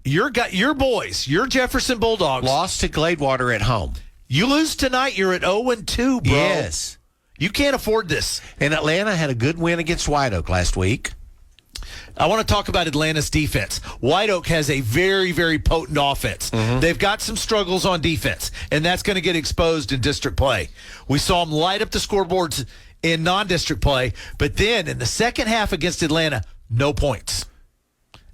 Your boys, your Jefferson Bulldogs. Lost to Gladewater at home. You lose tonight, you're at 0-2, bro. Yes. You can't afford this. And Atlanta had a good win against White Oak last week. I want to talk about Atlanta's defense. White Oak has a very, very potent offense. Mm-hmm. They've got some struggles on defense, and that's going to get exposed in district play. We saw them light up the scoreboards in non-district play, but then in the second half against Atlanta, no points.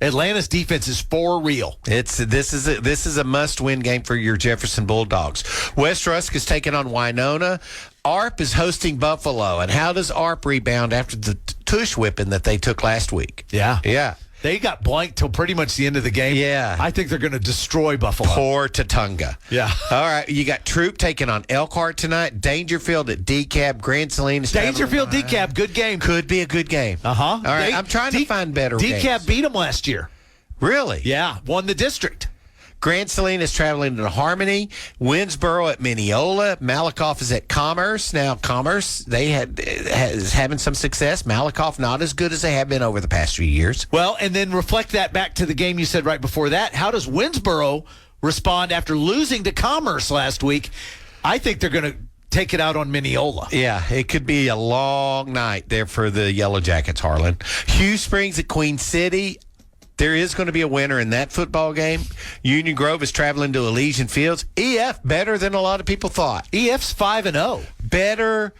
Atlanta's defense is for real. This is a must-win game for your Jefferson Bulldogs. West Rusk is taking on Winona. ARP is hosting Buffalo. And how does ARP rebound after the tush whipping that they took last week? Yeah. They got blanked till pretty much the end of the game. Yeah. I think they're going to destroy Buffalo. Poor Tatunga. Yeah. All right. You got Troop taking on Elkhart tonight. Dangerfield at DeKalb. Grand Saline. Dangerfield, DeKalb. Good game. Could be a good game. Uh-huh. All right. I'm trying to find better games. DeKalb beat them last year. Really? Yeah. Won the district. Grand Saline is traveling to Harmony. Winsboro at Mineola. Malakoff is at Commerce. Now, Commerce, is having some success. Malakoff not as good as they have been over the past few years. Well, and then reflect that back to the game you said right before that. How does Winsboro respond after losing to Commerce last week? I think they're going to take it out on Mineola. Yeah, it could be a long night there for the Yellowjackets, Harlan. Hugh Springs at Queen City. There is going to be a winner in that football game. Union Grove is traveling to Elysian Fields. EF better than a lot of people thought. EF's 5-0. Better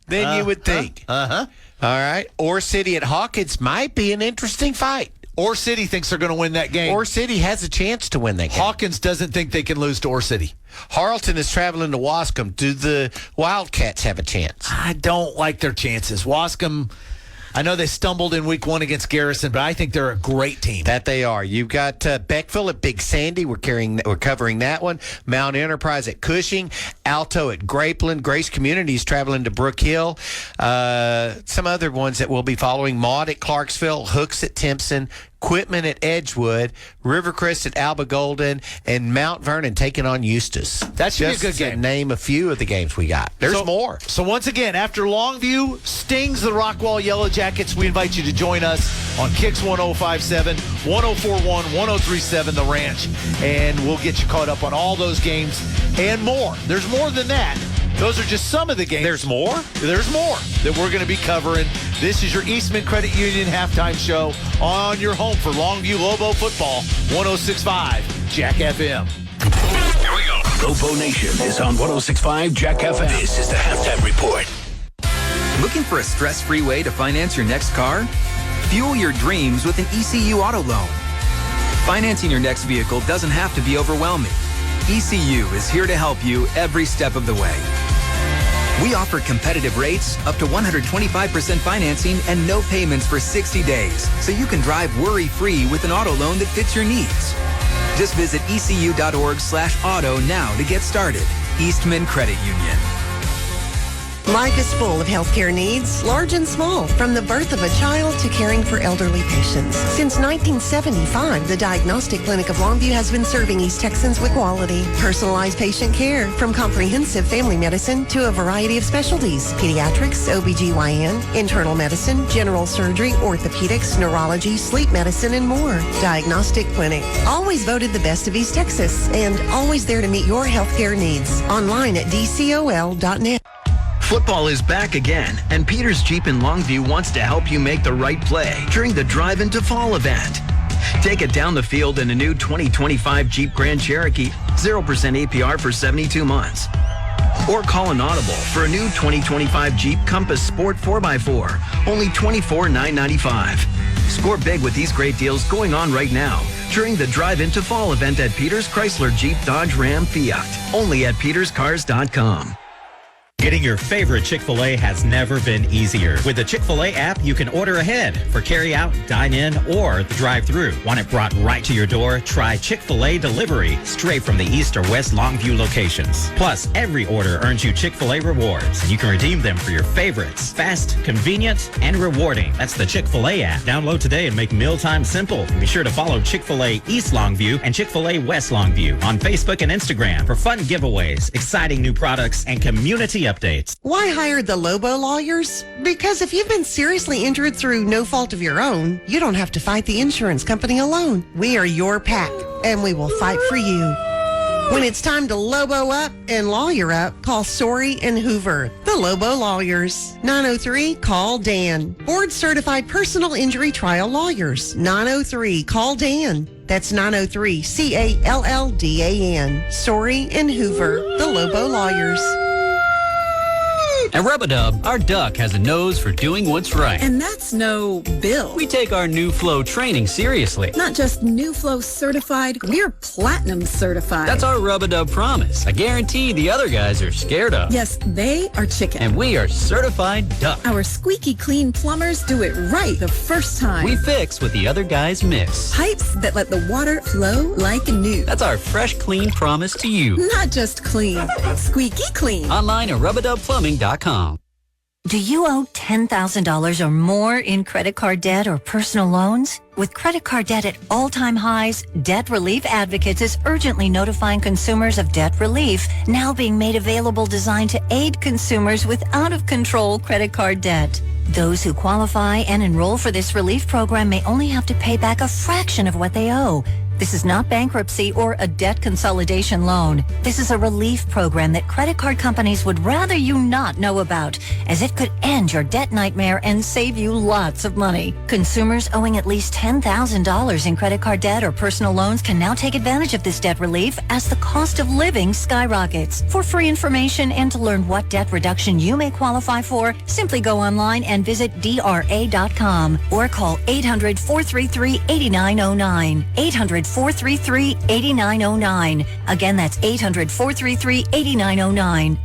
than you would think. Uh-huh. All right. Orr City at Hawkins might be an interesting fight. Orr City thinks they're going to win that game. Orr City has a chance to win that game. Hawkins doesn't think they can lose to Orr City. Harleton is traveling to Wascom. Do the Wildcats have a chance? I don't like their chances. Wascom... I know they stumbled in week 1 against Garrison, but I think they're a great team. That they are. You've got Beckville at Big Sandy. We're covering that one. Mount Enterprise at Cushing. Alto at Grapeland. Grace Communities traveling to Brook Hill. Some other ones that we'll be following. Maud at Clarksville. Hooks at Timpson. Quitman at Edgewood, Rivercrest at Alba Golden, and Mount Vernon taking on Eustis. That should be a good game. To name a few of the games we got. There's more. So once again, after Longview stings the Rockwall Yellowjackets, we invite you to join us on Kicks 1057, 1041, 1037 The Ranch, and we'll get you caught up on all those games and more. There's more than that. Those are just some of the games. There's more? There's more that we're going to be covering. This is your Eastman Credit Union halftime show on your home for Longview Lobo football, 106.5 Jack FM. Here we go. Lobo Nation is on 106.5 Jack FM. This is the halftime report. Looking for a stress-free way to finance your next car? Fuel your dreams with an ECU auto loan. Financing your next vehicle doesn't have to be overwhelming. ECU is here to help you every step of the way. We offer competitive rates, up to 125% financing, and no payments for 60 days, so you can drive worry-free with an auto loan that fits your needs. Just visit ecu.org/auto now to get started. Eastman Credit Union. Life is full of healthcare needs, large and small, from the birth of a child to caring for elderly patients. Since 1975, the Diagnostic Clinic of Longview has been serving East Texans with quality, personalized patient care, from comprehensive family medicine to a variety of specialties: pediatrics, OBGYN, internal medicine, general surgery, orthopedics, neurology, sleep medicine, and more. Diagnostic Clinic, always voted the best of East Texas, and always there to meet your healthcare needs. Online at dcol.net. Football is back again, and Peters Jeep in Longview wants to help you make the right play during the Drive Into Fall event. Take it down the field in a new 2025 Jeep Grand Cherokee, 0% APR for 72 months. Or call an audible for a new 2025 Jeep Compass Sport 4x4, only $24,995. Score big with these great deals going on right now during the Drive Into Fall event at Peters Chrysler Jeep Dodge Ram Fiat, only at peterscars.com. Getting your favorite Chick-fil-A has never been easier. With the Chick-fil-A app, you can order ahead for carry-out, dine-in, or the drive-thru. Want it brought right to your door? Try Chick-fil-A Delivery, straight from the East or West Longview locations. Plus, every order earns you Chick-fil-A rewards, and you can redeem them for your favorites. Fast, convenient, and rewarding. That's the Chick-fil-A app. Download today and make mealtime simple. And be sure to follow Chick-fil-A East Longview and Chick-fil-A West Longview on Facebook and Instagram for fun giveaways, exciting new products, and community updates. Why hire the Lobo lawyers? Because if you've been seriously injured through no fault of your own, you don't have to fight the insurance company alone. We are your pack, and we will fight for you. When it's time to Lobo up and lawyer up, call Sorey and Hoover, the Lobo lawyers. 903-CALL-DAN. Board-certified personal injury trial lawyers. 903-CALL-DAN. That's 903-CALLDAN. Sorey and Hoover, the Lobo lawyers. At Rub-A-Dub, our duck has a nose for doing what's right. And that's no bill. We take our New Flow training seriously. Not just New Flow certified, we're platinum certified. That's our Rub-A-Dub promise. A guarantee the other guys are scared of. Yes, they are chicken. And we are certified duck. Our squeaky clean plumbers do it right the first time. We fix what the other guys miss. Pipes that let the water flow like new. That's our fresh, clean promise to you. Not just clean, squeaky clean. Online at rubadubplumbing.com. Do you owe $10,000 or more in credit card debt or personal loans? With credit card debt at all-time highs, Debt Relief Advocates is urgently notifying consumers of debt relief now being made available, designed to aid consumers with out-of-control credit card debt. Those who qualify and enroll for this relief program may only have to pay back a fraction of what they owe. This is not bankruptcy or a debt consolidation loan. This is a relief program that credit card companies would rather you not know about, as it could end your debt nightmare and save you lots of money. Consumers owing at least $10,000 in credit card debt or personal loans can now take advantage of this debt relief as the cost of living skyrockets. For free information and to learn what debt reduction you may qualify for, simply go online and visit DRA.com or call 800-433-8909. 800-433-8909. Again, that's 800-433-8909.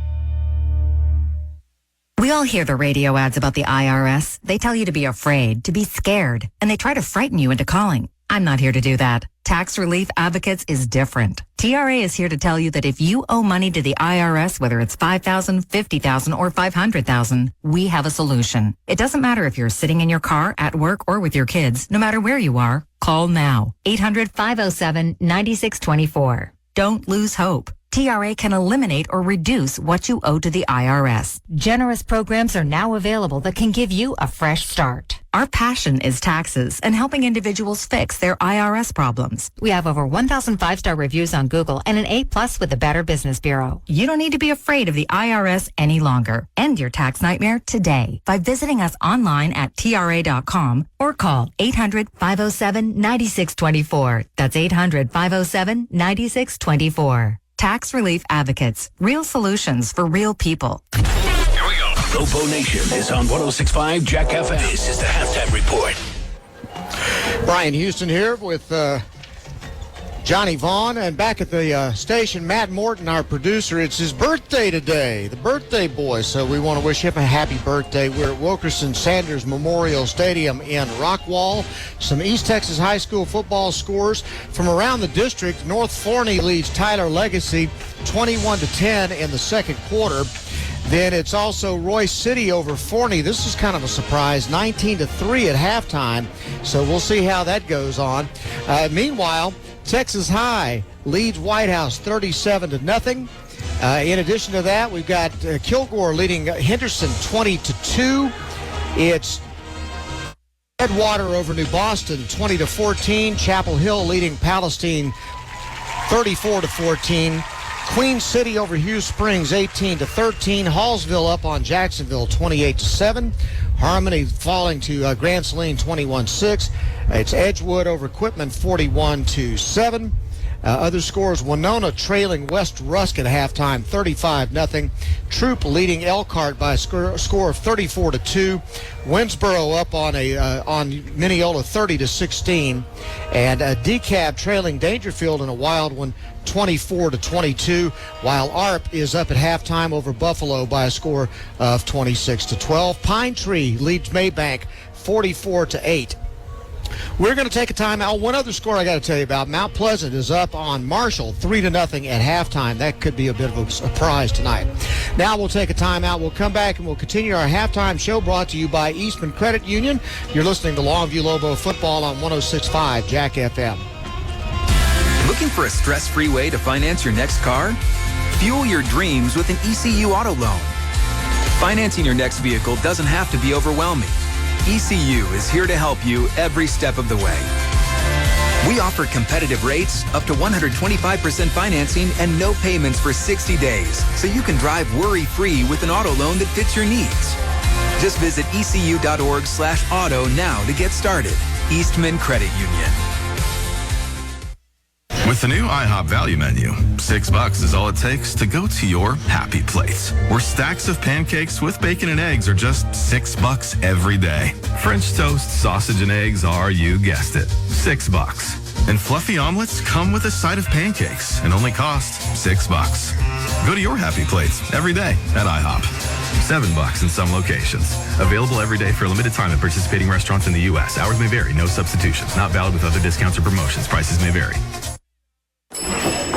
We all hear the radio ads about the IRS. They tell you to be afraid, to be scared, and they try to frighten you into calling. I'm not here to do that. Tax Relief Advocates is different. TRA is here to tell you that if you owe money to the IRS, whether it's $5,000, $50,000, or $500,000, we have a solution. It doesn't matter if you're sitting in your car, at work, or with your kids. No matter where you are, call now. 800-507-9624. Don't lose hope. TRA can eliminate or reduce what you owe to the IRS. Generous programs are now available that can give you a fresh start. Our passion is taxes and helping individuals fix their IRS problems. We have over 1,000 5-star reviews on Google and an A+ with the Better Business Bureau. You don't need to be afraid of the IRS any longer. End your tax nightmare today by visiting us online at TRA.com or call 800-507-9624. That's 800-507-9624. Tax Relief Advocates. Real solutions for real people. Here we go. Lobo Nation is on 106.5 Jack FM. This is the halftime report. Brian Houston here with Johnny Vaughn, and back at the station, Matt Morton, our producer. It's his birthday today, the birthday boy, so we want to wish him a happy birthday. We're at Wilkerson-Sanders Memorial Stadium in Rockwall. Some East Texas high school football scores from around the district. North Forney leads Tyler Legacy 21-10 in the second quarter. Then it's also Royce City over Forney. This is kind of a surprise, 19-3 at halftime, so we'll see how that goes on. Meanwhile, Texas High leads White House 37-0. In addition to that, we've got Kilgore leading Henderson 20-2. It's Redwater over New Boston 20-14. Chapel Hill leading Palestine 34-14. Queen City over Hughes Springs 18-13. Hallsville up on Jacksonville 28-7. Harmony falling to Grand Saline 21-6. It's Edgewood over Quitman 41-7. Other scores: Winona trailing West Rusk at halftime 35-0. Troop leading Elkhart by a score of 34-2. Winsboro up on Mineola 30-16. And DeKalb trailing Dangerfield in a wild one 24-22, while ARP is up at halftime over Buffalo by a score of 26-12. Pine Tree leads Maybank 44-8. We're going to take a timeout. One other score I got to tell you about: Mount Pleasant is up on Marshall 3-0 at halftime. That could be a bit of a surprise tonight. Now we'll take a timeout. We'll come back and we'll continue our halftime show, brought to you by Eastman Credit Union. You're listening to Longview Lobo Football on 106.5 Jack FM. Looking for a stress-free way to finance your next car? Fuel your dreams with an ECU auto loan. Financing your next vehicle doesn't have to be overwhelming. ECU is here to help you every step of the way. We offer competitive rates, up to 125% financing, and no payments for 60 days, so you can drive worry-free with an auto loan that fits your needs. Just visit ecu.org/auto now to get started. Eastman Credit Union. With the new IHOP value menu, $6 is all it takes to go to your happy place, where stacks of pancakes with bacon and eggs are just $6 every day. French toast, sausage, and eggs are, you guessed it, $6. And fluffy omelets come with a side of pancakes and only cost $6. Go to your happy place every day at IHOP. $7 in some locations. Available every day for a limited time at participating restaurants in the U.S. Hours may vary. No substitutions. Not valid with other discounts or promotions. Prices may vary.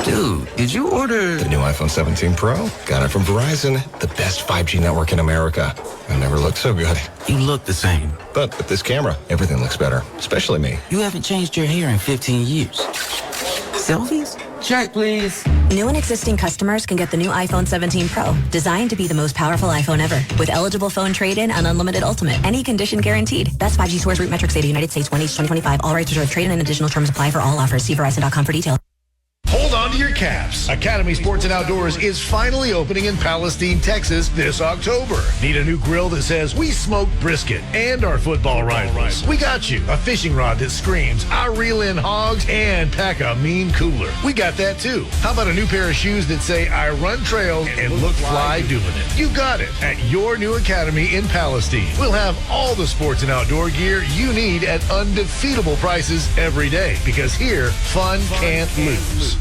Dude, did you order the new iPhone 17 Pro? Got it from Verizon, the best 5G network in America. I never looked so good. You look the same. But with this camera, everything looks better, especially me. You haven't changed your hair in 15 years. Selfies? Check, please. New and existing customers can get the new iPhone 17 Pro, designed to be the most powerful iPhone ever, with eligible phone trade-in and unlimited ultimate. Any condition guaranteed. Best 5G source root metrics data, United States, 1H2025. All rights reserved. Trade-in and additional terms apply for all offers. See Verizon.com for details. Hold on to your caps. Academy Sports and Outdoors is finally opening in Palestine, Texas this October. Need a new grill that says, "We smoke brisket," and our football rivals? We got you. A fishing rod that screams, "I reel in hogs and pack a mean cooler." We got that too. How about a new pair of shoes that say, "I run trails and look fly doing it"? You got it at your new Academy in Palestine. We'll have all the sports and outdoor gear you need at undefeatable prices every day, because here, fun can't lose.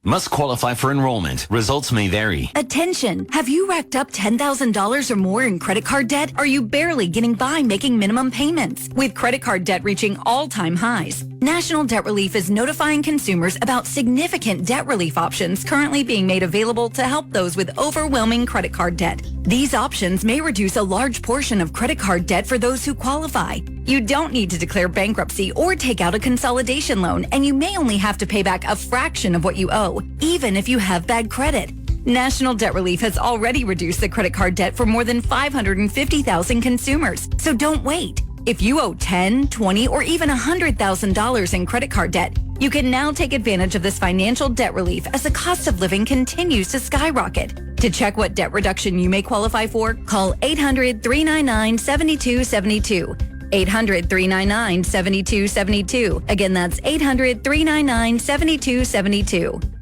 Must qualify for enrollment. Results may vary. Attention! Have you racked up $10,000 or more in credit card debt? Are you barely getting by making minimum payments? With credit card debt reaching all-time highs, National Debt Relief is notifying consumers about significant debt relief options currently being made available to help those with overwhelming credit card debt. These options may reduce a large portion of credit card debt for those who qualify. You don't need to declare bankruptcy or take out a consolidation loan, and you may only have to pay back a fraction of what you owe, even if you have bad credit. National Debt Relief has already reduced the credit card debt for more than 550,000 consumers, so don't wait. If you owe $10,000, $20,000, or even $100,000 in credit card debt, you can now take advantage of this financial debt relief as the cost of living continues to skyrocket. To check what debt reduction you may qualify for, call 800-399-7272. 800-399-7272. Again, that's 800-399-7272.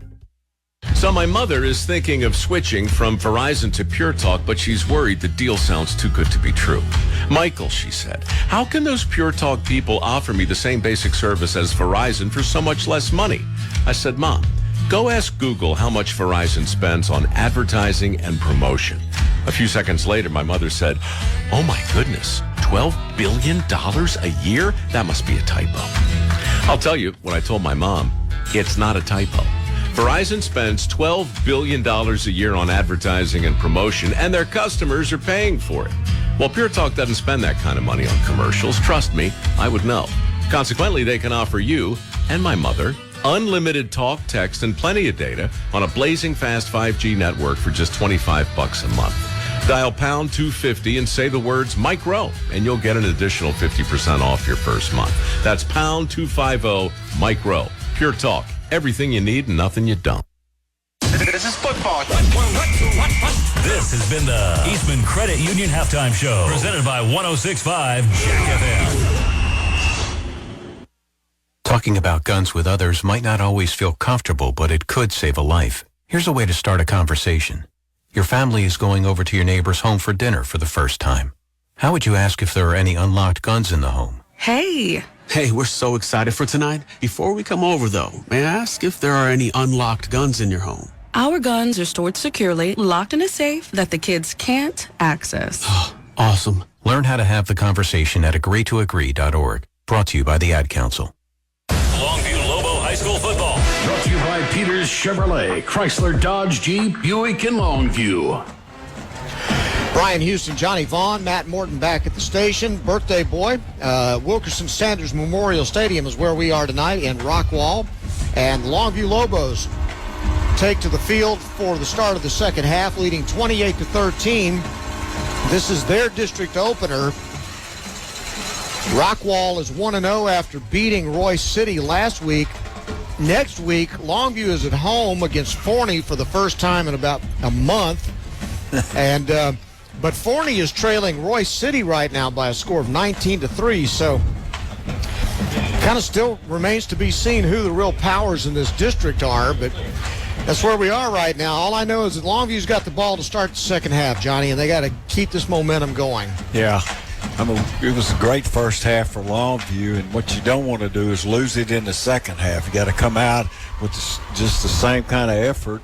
So my mother is thinking of switching from Verizon to Pure Talk, but she's worried the deal sounds too good to be true. Michael, she said, how can those Pure Talk people offer me the same basic service as Verizon for so much less money? I said, Mom, go ask Google how much Verizon spends on advertising and promotion. A few seconds later, my mother said, oh my goodness, $12 billion a year? That must be a typo. I'll tell you, when I told my mom, it's not a typo. Verizon spends $12 billion a year on advertising and promotion, and their customers are paying for it. Well, Pure Talk doesn't spend that kind of money on commercials. Trust me, I would know. Consequently, they can offer you and my mother unlimited talk, text, and plenty of data on a blazing fast 5G network for just $25 a month. Dial pound 250 and say the words Mike Rowe, and you'll get an additional 50% off your first month. That's pound 250 Mike Rowe. Pure Talk. Everything you need and nothing you don't. This is football. This has been the Eastman Credit Union Halftime Show, presented by 106.5 Jack FM. Talking about guns with others might not always feel comfortable, but it could save a life. Here's a way to start a conversation. Your family is going over to your neighbor's home for dinner for the first time. How would you ask if there are any unlocked guns in the home? Hey, we're so excited for tonight. Before we come over, though, may I ask if there are any unlocked guns in your home? Our guns are stored securely, locked in a safe that the kids can't access. Awesome. Learn how to have the conversation at agreetoagree.org. Brought to you by the Ad Council. Longview Lobo High School football. Brought to you by Peters Chevrolet, Chrysler, Dodge, Jeep, Buick, and Longview. Brian Houston, Johnny Vaughn, Matt Morton back at the station. Birthday boy. Wilkerson-Sanders Memorial Stadium is where we are tonight in Rockwall. And Longview Lobos take to the field for the start of the second half, leading 28-13. This is their district opener. Rockwall is 1-0 after beating Royce City last week. Next week, Longview is at home against Forney for the first time in about a month. And but Forney is trailing Royce City right now by a score of 19-3. So kind of still remains to be seen who the real powers in this district are. But that's where we are right now. All I know is that Longview's got the ball to start the second half, Johnny, and they got to keep this momentum going. Yeah. It was a great first half for Longview, and what you don't want to do is lose it in the second half. You got to come out with just the same kind of effort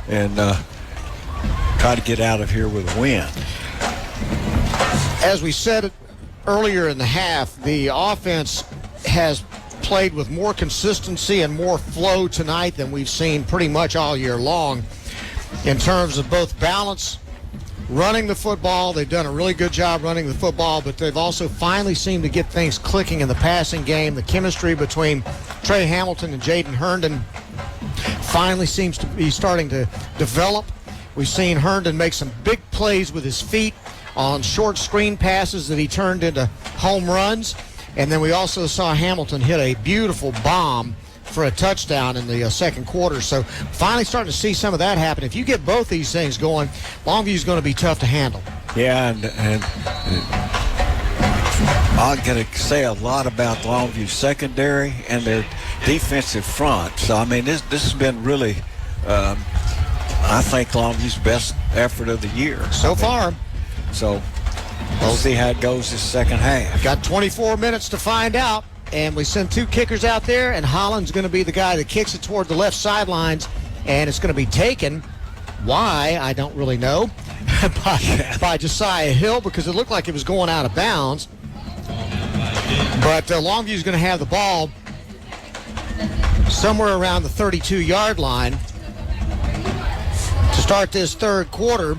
and try to get out of here with a win. As we said earlier in the half, the offense has played with more consistency and more flow tonight than we've seen pretty much all year long in terms of both balance, running the football. They've done a really good job running the football, but they've also finally seemed to get things clicking in the passing game. The chemistry between Trey Hamilton and Jaden Herndon finally seems to be starting to develop. We've seen Herndon make some big plays with his feet on short screen passes that he turned into home runs. And then we also saw Hamilton hit a beautiful bomb for a touchdown in the second quarter. So finally starting to see some of that happen. If you get both these things going, Longview's going to be tough to handle. Yeah, and I'm going to say a lot about Longview's secondary and their defensive front. So, I mean, this has been really, I think, Longview's best effort of the year. So far. So we'll see how it goes this second half. Got 24 minutes to find out. And we send two kickers out there, and Holland's going to be the guy that kicks it toward the left sidelines. and it's going to be taken. Why, I don't really know, by Josiah Hill, because it looked like it was going out of bounds. But Longview's going to have the ball somewhere around the 32-yard line to start this third quarter,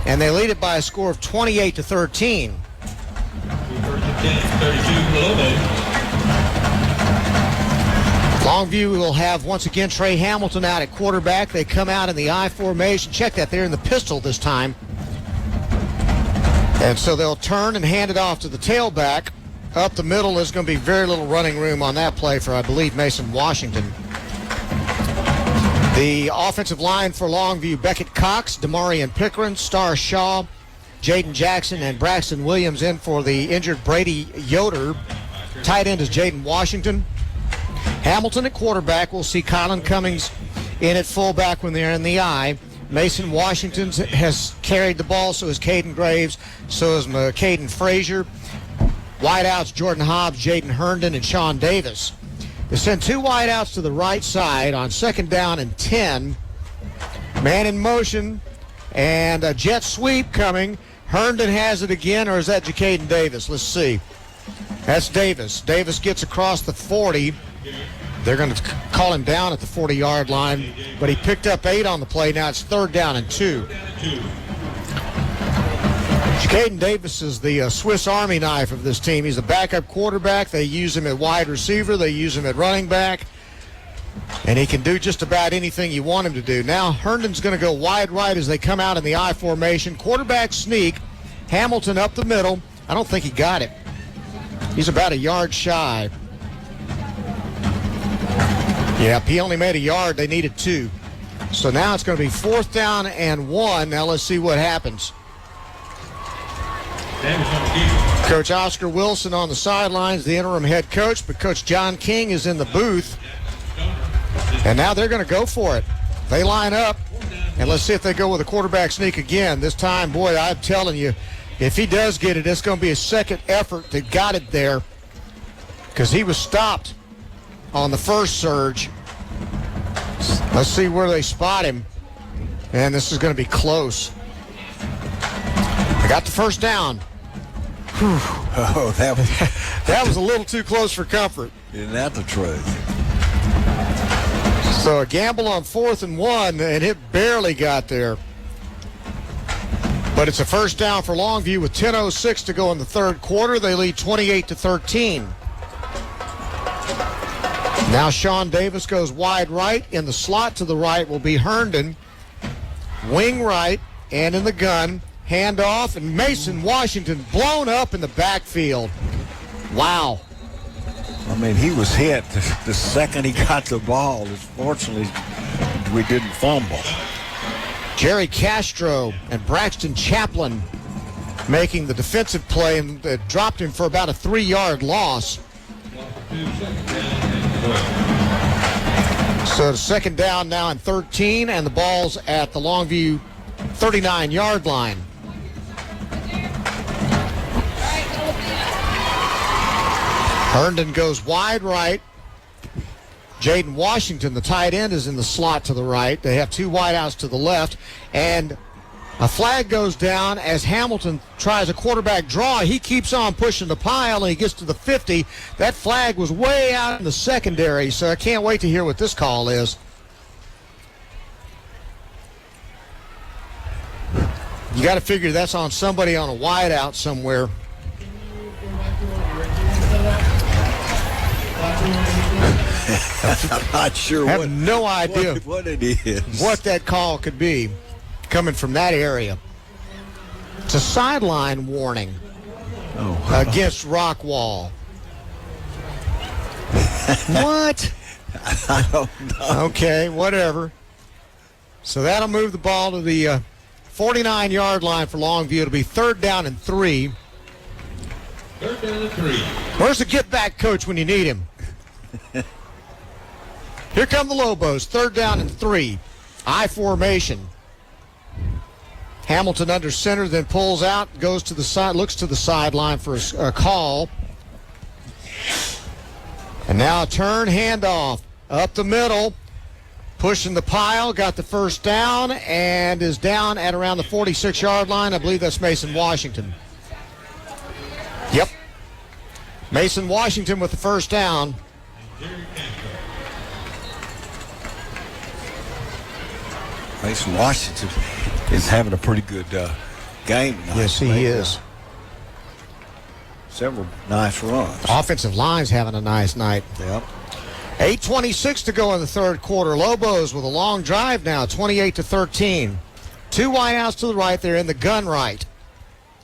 and they lead it by a score of 28-13. Longview will have, once again, Trey Hamilton out at quarterback. They come out in the I formation. Check that, they're in the pistol this time. And so they'll turn and hand it off to the tailback. Up the middle, there's going to be very little running room on that play for, I believe, Mason Washington. The offensive line for Longview: Beckett Cox, Demarion Pickering, Star Shaw, Jaden Jackson, and Braxton Williams in for the injured Brady Yoder. Tight end is Jaden Washington. Hamilton at quarterback. We'll see Colin Cummings in at fullback when they're in the I. Mason Washington has carried the ball, so has Caden Graves, so is Caden Frazier. Wideouts: Jordan Hobbs, Jaden Herndon, and Sean Davis. They send two wideouts to the right side on 2nd down and 10. Man in motion, and a jet sweep coming. Herndon has it again, or is that Jacaden Davis? Let's see. That's Davis. Davis gets across the 40. They're going to call him down at the 40-yard line, but he picked up 8 on the play. Now it's 3rd down and 2. Jacaden Davis is the Swiss Army knife of this team. He's the backup quarterback. They use him at wide receiver. They use him at running back. And he can do just about anything you want him to do. Now Herndon's going to go wide right as they come out in the I formation. Quarterback sneak. Hamilton up the middle. I don't think he got it. He's about a yard shy. Yep, he only made a yard. They needed 2. So now it's going to be 4th down and 1. Now let's see what happens. Coach Oscar Wilson on the sidelines, the interim head coach, but Coach John King is in the booth. And now they're going to go for it. They line up, and let's see if they go with a quarterback sneak again. This time, boy, I'm telling you, if he does get it, it's going to be a second effort that got it there, because he was stopped on the first surge. Let's see where they spot him. And this is going to be close. They got the first down. Whew. Oh, that was a little too close for comfort. Isn't that the truth? So a gamble on 4th and 1, and it barely got there. But it's a first down for Longview with 10:06 to go in the third quarter. They lead 28-13. Now Sean Davis goes wide right. In the slot to the right will be Herndon. Wing right, and in the gun, handoff, and Mason Washington blown up in the backfield. Wow. I mean, he was hit the second he got the ball. Fortunately, we didn't fumble. Jerry Castro and Braxton Chaplin making the defensive play, and dropped him for about a 3-yard loss. So the 2nd down now and 13, and the ball's at the Longview 39-yard line. Herndon goes wide right. Jaden Washington, the tight end, is in the slot to the right. They have 2 wideouts to the left, and a flag goes down as Hamilton tries a quarterback draw. He keeps on pushing the pile, and he gets to the 50. That flag was way out in the secondary, so I can't wait to hear what this call is. You got to figure that's on somebody on a wideout somewhere. I'm not sure. I have no idea what it is. What that call could be coming from that area. It's a sideline warning against Rockwall. What? I don't know. Okay, whatever. So that'll move the ball to the 49-yard line for Longview. It'll be 3rd down and 3. 3rd down and 3. Where's the get-back coach when you need him? Here come the Lobos. 3rd down and 3. I formation. Hamilton under center, then pulls out, goes to the side, looks to the sideline for a call. And now a turn, handoff up the middle. pushing the pile, got the first down, and is down at around the 46-yard line. I believe that's Mason Washington. Yep. Mason Washington with the first down. Mason Washington is having a pretty good game tonight. Yes, he is. Several nice runs. Offensive line's having a nice night. Yep. 8:26 to go in the third quarter. Lobos with a long drive now, 28-13. Two wideouts to the right. They're in the gun right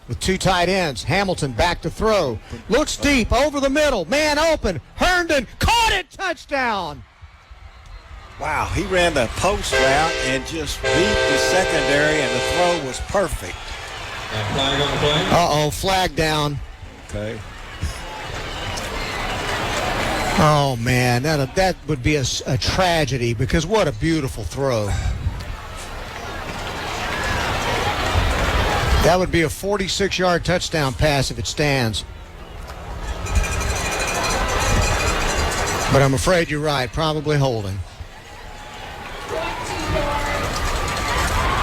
with two tight ends. Hamilton back to throw. Looks deep over the middle. Man open. Herndon caught it. Touchdown. Wow, he ran the post route and just beat the secondary, and the throw was perfect. Flag on the play. Uh-oh, flag down. Okay. Oh, man, that would be a tragedy, because what a beautiful throw. That would be a 46-yard touchdown pass if it stands. But I'm afraid you're right, probably holding.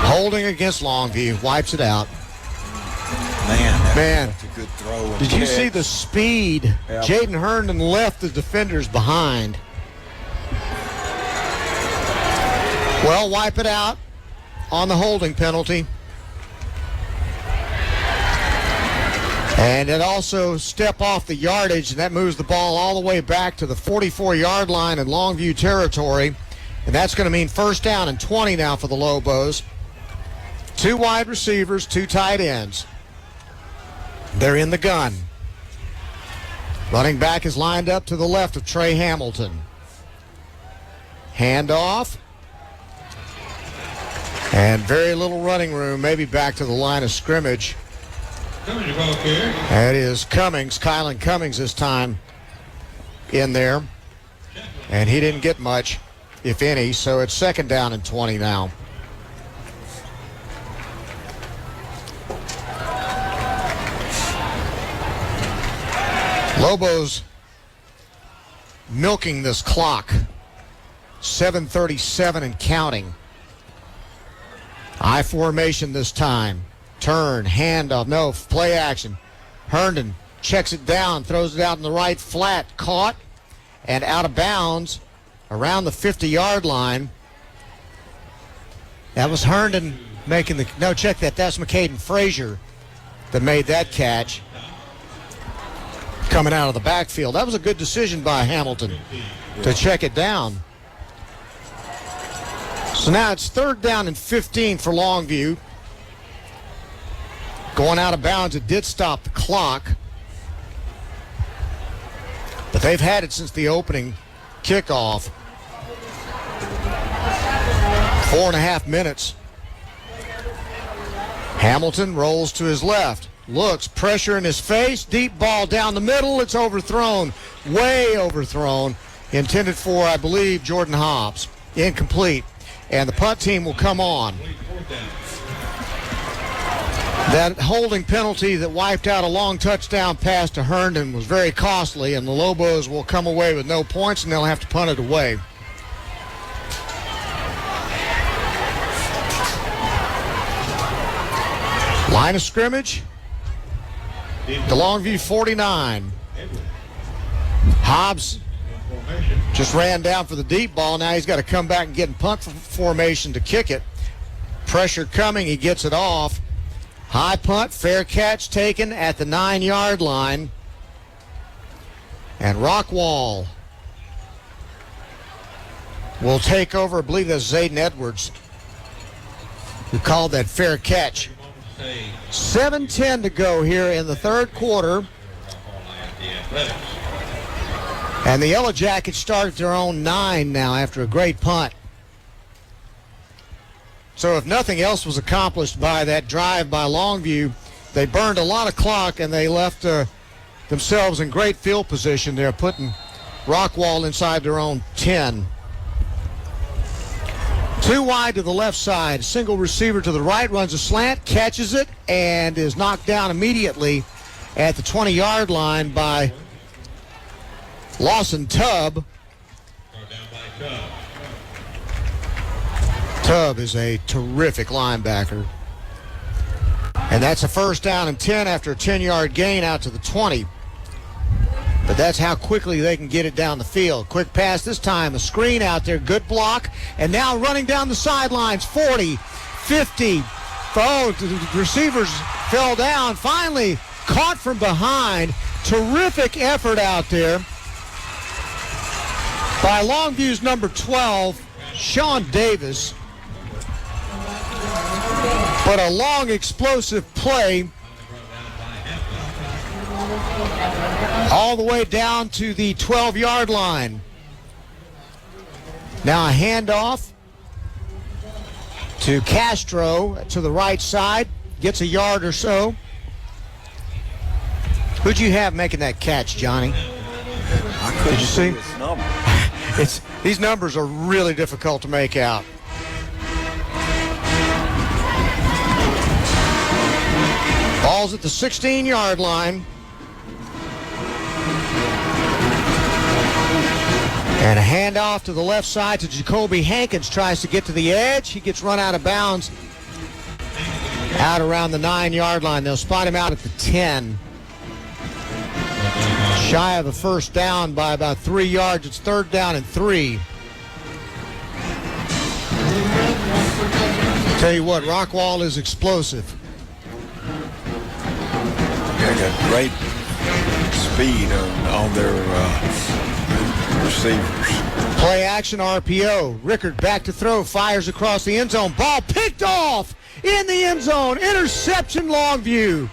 Holding against Longview, wipes it out. Man, that's a good throw. Did you see the speed? Yep. Jaden Herndon left the defenders behind. Well, wipe it out on the holding penalty. And it also step off the yardage, and that moves the ball all the way back to the 44-yard line in Longview territory. And that's going to mean first down and 20 now for the Lobos. Two wide receivers, two tight ends. They're in the gun. Running back is lined up to the left of Trey Hamilton. Handoff. And very little running room, maybe back to the line of scrimmage. That is Cummings, Kylan Cummings this time in there. And he didn't get much, if any, so it's second down and 20 now. Lobos milking this clock. 7:37 and counting. I formation this time. Turn, handoff, no, play action. Herndon checks it down, throws it out in the right flat, caught, and out of bounds around the 50-yard line. That was Herndon making the, no, check that, that's McCaden Frazier that made that catch. Coming out of the backfield. That was a good decision by Hamilton to check it down. So now it's third down and 15 for Longview. Going out of bounds, it did stop the clock. But they've had it since the opening kickoff. 4.5 minutes. Hamilton rolls to his left. Looks, pressure in his face, deep ball down the middle. It's overthrown, way overthrown. Intended for, I believe, Jordan Hobbs. Incomplete. And the punt team will come on. That holding penalty that wiped out a long touchdown pass to Herndon was very costly, and the Lobos will come away with no points, and they'll have to punt it away. Line of scrimmage. The Longview 49. Hobbs just ran down for the deep ball. Now he's got to come back and get in punt formation to kick it. Pressure coming. He gets it off. High punt, fair catch taken at the 9-yard line. And Rockwall will take over. I believe that's Zayden Edwards who called that fair catch. 7:10 to go here in the third quarter. And the Yellowjackets start at their own 9 now after a great punt. So if nothing else was accomplished by that drive by Longview, they burned a lot of clock and they left themselves in great field position there, putting Rockwall inside their own 10. Two wide to the left side. Single receiver to the right, runs a slant, catches it, and is knocked down immediately at the 20-yard line by Lawson Tubb. Dub is a terrific linebacker. And that's a first down and 10 after a 10-yard gain out to the 20. But that's how quickly they can get it down the field. Quick pass this time, a screen out there, good block. And now running down the sidelines, 40, 50. Oh, the receivers fell down. Finally caught from behind. Terrific effort out there by Longview's number 12, Sean Davis. But a long, explosive play all the way down to the 12-yard line. Now a handoff to Castro to the right side. Gets a yard or so. Who'd you have making that catch, Johnny? Did you see? These numbers are really difficult to make out. Ball's at the 16-yard line. And a handoff to the left side to Jacoby Hankins. Tries to get to the edge. He gets run out of bounds out around the 9-yard line. They'll spot him out at the 10. Shy of a first down by about 3 yards. It's 3rd down and 3. Tell you what, Rockwall is explosive. They got great speed on their receivers. Play action RPO. Rickard back to throw, fires across the end zone. Ball picked off in the end zone. Interception, Longview.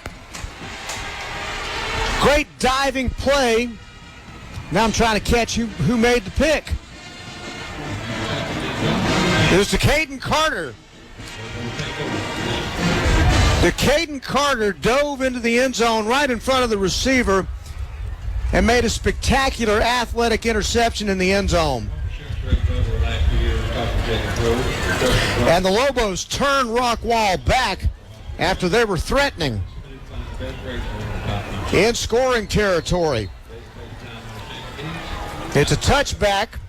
Great diving play. Now I'm trying to catch who made the pick. It was to Caden Carter. Caden Carter dove into the end zone right in front of the receiver and made a spectacular athletic interception in the end zone. And the Lobos turned Rockwall back after they were threatening in scoring territory. It's a touchback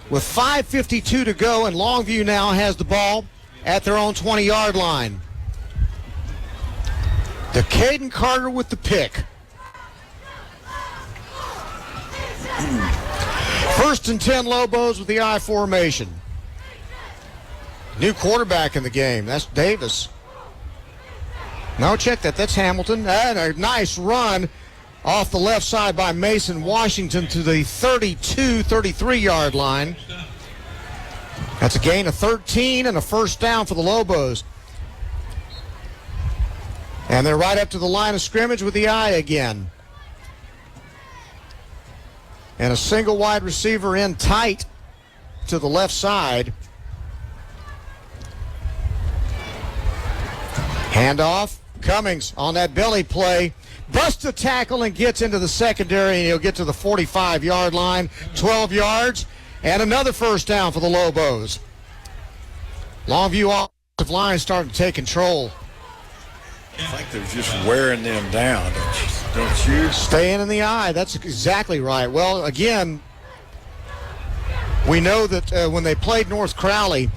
with 5:52 to go, and Longview now has the ball at their own 20-yard line. The Caden Carter with the pick. 1st and 10 Lobos with the I formation. New quarterback in the game. That's Davis. No, check that. That's Hamilton. And a nice run off the left side by Mason Washington to the 33-yard line. That's a gain of 13 and a first down for the Lobos. And they're right up to the line of scrimmage with the I again. And a single wide receiver in tight to the left side. Handoff. Cummings on that belly play. Busts a tackle and gets into the secondary, and he'll get to the 45-yard line. 12 yards. And another first down for the Lobos. Longview offensive line starting to take control. I think they're just wearing them down, don't you? Staying in the eye. That's exactly right. Well, again, we know that when they played North Crowley,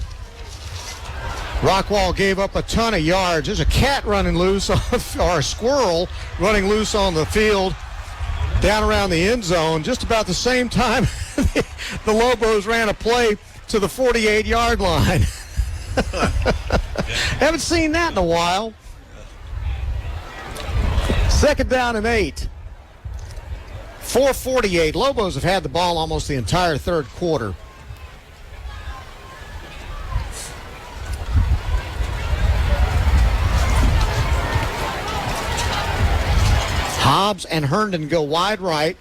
Rockwall gave up a ton of yards. There's a cat running loose, or a squirrel running loose on the field down around the end zone. Just about the same time the Lobos ran a play to the 48-yard line. Haven't seen that in a while. 2nd down and 8. 4:48. Lobos have had the ball almost the entire third quarter. Hobbs and Herndon go wide right.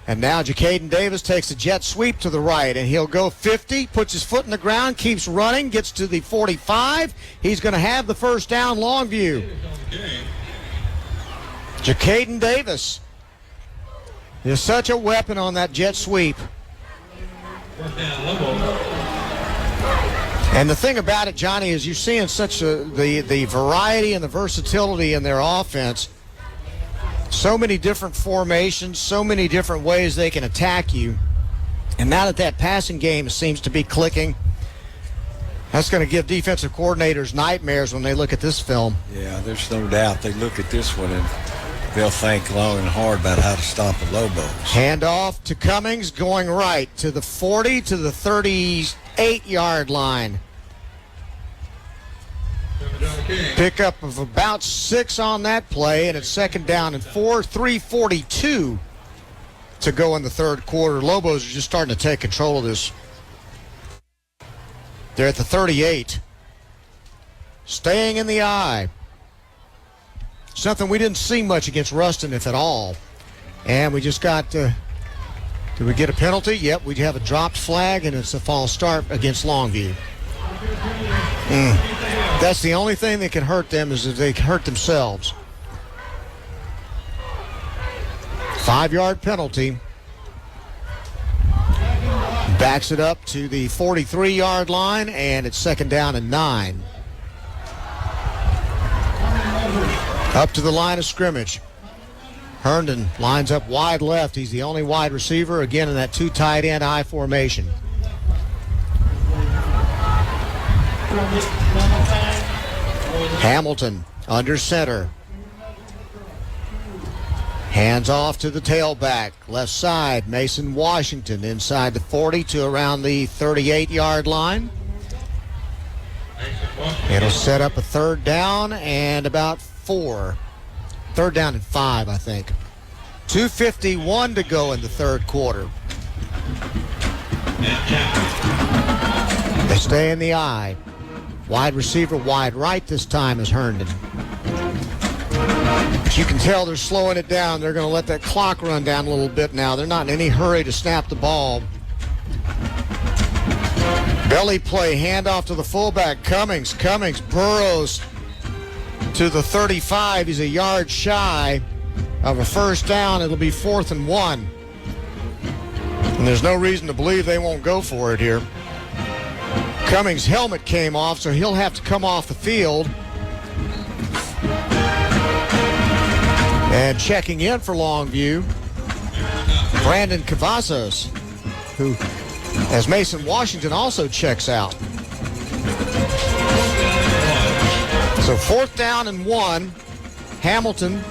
And now Jacaden Davis takes a jet sweep to the right, and he'll go 50, puts his foot in the ground, keeps running, gets to the 45. He's going to have the first down, Longview. Jacaden Davis is such a weapon on that jet sweep. And the thing about it, Johnny, is you're seeing such the variety and the versatility in their offense. So many different formations, so many different ways they can attack you. And now that passing game seems to be clicking, that's going to give defensive coordinators nightmares when they look at this film. Yeah, there's no doubt. They look at this one and they'll think long and hard about how to stop the Lobos. Handoff to Cummings, going right to the 40 to the 38-yard line. Pickup of about 6 on that play, and it's second down and 4, 3:42 to go in the third quarter. Lobos are just starting to take control of this. They're at the 38. Staying in the eye. Something we didn't see much against Ruston, if at all. And we just got, did we get a penalty? Yep, we have a dropped flag, and it's a false start against Longview. That's the only thing that can hurt them, is if they hurt themselves. 5-yard penalty. Backs it up to the 43-yard line, and it's second down and 9. Up to the line of scrimmage. Herndon lines up wide left. He's the only wide receiver, again, in that 2 tight end I formation. Hamilton under center. Hands off to the tailback. Left side, Mason Washington inside the 40 to around the 38-yard line. It'll set up a third down and about 4. Third down and 5, I think. 2:51 to go in the third quarter. They stay in the eye. Wide receiver wide right this time is Herndon. But you can tell they're slowing it down. They're going to let that clock run down a little bit now. They're not in any hurry to snap the ball. Belly play, handoff to the fullback, Cummings. Cummings burrows to the 35. He's a yard shy of a first down. It'll be 4th and 1. And there's no reason to believe they won't go for it here. Cummings' helmet came off, so he'll have to come off the field. And checking in for Longview, Brandon Cavazos, who, as Mason Washington also checks out. So 4th down and 1. Hamilton.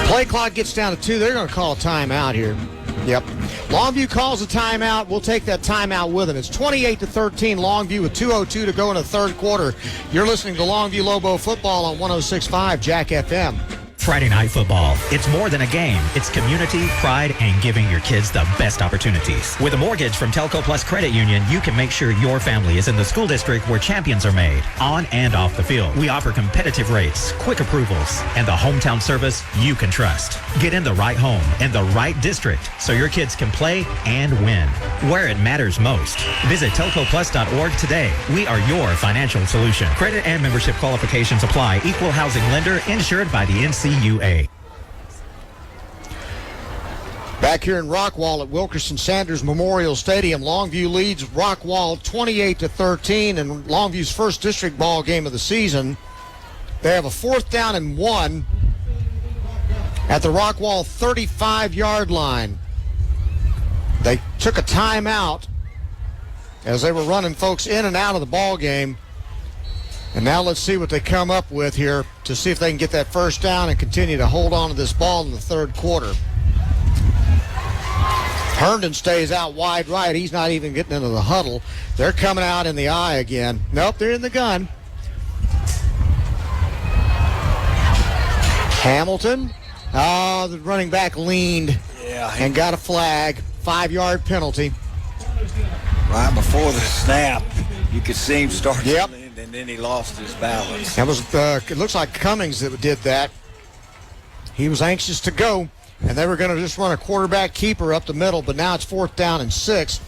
Play clock gets down to 2. They're going to call a timeout here. Yep. Longview calls a timeout. We'll take that timeout with them. It's 28-13. Longview with 2:02 to go in the third quarter. You're listening to Longview Lobo football on 106.5 Jack FM. Friday Night Football. It's more than a game. It's community, pride, and giving your kids the best opportunities. With a mortgage from Telco Plus Credit Union, you can make sure your family is in the school district where champions are made, on and off the field. We offer competitive rates, quick approvals, and the hometown service you can trust. Get in the right home in the right district so your kids can play and win where it matters most. Visit telcoplus.org today. We are your financial solution. Credit and membership qualifications apply. Equal housing lender insured by the NCUA. Back here in Rockwall at Wilkerson-Sanders Memorial Stadium, Longview leads Rockwall 28-13 in Longview's first district ball game of the season. They have a 4th down and 1 at the Rockwall 35-yard line. They took a timeout as they were running folks in and out of the ball game. And now let's see what they come up with here to see if they can get that first down and continue to hold on to this ball in the third quarter. Herndon stays out wide right. He's not even getting into the huddle. They're coming out in the eye again. Nope, they're in the gun. Hamilton. Oh, the running back leaned and got a flag. 5-yard penalty. Right before the snap, you could see him start to lean, and then he lost his balance. That was, it looks like Cummings that did that. He was anxious to go, and they were going to just run a quarterback keeper up the middle, but now it's 4th down and 6.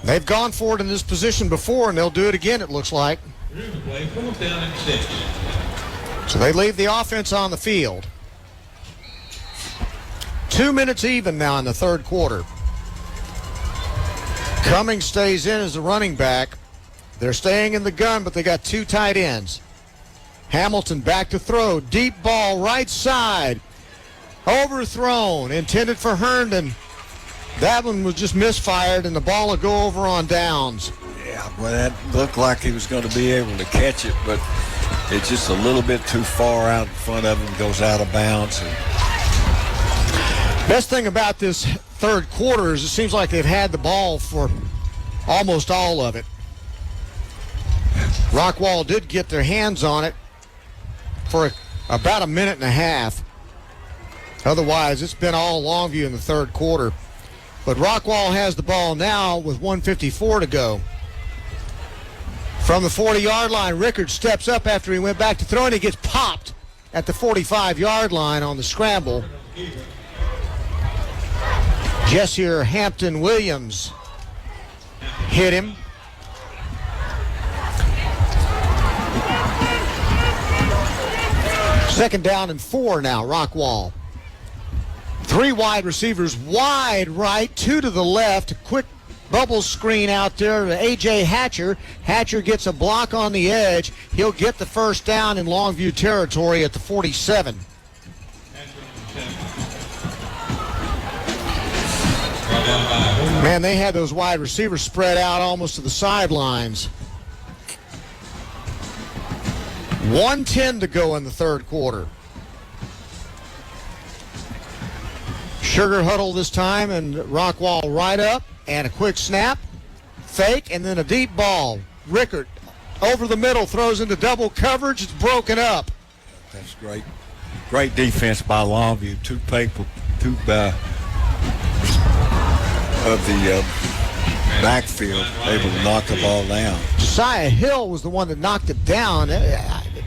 They've gone for it in this position before, and they'll do it again, it looks like. 4th down and 6. So they leave the offense on the field. 2 minutes even now in the third quarter. Cummings stays in as the running back. They're staying in the gun, but they got 2 tight ends. Hamilton back to throw. Deep ball right side. Overthrown. Intended for Herndon. That one was just misfired, and the ball will go over on downs. Yeah, well, that looked like he was going to be able to catch it, but it's just a little bit too far out in front of him, goes out of bounds. Best thing about this third quarter is it seems like they've had the ball for almost all of it. Rockwall did get their hands on it for about a minute and a half. Otherwise, it's been all Longview in the third quarter. But Rockwall has the ball now with 1:54 to go. From the 40-yard line, Rickard steps up after he went back to throw, and he gets popped at the 45-yard line on the scramble. Jessier Hampton Williams hit him. Second down and 4 now, Rockwall. 3 wide receivers, wide right, 2 to the left. A quick bubble screen out there to A.J. Hatcher. Hatcher gets a block on the edge. He'll get the first down in Longview territory at the 47. Man, they had those wide receivers spread out almost to the sidelines. 1:10 to go in the third quarter. Sugar huddle this time, and Rockwall right up, and a quick snap, fake, and then a deep ball. Rickard over the middle, throws into double coverage. It's broken up. That's great. Great defense by Longview. Two of the backfield able to knock the ball down. Josiah Hill was the one that knocked it down.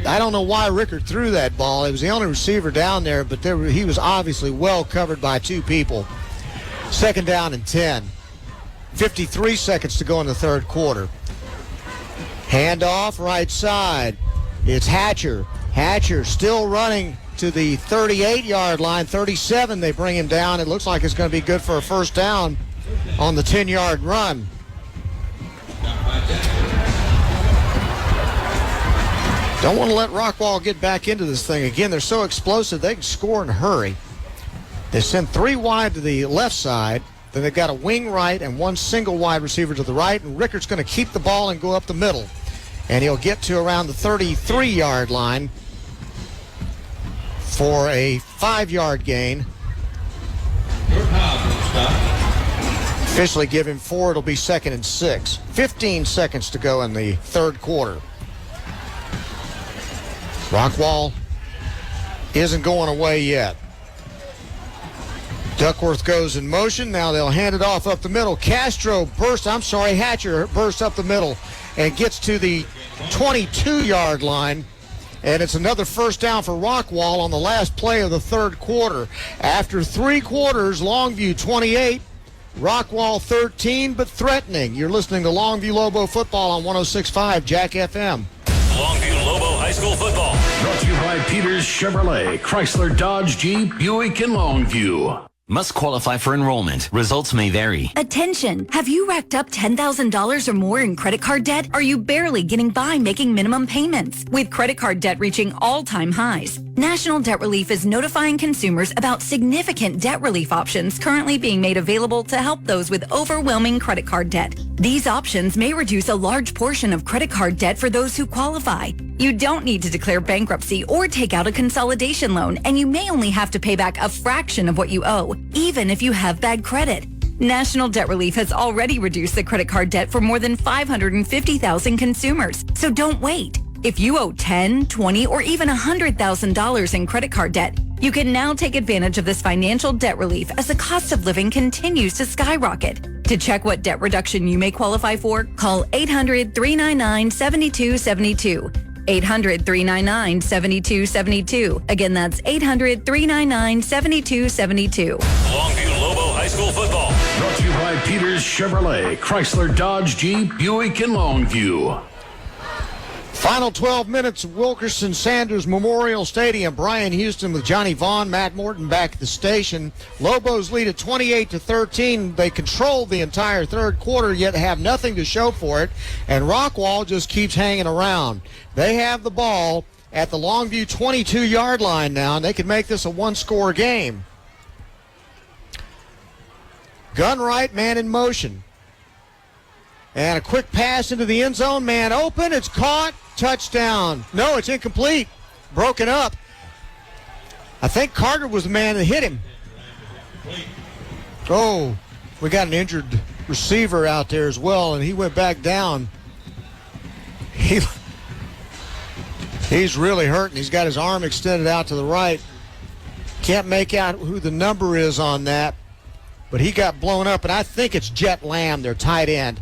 I don't know why Rickard threw that ball. He was the only receiver down there, but he was obviously well covered by 2 people. Second down and 10. 53 seconds to go in the third quarter. Handoff right side. It's Hatcher. Hatcher still running to the 38-yard line. 37, they bring him down. It looks like it's going to be good for a first down on the 10-yard run. Don't want to let Rockwall get back into this thing. Again, they're so explosive, they can score in a hurry. They send 3 wide to the left side. Then they've got a wing right and 1 single wide receiver to the right. And Rickard's going to keep the ball and go up the middle. And he'll get to around the 33-yard line for a 5-yard gain. Officially give him 4. It'll be 2nd and 6. 15 seconds to go in the third quarter. Rockwall isn't going away yet. Duckworth goes in motion. Now they'll hand it off up the middle. Hatcher bursts up the middle and gets to the 22-yard line. And it's another first down for Rockwall on the last play of the third quarter. After 3 quarters, Longview 28, Rockwall 13, but threatening. You're listening to Longview Lobo football on 106.5 Jack FM. Longview Lobo High School football. Brought to you by Peters Chevrolet, Chrysler, Dodge, Jeep, Buick, and Longview. Must qualify for enrollment. Results may vary. Attention! Have you racked up $10,000 or more in credit card debt? Are you barely getting by making minimum payments? With credit card debt reaching all-time highs, National Debt Relief is notifying consumers about significant debt relief options currently being made available to help those with overwhelming credit card debt. These options may reduce a large portion of credit card debt for those who qualify. You don't need to declare bankruptcy or take out a consolidation loan, and you may only have to pay back a fraction of what you owe, even if you have bad credit. National Debt Relief has already reduced the credit card debt for more than 550,000 consumers, so don't wait. If you owe $10,000, $20,000, or even $100,000 in credit card debt, you can now take advantage of this financial debt relief as the cost of living continues to skyrocket. To check what debt reduction you may qualify for, call 800-399-7272. 800-399-7272. Again, that's 800-399-7272. Longview Lobo High School football. Brought to you by Peters Chevrolet, Chrysler, Dodge, Jeep, Buick, and Longview. Final 12 minutes of Wilkerson-Sanders Memorial Stadium. Brian Houston with Johnny Vaughn, Matt Morton back at the station. Lobos lead at 28-13. They control the entire third quarter, yet have nothing to show for it. And Rockwall just keeps hanging around. They have the ball at the Longview 22-yard line now, and they can make this a 1-score game. Gun right, man in motion. And a quick pass into the end zone. Man open. It's caught. Touchdown. No, it's incomplete. Broken up. I think Carter was the man that hit him. Oh, we got an injured receiver out there as well, and he went back down. He's really hurting. He's got his arm extended out to the right. Can't make out who the number is on that, but he got blown up, and I think it's Jet Lamb, their tight end.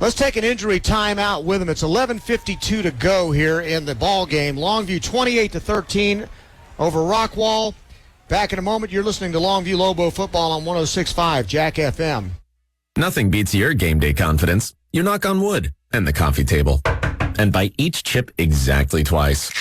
Let's take an injury timeout with him. It's 11:52 to go here in the ball game. Longview 28-13 over Rockwall. Back in a moment. You're listening to Longview Lobo football on 106.5 Jack FM. Nothing beats your game day confidence. You knock on wood and the coffee table and bite each chip exactly twice.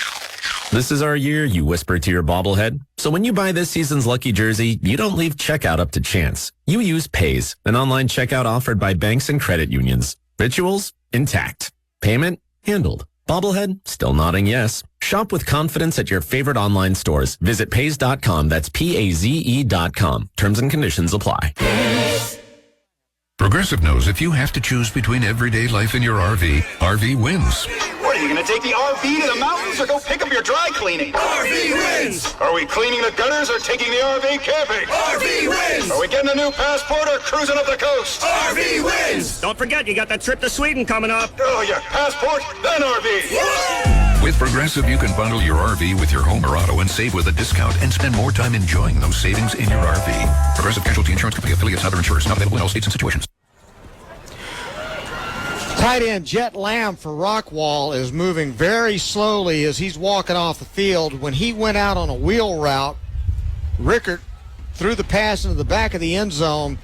This is our year, you whisper to your bobblehead. So when you buy this season's lucky jersey, you don't leave checkout up to chance. You use Pays, an online checkout offered by banks and credit unions. Rituals intact. Payment handled. Bobblehead still nodding yes. Shop with confidence at your favorite online stores. Visit Pays.com. That's PAZE.com. Terms and conditions apply. Progressive knows if you have to choose between everyday life and your RV wins. What, are you going to take the RV to the mountains or go pick up your dry cleaning? RV wins! Are we cleaning the gutters or taking the RV camping? RV wins! Are we getting a new passport or cruising up the coast? RV wins! Don't forget, you got that trip to Sweden coming up. Oh, yeah, passport, then RV. With Progressive, you can bundle your RV with your home or auto and save with a discount and spend more time enjoying those savings in your RV. Progressive Casualty Insurance Company affiliates and other insurers not available in all states and situations. Tight end Jet Lamb for Rockwall is moving very slowly as he's walking off the field. When he went out on a wheel route, Rickert threw the pass into the back of the end zone,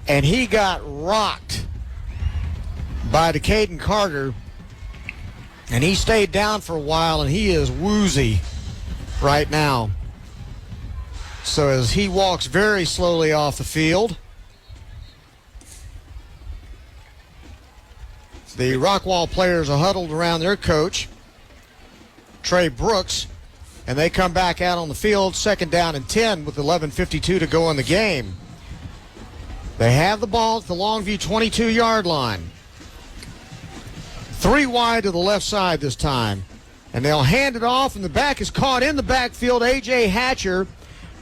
and he got rocked by Decaden Carter, and he stayed down for a while, and he is woozy right now. So as he walks very slowly off the field, the Rockwall players are huddled around their coach, Trey Brooks, and they come back out on the field, 2nd down and 10 with 11:52 to go in the game. They have the ball at the Longview 22-yard line. 3 wide to the left side this time. And they'll hand it off, and the back is caught in the backfield. A.J. Hatcher.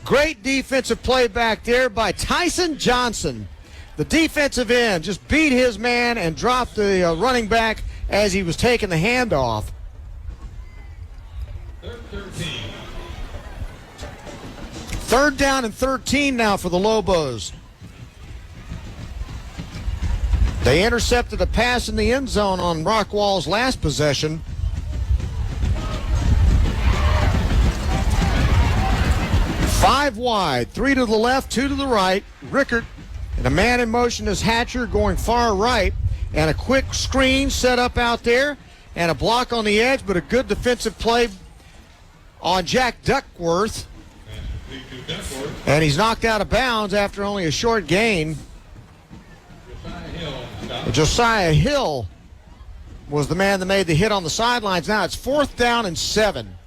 Great defensive play back there by Tyson Johnson. The defensive end just beat his man and dropped the running back as he was taking the handoff. 3rd down and 13 now for the Lobos. They intercepted a pass in the end zone on Rockwall's last possession. Five wide, 3 to the left, 2 to the right. Rickert. And a man in motion is Hatcher going far right. And a quick screen set up out there. And a block on the edge, but a good defensive play on Jack Duckworth. And he's knocked out of bounds after only a short gain. Josiah Hill was the man that made the hit on the sidelines. Now it's 4th down and 7.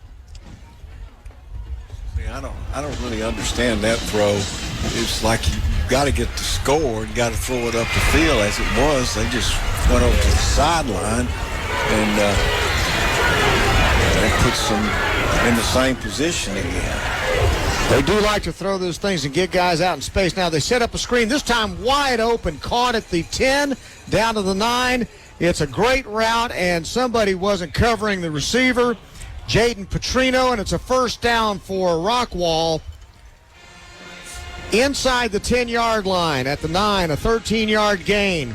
I don't really understand that throw. It's like you got to get the score. You got to throw it up the field. As it was, they just went over to the sideline, and that puts them in the same position again. They do like to throw those things and get guys out in space. Now they set up a screen, this time wide open, caught at the 10, down to the 9. It's a great route, and somebody wasn't covering the receiver, Jaden Petrino, and it's a 1st down for Rockwall. Inside the 10-yard line at the 9, a 13-yard gain.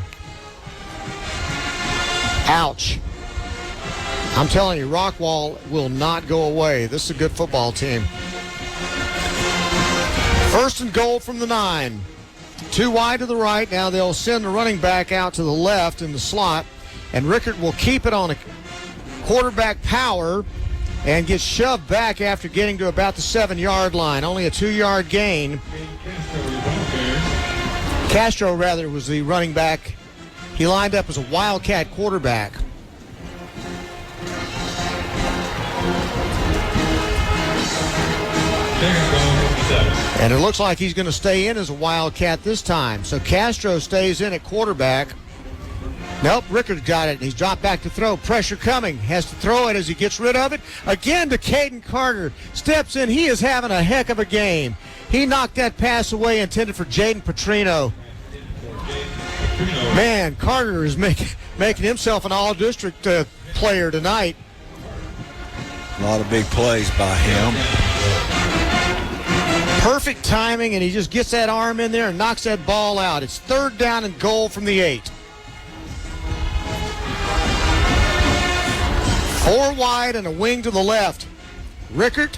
Ouch. I'm telling you, Rockwall will not go away. This is a good football team. 1st and goal from the 9. 2 wide to the right. Now they'll send the running back out to the left in the slot, and Rickert will keep it on a quarterback power and get shoved back after getting to about the 7-yard line. Only a 2-yard gain. Castro, was the running back. He lined up as a Wildcat quarterback. And it looks like he's going to stay in as a Wildcat this time. So Castro stays in at quarterback. Nope, Rickard got it. He's dropped back to throw. Pressure coming. Has to throw it as he gets rid of it. Again to Caden Carter. Steps in. He is having a heck of a game. He knocked that pass away intended for Jaden Petrino. Man, Carter is making himself an all-district player tonight. A lot of big plays by him. Perfect timing, and he just gets that arm in there and knocks that ball out. It's 3rd down and goal from the 8. 4 wide and a wing to the left. Rickard,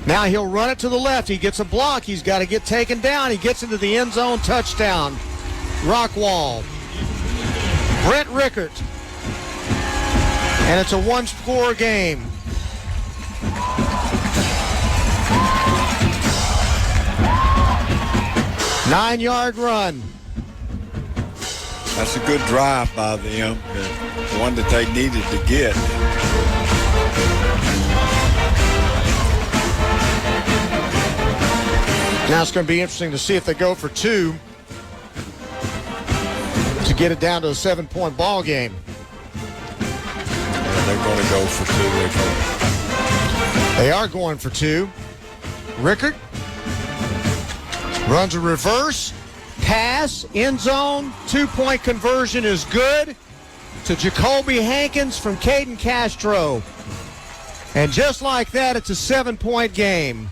now he'll run it to the left. He gets a block. He's got to get taken down. He gets into the end zone. Touchdown. Rockwall. Brent Rickard. And it's a 1-score game. Nine-yard run. That's a good drive by them, one that they needed to get. Now it's going to be interesting to see if they go for 2 to get it down to a 7-point ball game. Yeah, they're going to go for 2. They are going for 2. Rickard runs a reverse. Pass, end zone, 2-point conversion is good to Jacoby Hankins from Caden Castro. And just like that, it's a 7-point game.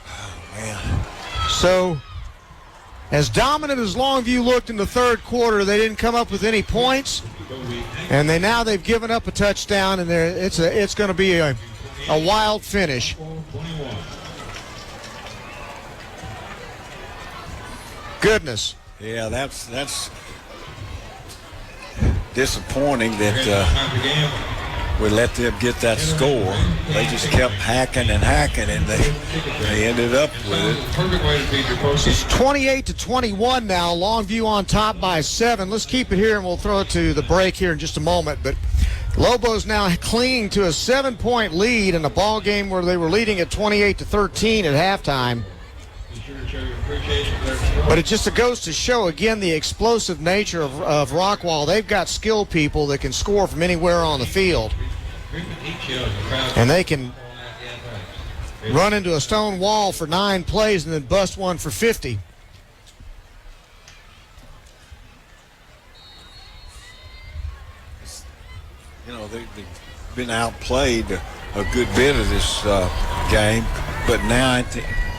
Oh, man. So, as dominant as Longview looked in the 3rd quarter, they didn't come up with any points. And they've given up a touchdown, and it's going to be a wild finish. Goodness. Yeah, that's disappointing that we let them get that score. They just kept hacking, and they ended up with it. It's 28-21 now. Longview on top by 7. Let's keep it here, and we'll throw it to the break here in just a moment. But Lobos now clinging to a 7-point lead in a ball game where they were leading at 28-13 at halftime. But it just goes to show, again, the explosive nature of Rockwall. They've got skilled people that can score from anywhere on the field. And they can run into a stone wall for 9 plays and then bust one for 50. You know, they've been outplayed a good bit of this game, but now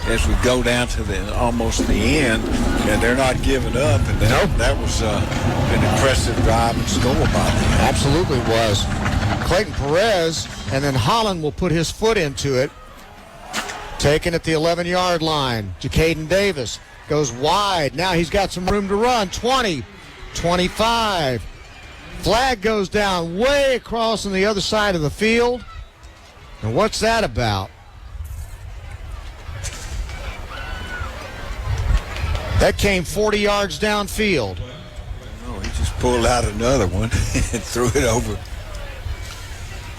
as we go down to almost the end, and they're not giving up, and that was an impressive drive and score by them. Absolutely was. Clayton Perez, and then Holland will put his foot into it. Taken at the 11-yard line. Jacaden Davis goes wide. Now he's got some room to run. 20, 25. Flag goes down way across on the other side of the field. And what's that about? That came 40 yards downfield. Oh, he just pulled out another one and threw it over.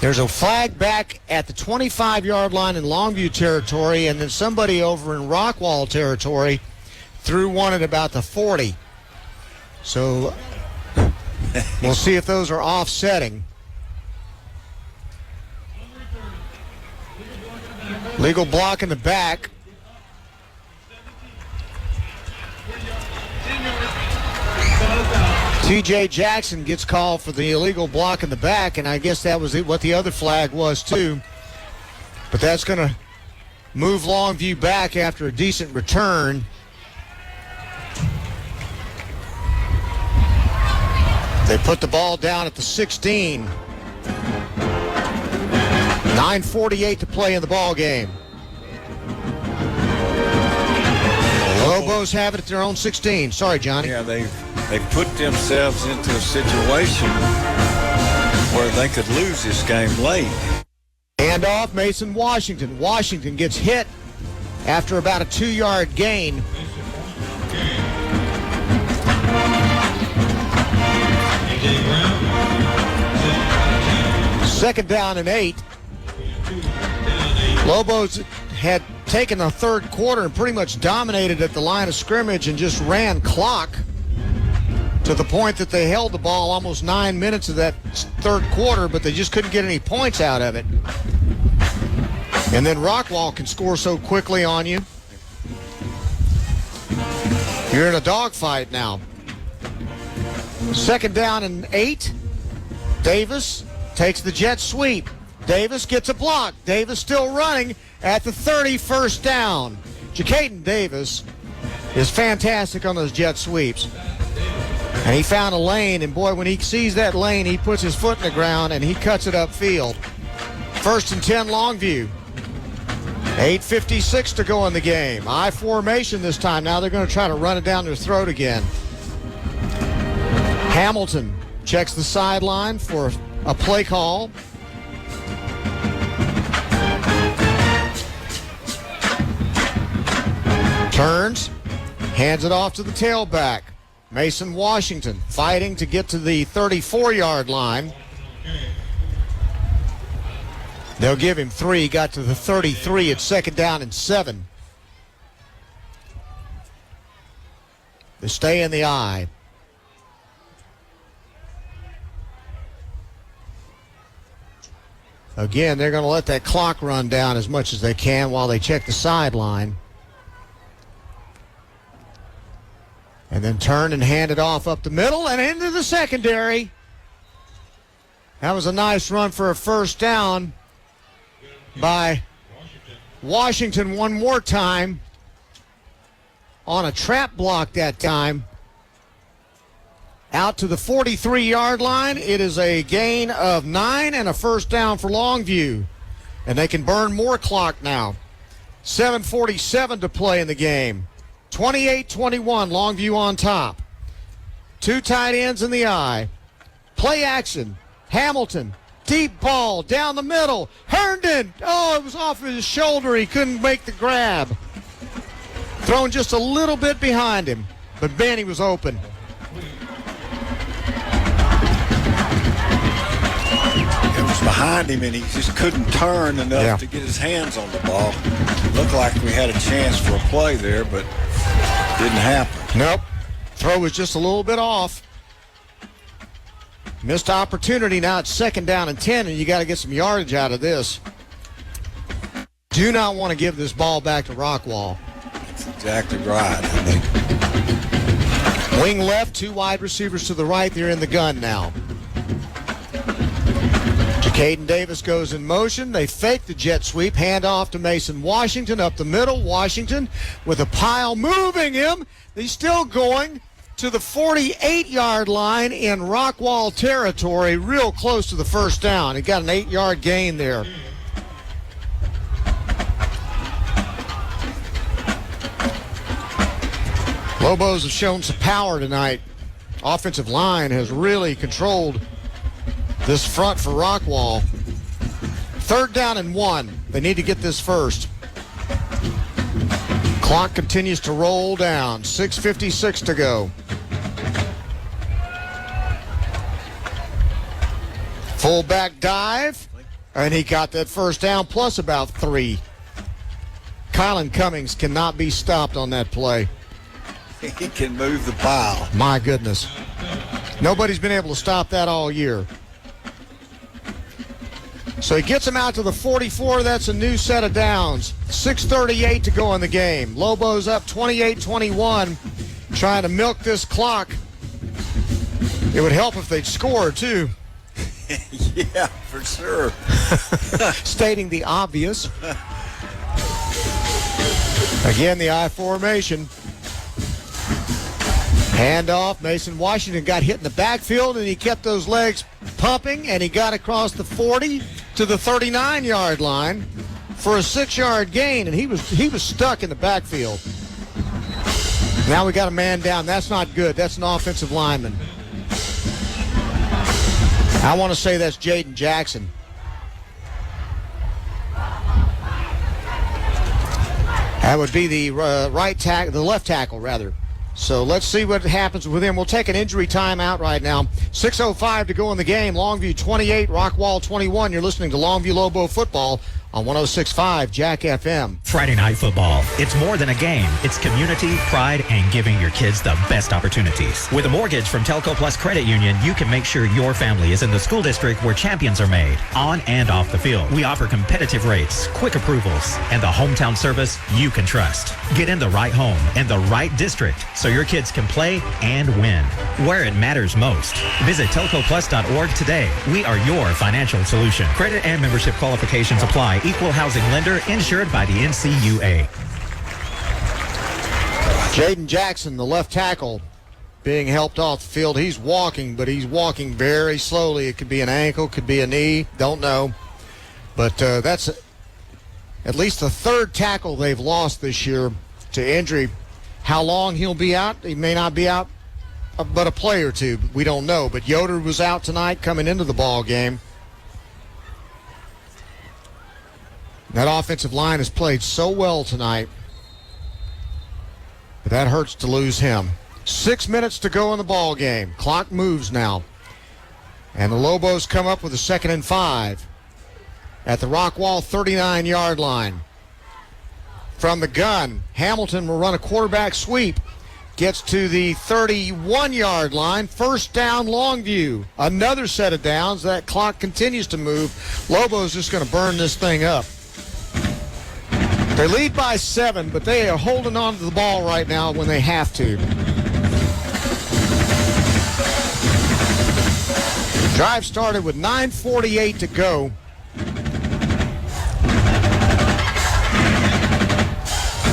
There's a flag back at the 25-yard line in Longview territory, and then somebody over in Rockwall territory threw one at about the 40. So we'll see if those are offsetting. Legal block in the back. TJ Jackson gets called for the illegal block in the back, and I guess that was what the other flag was too. But that's going to move Longview back after a decent return. They put the ball down at the 16. 9:48 to play in the ball game. Lobos have it at their own 16. Sorry, Johnny. Yeah, they put themselves into a situation where they could lose this game late. Hand off Mason Washington. Washington gets hit after about a 2-yard gain. Second down and 8. Lobos had taken the third quarter and pretty much dominated at the line of scrimmage and just ran clock to the point that they held the ball almost 9 minutes of that third quarter, but they just couldn't get any points out of it. And then Rockwall can score so quickly on you. You're in a dogfight now. 2nd down and 8. Davis takes the jet sweep. Davis gets a block. Davis still running at the 31st down. Jacaden Davis is fantastic on those jet sweeps. And he found a lane, and boy, when he sees that lane, he puts his foot in the ground and he cuts it upfield. 1st and 10 Longview. 8:56 to go in the game. I formation this time. Now they're going to try to run it down their throat again. Hamilton checks the sideline for a play call. Turns, hands it off to the tailback. Mason Washington fighting to get to the 34-yard line. They'll give him 3. He got to the 33 at 2nd down and 7. They stay in the eye. Again, they're going to let that clock run down as much as they can while they check the sideline. And then turn and hand it off up the middle and into the secondary. That was a nice run for a 1st down by Washington one more time on a trap block that time. Out to the 43-yard line. It is a gain of 9 and a 1st down for Longview. And they can burn more clock now. 7:47 to play in the game. 28-21, Longview on top. 2 tight ends in the eye. Play action. Hamilton, deep ball down the middle. Herndon, it was off his shoulder. He couldn't make the grab. Thrown just a little bit behind him, but Benny was open. It was behind him, and he just couldn't turn enough to get his hands on the ball. Looked like we had a chance for a play there, but didn't happen. Nope. Throw was just a little bit off. Missed opportunity. Now it's 2nd down and 10, and you got to get some yardage out of this. Do not want to give this ball back to Rockwall. That's exactly right, I think. Wing left, 2 wide receivers to the right. They're in the gun now. Jacaden Davis goes in motion. They fake the jet sweep. Hand off to Mason Washington up the middle. Washington with a pile moving him. He's still going to the 48-yard line in Rockwall territory, real close to the 1st down. He got an 8-yard gain there. Lobos have shown some power tonight. Offensive line has really controlled this front for Rockwall. 3rd down and 1. They need to get this first. Clock continues to roll down. 6:56 to go. Fullback dive, and he got that 1st down plus about 3. Kylan Cummings cannot be stopped on that play. He can move the pile. My goodness. Nobody's been able to stop that all year. So he gets him out to the 44. That's a new set of downs. 6:38 to go in the game. Lobos up 28-21, trying to milk this clock. It would help if they'd score, too. Yeah, for sure. Stating the obvious. Again, the I formation. Handoff. Mason Washington got hit in the backfield, and he kept those legs pumping, and he got across the 40 to the 39-yard line for a 6-yard gain, and he was stuck in the backfield. Now we got a man down. That's not good. That's an offensive lineman. I want to say that's Jaden Jackson. That would be the the left tackle, rather. So let's see what happens with him. We'll take an injury timeout right now. 6:05 to go in the game. Longview 28, Rockwall 21. You're listening to Longview Lobo football on 106.5 Jack FM. Friday Night Football. It's more than a game. It's community, pride, and giving your kids the best opportunities. With a mortgage from Telco Plus Credit Union, you can make sure your family is in the school district where champions are made, on and off the field. We offer competitive rates, quick approvals, and the hometown service you can trust. Get in the right home and the right district so your kids can play and win where it matters most. Visit telcoplus.org today. We are your financial solution. Credit and membership qualifications apply. Equal housing lender insured by the NCUA. Jaden Jackson, the left tackle, being helped off the field. He's walking, but he's walking very slowly. It could be an ankle, could be a knee, don't know. But that's at least the third tackle they've lost this year to injury. How long he'll be out? He may not be out but a play or two. We don't know. But Yoder was out tonight coming into the ball game. That offensive line has played so well tonight. But that hurts to lose him. 6 minutes to go in the ball game. Clock moves now. And the Lobos come up with a 2nd and 5 at the Rockwall 39-yard line. From the gun, Hamilton will run a quarterback sweep. Gets to the 31-yard line. First down, Longview. Another set of downs. That clock continues to move. Lobos just going to burn this thing up. They lead by 7, but they are holding on to the ball right now when they have to. Drive started with 9:48 to go.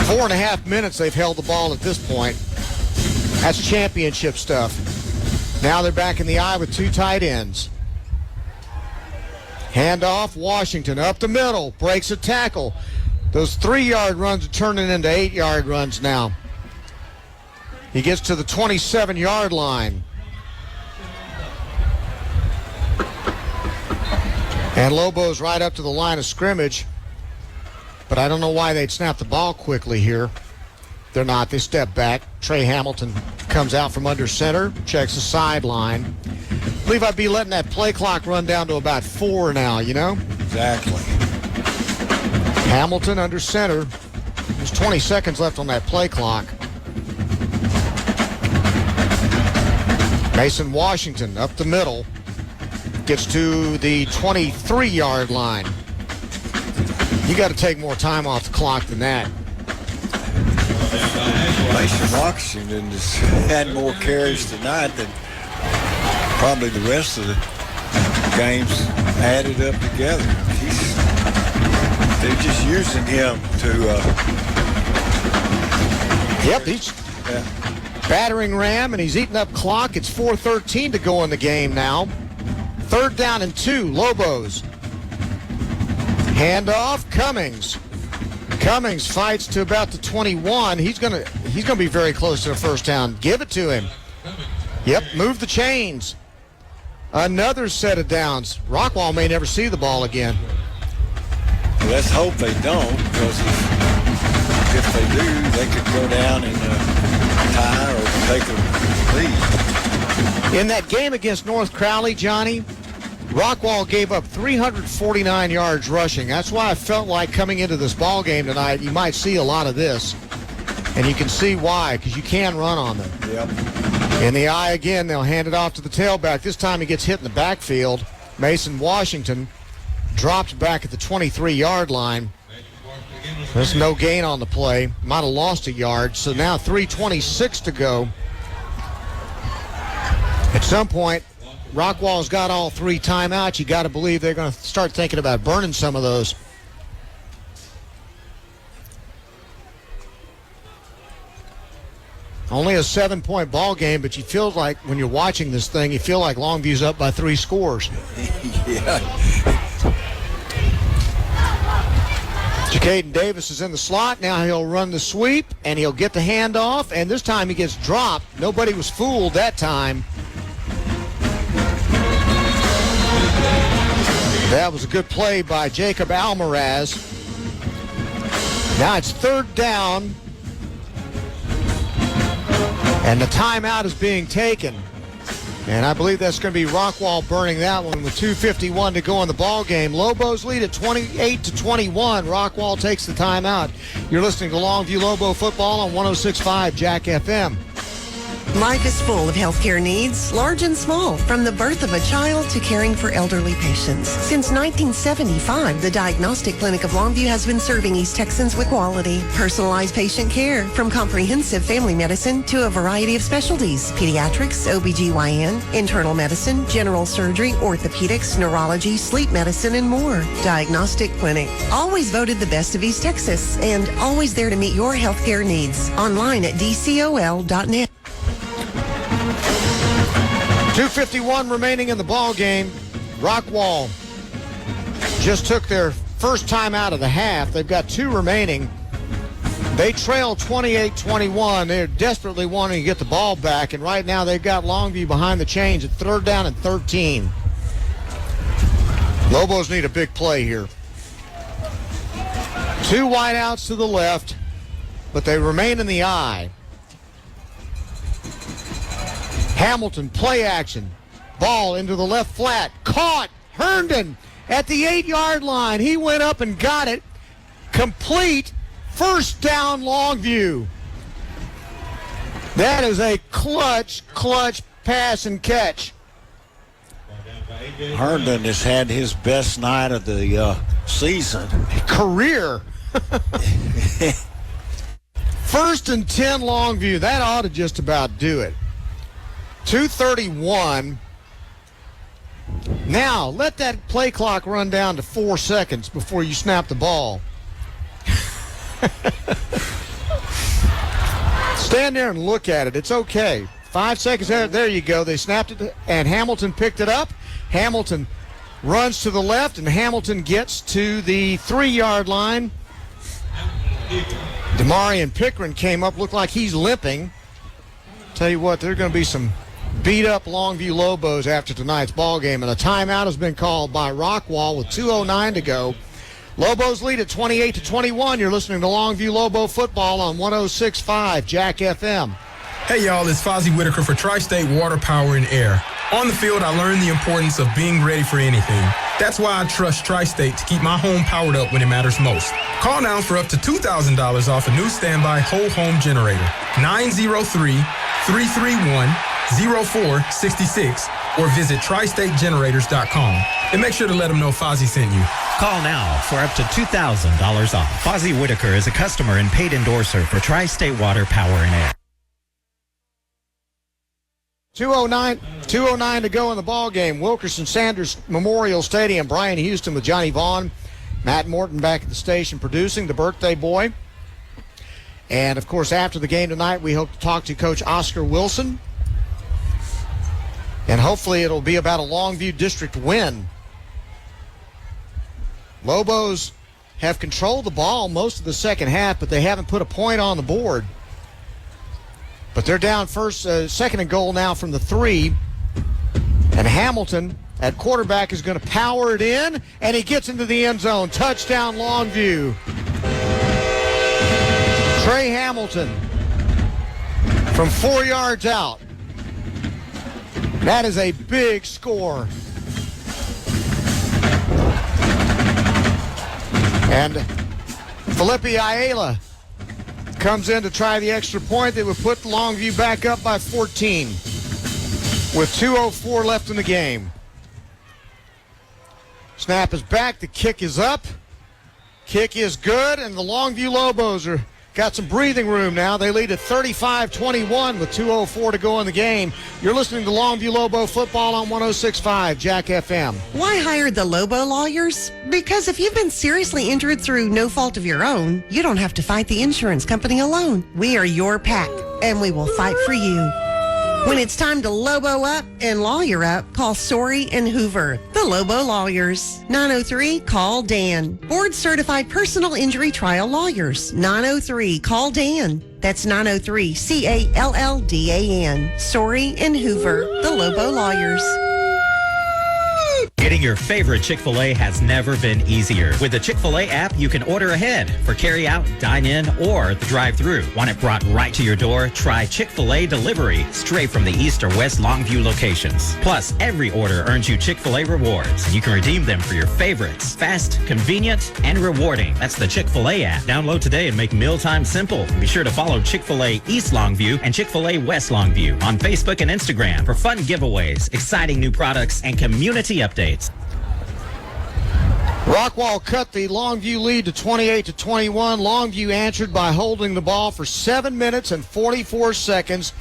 Four and a half minutes they've held the ball at this point. That's championship stuff. Now they're back in the eye with 2 tight ends. Handoff, Washington up the middle, breaks a tackle. Those 3-yard runs are turning into 8-yard runs now. He gets to the 27-yard line. And Lobos right up to the line of scrimmage. But I don't know why they'd snap the ball quickly here. They're not. They step back. Trey Hamilton comes out from under center, checks the sideline. I believe I'd be letting that play clock run down to about 4 now, you know? Exactly. Hamilton under center. There's 20 seconds left on that play clock. Mason Washington up the middle. Gets to the 23-yard line. You got to take more time off the clock than that. Mason Washington has had more carries tonight than probably the rest of the games added up together. They're just using him to... Yep, he's battering ram, and he's eating up clock. It's 4:13 to go in the game now. 3rd down and 2, Lobos. Handoff, Cummings. Cummings fights to about the 21. He's gonna be very close to the first down. Give it to him. Yep, move the chains. Another set of downs. Rockwall may never see the ball again. Let's hope they don't, because if they do, they could go down and tie or take a lead. In that game against North Crowley, Johnny, Rockwall gave up 349 yards rushing. That's why I felt like coming into this ball game tonight, you might see a lot of this. And you can see why, because you can run on them. Yep. In the eye again, they'll hand it off to the tailback. This time he gets hit in the backfield. Mason Washington dropped back at the 23-yard line. There's no gain on the play. Might have lost a yard. So now 3:26 to go. At some point, Rockwall's got all 3 timeouts. You got to believe they're going to start thinking about burning some of those. Only a 7-point ball game, but you feel like when you're watching this thing, you feel like Longview's up by 3 scores. Yeah. Jacaden Davis is in the slot. Now he'll run the sweep, and he'll get the handoff, and this time he gets dropped. Nobody was fooled that time. That was a good play by Jacob Almaraz. Now it's 3rd down, and the timeout is being taken. And I believe that's going to be Rockwall burning that one with 2:51 to go in the ball game. Lobos lead at 28-21. Rockwall takes the timeout. You're listening to Longview Lobo football on 106.5 Jack FM. Life is full of healthcare needs, large and small, from the birth of a child to caring for elderly patients. Since 1975, the Diagnostic Clinic of Longview has been serving East Texans with quality, personalized patient care, from comprehensive family medicine to a variety of specialties: pediatrics, OBGYN, internal medicine, general surgery, orthopedics, neurology, sleep medicine, and more. Diagnostic Clinic, always voted the best of East Texas, and always there to meet your healthcare needs. Online at dcol.net. 2:51 remaining in the ball game. Rockwall just took their first time out of the half. They've got 2 remaining. They trail 28-21. They're desperately wanting to get the ball back, and right now they've got Longview behind the chains at 3rd down and 13. Lobos need a big play here. 2 wideouts to the left, but they remain in the eye. Hamilton, play action. Ball into the left flat. Caught. Herndon at the 8-yard line. He went up and got it. Complete. First down, Longview. That is a clutch pass and catch. Herndon has had his best night of the season. Career. 1st and 10, Longview. That ought to just about do it. 2:31. Now, let that play clock run down to 4 seconds before you snap the ball. Stand there and look at it. It's okay. 5 seconds there you go. They snapped it, and Hamilton picked it up. Hamilton runs to the left, and Hamilton gets to the 3-yard line. Demarion Pickren came up, looked like he's limping. Tell you what, there are going to be some beat-up Longview Lobos after tonight's ball game, and a timeout has been called by Rockwall with 2:09 to go. Lobos lead at 28-21. You're listening to Longview Lobo football on 106.5 Jack FM. Hey, y'all, it's Fozzie Whitaker for Tri-State Water, Power, and Air. On the field, I learned the importance of being ready for anything. That's why I trust Tri-State to keep my home powered up when it matters most. Call now for up to $2,000 off a new standby whole home generator. 903-331-0466 or visit tristategenerators.com. And make sure to let them know Fozzie sent you. Call now for up to $2,000 off. Fozzie Whitaker is a customer and paid endorser for Tri-State Water, Power, and Air. 2:09 to go in the ball game. Wilkerson-Sanders Memorial Stadium. Brian Houston with Johnny Vaughn. Matt Morton back at the station producing, the birthday boy. And, of course, after the game tonight, we hope to talk to Coach Oscar Wilson. And hopefully it'll be about a Longview District win. Lobos have controlled the ball most of the second half, but they haven't put a point on the board. But they're down second and goal now from the 3. And Hamilton at quarterback is going to power it in, and he gets into the end zone. Touchdown, Longview. Trey Hamilton from 4 yards out. That is a big score. And Felipe Ayala comes in to try the extra point that would put Longview back up by 14 with 2:04 left in the game. Snap is back. The kick is up. Kick is good, and the Longview Lobos are got some breathing room now. They lead at 35-21 with 2:04 to go in the game. You're listening to Longview Lobo football on 106.5 Jack FM. Why hire the Lobo lawyers? Because if you've been seriously injured through no fault of your own, you don't have to fight the insurance company alone. We are your pack, and we will fight for you. When it's time to Lobo up and lawyer up, call Sorey and Hoover, the Lobo Lawyers. 903-CALL-DAN. Board-certified personal injury trial lawyers. 903-CALL-DAN. That's 903-CALLDAN. Sorey and Hoover, the Lobo Lawyers. Getting your favorite Chick-fil-A has never been easier. With the Chick-fil-A app, you can order ahead for carry-out, dine-in, or the drive-thru. Want it brought right to your door? Try Chick-fil-A Delivery straight from the East or West Longview locations. Plus, every order earns you Chick-fil-A rewards, and you can redeem them for your favorites. Fast, convenient, and rewarding. That's the Chick-fil-A app. Download today and make mealtime simple. And be sure to follow Chick-fil-A East Longview and Chick-fil-A West Longview on Facebook and Instagram for fun giveaways, exciting new products, and community updates. Rockwall cut the Longview lead to 28-21. Longview answered by holding the ball for 7 minutes and 44 seconds.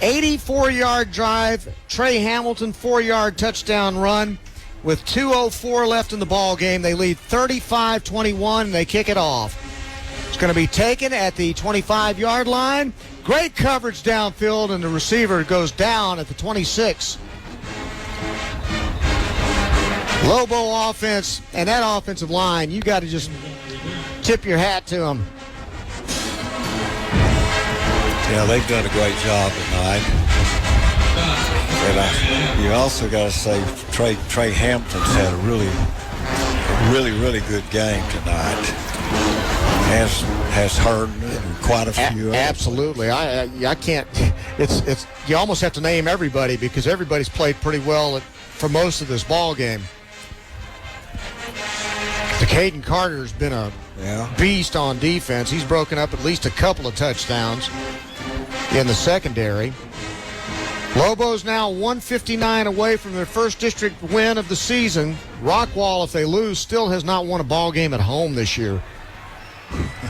84-yard drive. Trey Hamilton, 4-yard touchdown run. With 2:04 left in the ball game, they lead 35-21, and they kick it off. It's going to be taken at the 25-yard line. Great coverage downfield, and the receiver goes down at the 26. Lobo offense, and that offensive line, you got to just tip your hat to them. Yeah, they've done a great job tonight. And you also got to say Trey Hampton's had a really good game tonight. Has heard quite a few. Absolutely. I can't. It's you almost have to name everybody because everybody's played pretty well for most of this ball game. Caden Carter's been a beast on defense. He's broken up at least a couple of touchdowns in the secondary. Lobos now 159 away from their first district win of the season. Rockwall, if they lose, still has not won a ball game at home this year.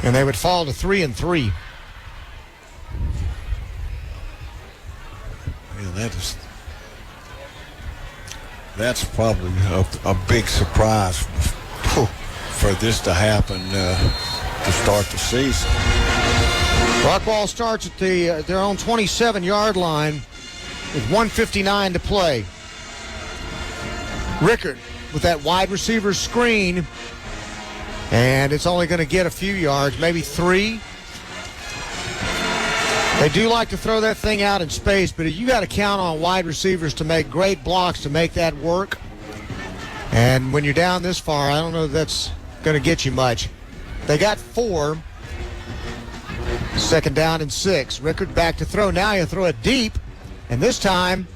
And they would fall to 3-3. Yeah, that's probably a big surprise for this to happen to start the season. Rockwall starts at their own 27-yard line with 1:59 to play. Rickard with that wide receiver screen, and it's only going to get a few yards, maybe 3. They do like to throw that thing out in space, but you got to count on wide receivers to make great blocks to make that work. And when you're down this far, I don't know if that's going to get you much. They got 4. Second down and 6. Rickard back to throw. Now you throw it deep, and this time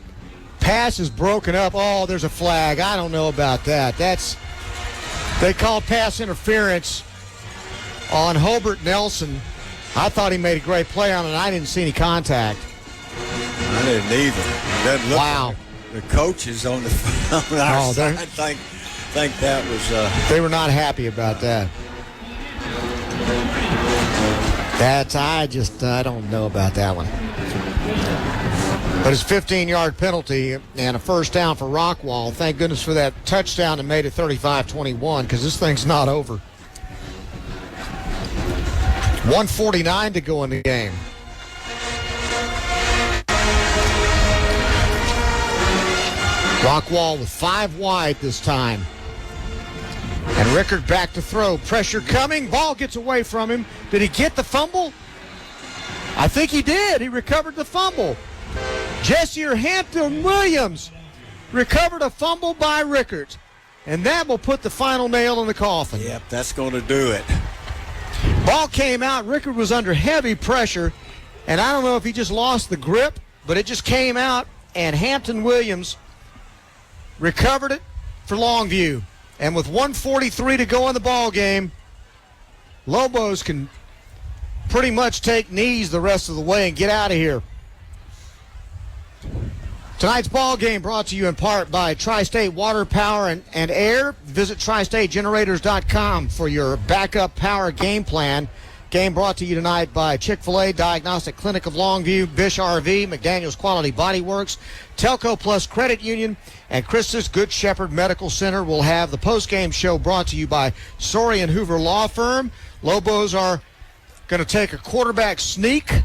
pass is broken up. Oh, there's a flag. I don't know about that. They called pass interference on Hobart Nelson. I thought he made a great play on it. I didn't see any contact. I didn't either. It doesn't look wow. Like the coaches on our side think that was... They were not happy about that. I don't know about that one. But it's a 15-yard penalty and a first down for Rockwall. Thank goodness for that touchdown that made it 35-21 because this thing's not over. 1:49 to go in the game. Rockwall with 5 wide this time. And Rickard back to throw. Pressure coming. Ball gets away from him. Did he get the fumble? I think he did. He recovered the fumble. Jesse Hampton Williams recovered a fumble by Rickard. And that will put the final nail in the coffin. Yep, that's going to do it. Ball came out. Rickard was under heavy pressure. And I don't know if he just lost the grip, but it just came out. And Hampton Williams recovered it for Longview. And with 1:43 to go in the ball game, Lobos can pretty much take knees the rest of the way and get out of here. Tonight's ball game brought to you in part by Tri-State Water, Power, and Air. Visit TriStateGenerators.com for your backup power game plan. Game brought to you tonight by Chick-fil-A, Diagnostic Clinic of Longview, Bish RV, McDaniel's Quality Body Works, Telco Plus Credit Union, and Christus Good Shepherd Medical Center. Will have the post-game show brought to you by Sorey and Hoover Law Firm. Lobos are going to take a quarterback sneak.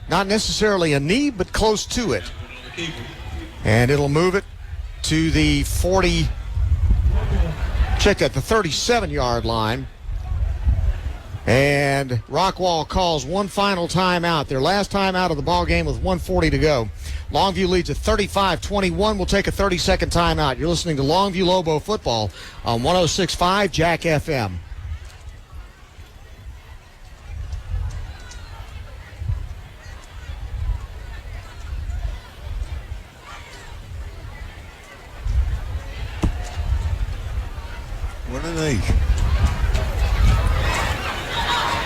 Not necessarily a knee, but close to it. And it'll move it to the 37-yard line. And Rockwall calls one final timeout. Their last timeout of the ball game with 1:40 to go. Longview leads at 35-21. We'll take a 30-second timeout. You're listening to Longview Lobo football on 106.5 Jack FM. What are they?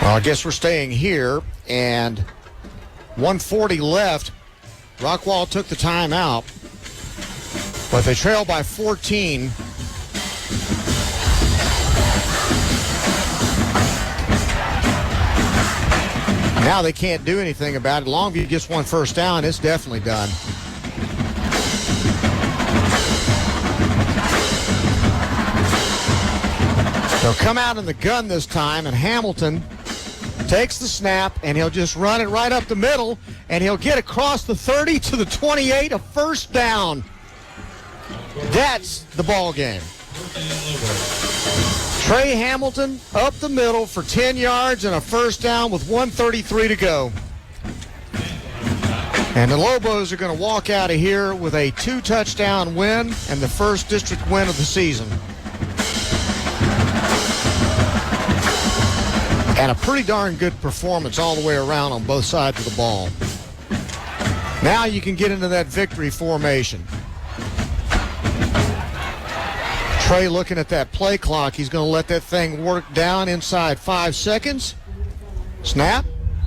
Well, I guess we're staying here, and 1:40 left. Rockwall took the timeout, but they trail by 14. Now they can't do anything about it. Longview gets one first down. It's definitely done. They'll come out in the gun this time, and Hamilton takes the snap, and he'll just run it right up the middle, and he'll get across the 30 to the 28, a first down. That's the ball game. Trey Hamilton up the middle for 10 yards and a first down with 1:33 to go. And the Lobos are going to walk out of here with a 2-touchdown win and the first district win of the season. And a pretty darn good performance all the way around on both sides of the ball. Now you can get into that victory formation. Trey looking at that play clock. He's going to let that thing work down inside 5 seconds. Snap,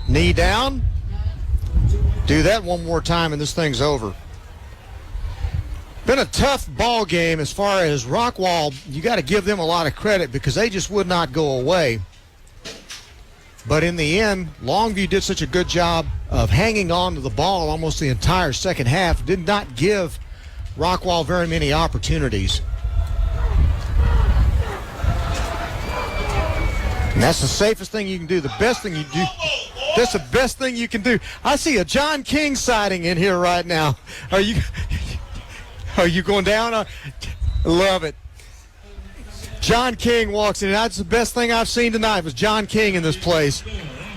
knee down. Do that one more time and this thing's over. Been a tough ball game as far as Rockwall. You got to give them a lot of credit because they just would not go away. But in the end, Longview did such a good job of hanging on to the ball almost the entire second half. Did not give Rockwall very many opportunities. And that's the safest thing you can do. The best thing you do. That's the best thing you can do. I see a John King sighting in here right now. Are you going down? I love it. John King walks in. That's the best thing I've seen tonight was John King in this place.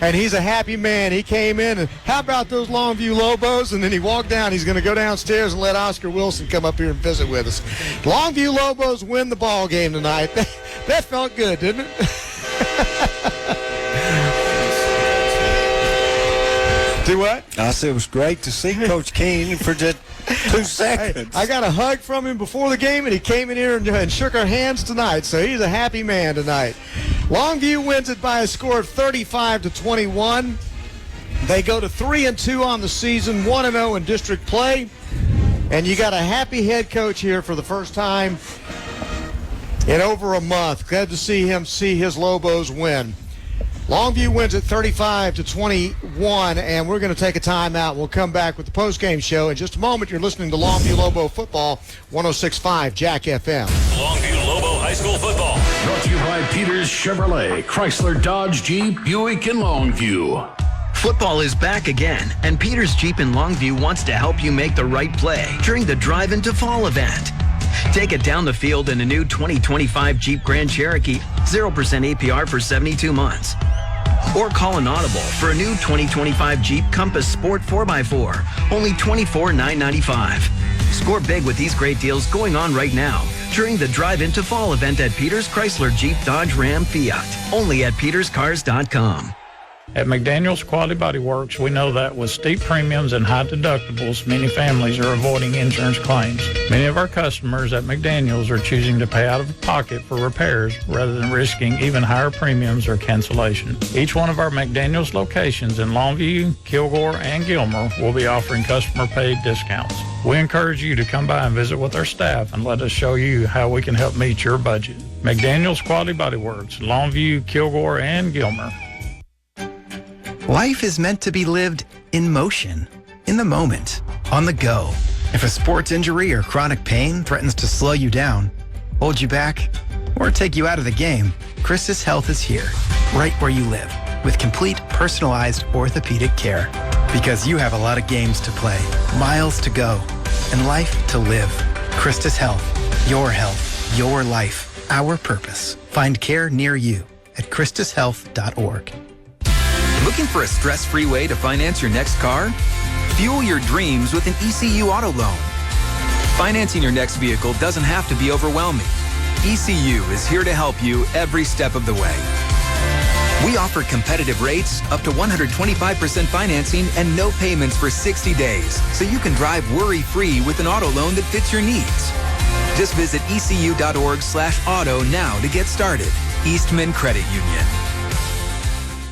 And he's a happy man. He came in and how about those Longview Lobos? And then he walked down. He's going to go downstairs and let Oscar Wilson come up here and visit with us. Longview Lobos win the ball game tonight. That felt good, didn't it? Do what? I said it was great to see Coach King for just 2 seconds. Hey, I got a hug from him before the game, and he came in here and shook our hands tonight, so he's a happy man tonight. Longview wins it by a score of 35-21. They go to 3-2 on the season, 1-0 in district play, and you got a happy head coach here for the first time in over a month. Glad to see his Lobos win. Longview wins at 35-21, and we're going to take a timeout. We'll come back with the postgame show in just a moment. You're listening to Longview Lobo Football, 106.5 Jack FM. Longview Lobo High School Football. Brought to you by Peters Chevrolet, Chrysler, Dodge, Jeep, Buick, and Longview. Football is back again, and Peters Jeep in Longview wants to help you make the right play during the Drive Into Fall event. Take it down the field in a new 2025 Jeep Grand Cherokee, 0% APR for 72 months. Or call an audible for a new 2025 Jeep Compass Sport 4x4, only $24,995. Score big with these great deals going on right now during the Drive Into Fall event at Peters Chrysler Jeep Dodge Ram Fiat, only at peterscars.com. At McDaniel's Quality Body Works, we know that with steep premiums and high deductibles, many families are avoiding insurance claims. Many of our customers at McDaniel's are choosing to pay out of pocket for repairs rather than risking even higher premiums or cancellation. Each one of our McDaniel's locations in Longview, Kilgore, and Gilmer will be offering customer-paid discounts. We encourage you to come by and visit with our staff and let us show you how we can help meet your budget. McDaniel's Quality Body Works, Longview, Kilgore, and Gilmer. Life is meant to be lived in motion, in the moment, on the go. If a sports injury or chronic pain threatens to slow you down, hold you back, or take you out of the game, Christus Health is here, right where you live, with complete personalized orthopedic care. Because you have a lot of games to play, miles to go, and life to live. Christus Health, your life, our purpose. Find care near you at christushealth.org. Looking for a stress-free way to finance your next car? Fuel your dreams with an ECU auto loan. Financing your next vehicle doesn't have to be overwhelming. ECU is here to help you every step of the way. We offer competitive rates, up to 125% financing, and no payments for 60 days, so you can drive worry-free with an auto loan that fits your needs. Just visit ecu.org/auto now to get started. Eastman Credit Union.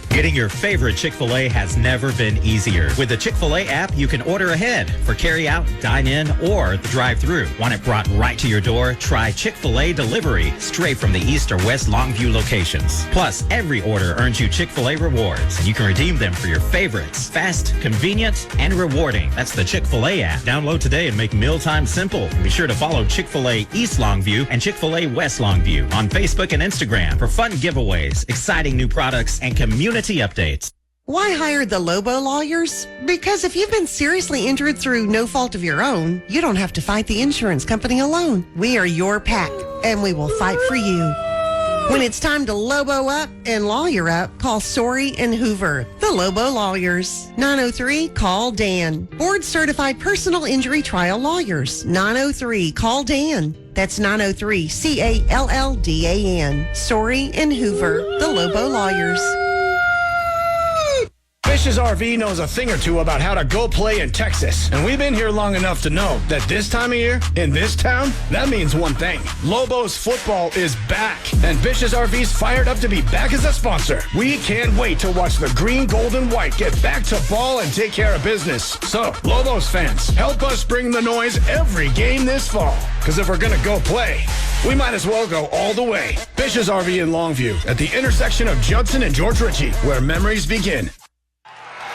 Getting your favorite Chick-fil-A has never been easier. With the Chick-fil-A app, you can order ahead for carry-out, dine-in, or the drive-thru. Want it brought right to your door? Try Chick-fil-A Delivery, straight from the East or West Longview locations. Plus, every order earns you Chick-fil-A rewards, and you can redeem them for your favorites. Fast, convenient, and rewarding. That's the Chick-fil-A app. Download today and make mealtime simple. And be sure to follow Chick-fil-A East Longview and Chick-fil-A West Longview on Facebook and Instagram for fun giveaways, exciting new products, and community updates. Why hire the Lobo lawyers? Because if you've been seriously injured through no fault of your own, you don't have to fight the insurance company alone. We are your pack, and we will fight for you. When it's time to Lobo up and lawyer up, call Sorey and Hoover, the Lobo lawyers. 903-CALL-DAN. Board-certified personal injury trial lawyers. 903-CALL-DAN. That's 903-CALLDAN. Sorey and Hoover, the Lobo lawyers. Fish's RV knows a thing or two about how to go play in Texas. And we've been here long enough to know that this time of year, in this town, that means one thing. Lobos football is back. And Fish's RV's fired up to be back as a sponsor. We can't wait to watch the green, gold, and white get back to ball and take care of business. So, Lobos fans, help us bring the noise every game this fall. Because if we're going to go play, we might as well go all the way. Fish's RV in Longview at the intersection of Judson and George Ritchie, where memories begin.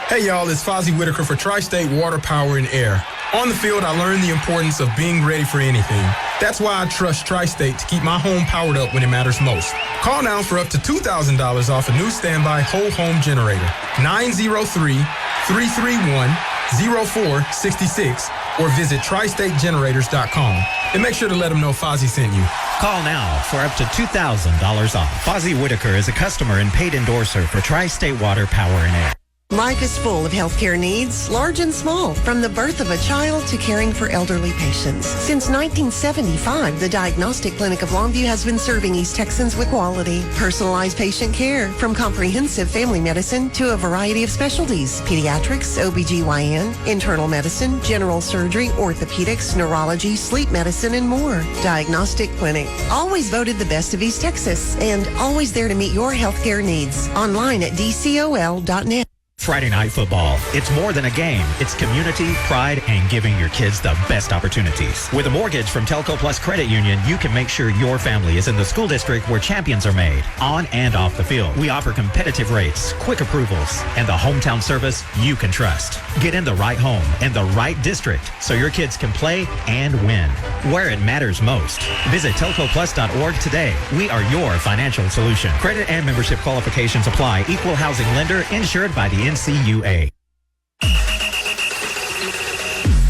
Hey y'all, it's Fozzie Whitaker for Tri-State Water, Power, and Air. On the field, I learned the importance of being ready for anything. That's why I trust Tri-State to keep my home powered up when it matters most. Call now for up to $2,000 off a new standby whole home generator. 903-331-0466 or visit tristategenerators.com. And make sure to let them know Fozzie sent you. Call now for up to $2,000 off. Fozzie Whitaker is a customer and paid endorser for Tri-State Water, Power, and Air. Life is full of healthcare needs, large and small, from the birth of a child to caring for elderly patients. Since 1975, the Diagnostic Clinic of Longview has been serving East Texans with quality, personalized patient care, from comprehensive family medicine to a variety of specialties: pediatrics, OBGYN, internal medicine, general surgery, orthopedics, neurology, sleep medicine, and more. Diagnostic Clinic, always voted the best of East Texas, and always there to meet your healthcare needs. Online at dcol.net. Friday Night Football. It's more than a game. It's community, pride, and giving your kids the best opportunities. With a mortgage from Telco Plus Credit Union, you can make sure your family is in the school district where champions are made, on and off the field. We offer competitive rates, quick approvals, and the hometown service you can trust. Get in the right home and the right district so your kids can play and win where it matters most. Visit telcoplus.org today. We are your financial solution. Credit and membership qualifications apply. Equal housing lender, insured by the NCUA.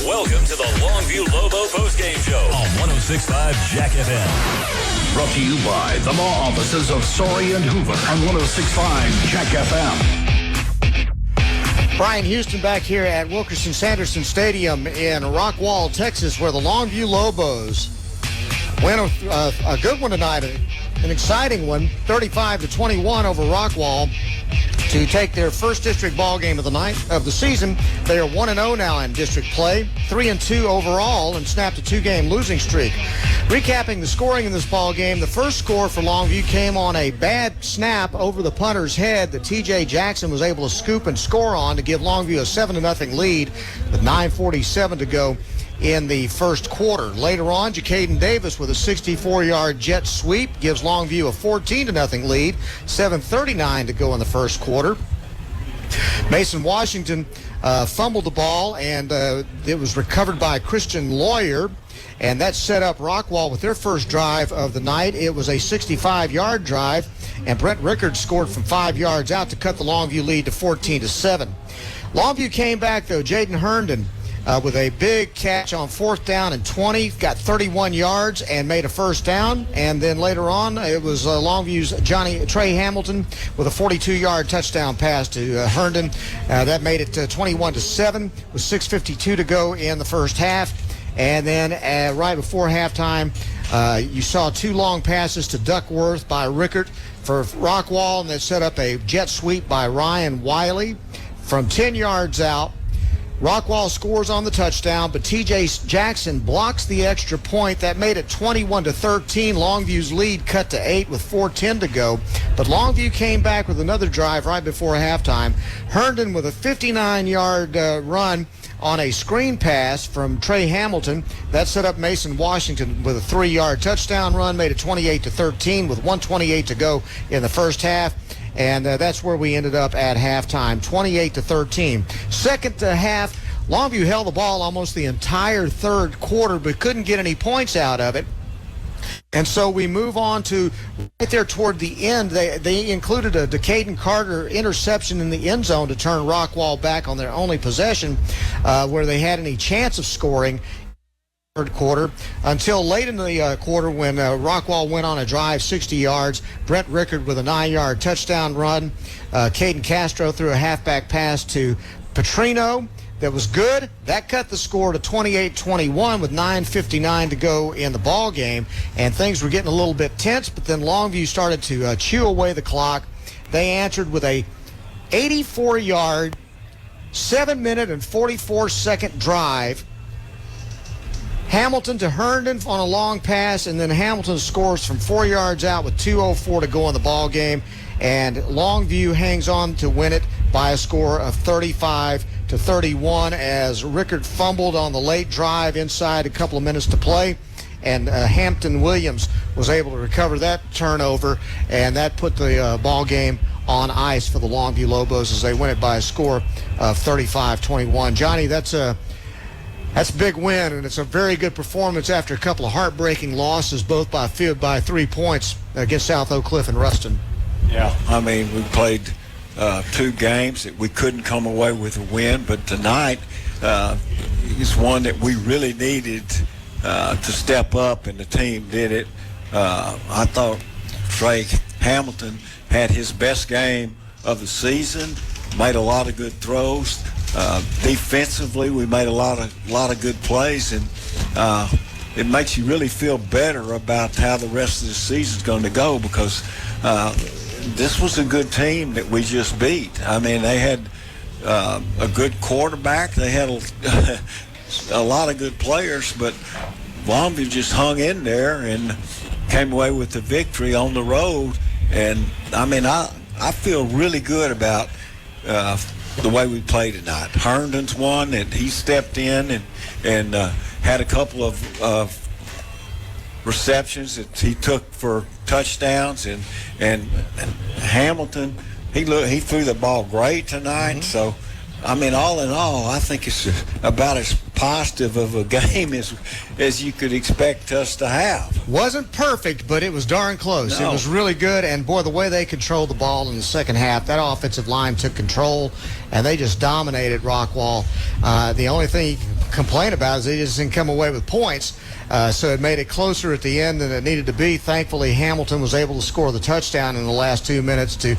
Welcome to the Longview Lobo postgame show on 106.5 Jack FM. Brought to you by the law offices of Sorey and Hoover on 106.5 Jack FM. Brian Houston back here at Wilkerson-Sanders Stadium in Rockwall, Texas, where the Longview Lobos win a good one tonight, an exciting one, 35-21 over Rockwall, to take their first district ball game of the night of the season. They are 1-0 now in district play, 3-2 overall, and snapped a two-game losing streak. Recapping the scoring in this ball game, the first score for Longview came on a bad snap over the punter's head that T.J. Jackson was able to scoop and score on to give Longview a 7-0 lead with 9:47 to go in the first quarter. Later on, Jacaden Davis with a 64-yard jet sweep gives Longview a 14-0 lead, 7:39 to go in the first quarter. Mason Washington fumbled the ball, and it was recovered by Christian Lawyer, and that set up Rockwall with their first drive of the night. It was a 65-yard drive, and Brent Rickards scored from 5 yards out to cut the Longview lead to 14-7. Longview came back, though. Jaden Herndon with a big catch on 4th down and 20, got 31 yards and made a first down. And then later on, it was Longview's Trey Hamilton with a 42-yard touchdown pass to Herndon. That made it 21-7 with 6:52 to go in the first half. And then right before halftime, you saw 2 long passes to Duckworth by Rickert for Rockwall, and that set up a jet sweep by Ryan Wiley from 10 yards out. Rockwall scores on the touchdown, but T.J. Jackson blocks the extra point. That made it 21-13. Longview's lead cut to 8 with 4:10 to go. But Longview came back with another drive right before halftime. Herndon with a 59-yard run on a screen pass from Trey Hamilton. That set up Mason Washington with a 3-yard touchdown run, made it 28-13 with 1:28 to go in the first half. And that's where we ended up at halftime, 28-13. Second half, Longview held the ball almost the entire third quarter, but couldn't get any points out of it. And so we move on to right there toward the end. They included a Decaden Carter interception in the end zone to turn Rockwall back on their only possession where they had any chance of scoring. Third quarter until late in the quarter when Rockwall went on a drive 60 yards. Brent Rickard with a 9-yard touchdown run. Caden Castro threw a halfback pass to Petrino that was good. That cut the score to 28-21 with 9:59 to go in the ball game, and things were getting a little bit tense, but then Longview started to chew away the clock. They answered with a 84-yard 7-minute and 44-second drive. Hamilton to Herndon on a long pass, and then Hamilton scores from 4 yards out with 2:04 to go in the ball game, and Longview hangs on to win it by a score of 35-31 as Rickard fumbled on the late drive inside a couple of minutes to play, and Hampton Williams was able to recover that turnover, and that put the ball game on ice for the Longview Lobos as they win it by a score of 35-21. Johnny, that's a big win, and it's a very good performance after a couple of heartbreaking losses, both by 3 points against South Oak Cliff and Ruston. Yeah, I mean, we played 2 games that we couldn't come away with a win, but tonight is one that we really needed to step up, and the team did it. I thought Trey Hamilton had his best game of the season, made a lot of good throws. Defensively, we made a lot of good plays, and it makes you really feel better about how the rest of the season's going to go, because this was a good team that we just beat. I mean, they had a good quarterback. They had a lot of good players, but Longview just hung in there and came away with the victory on the road. And, I mean, I feel really good about the way we played tonight. Herndon's one, and he stepped in and had a couple of receptions that he took for touchdowns, and Hamilton, he threw the ball great tonight. Mm-hmm. So, I mean, all in all, I think it's about as positive of a game as you could expect us to have. Wasn't perfect, but it was darn close. No. It was really good, and boy, the way they controlled the ball in the second half, that offensive line took control, and they just dominated Rockwall. The only thing you can complain about is they just didn't come away with points. So it made it closer at the end than it needed to be. Thankfully, Hamilton was able to score the touchdown in the last 2 minutes to,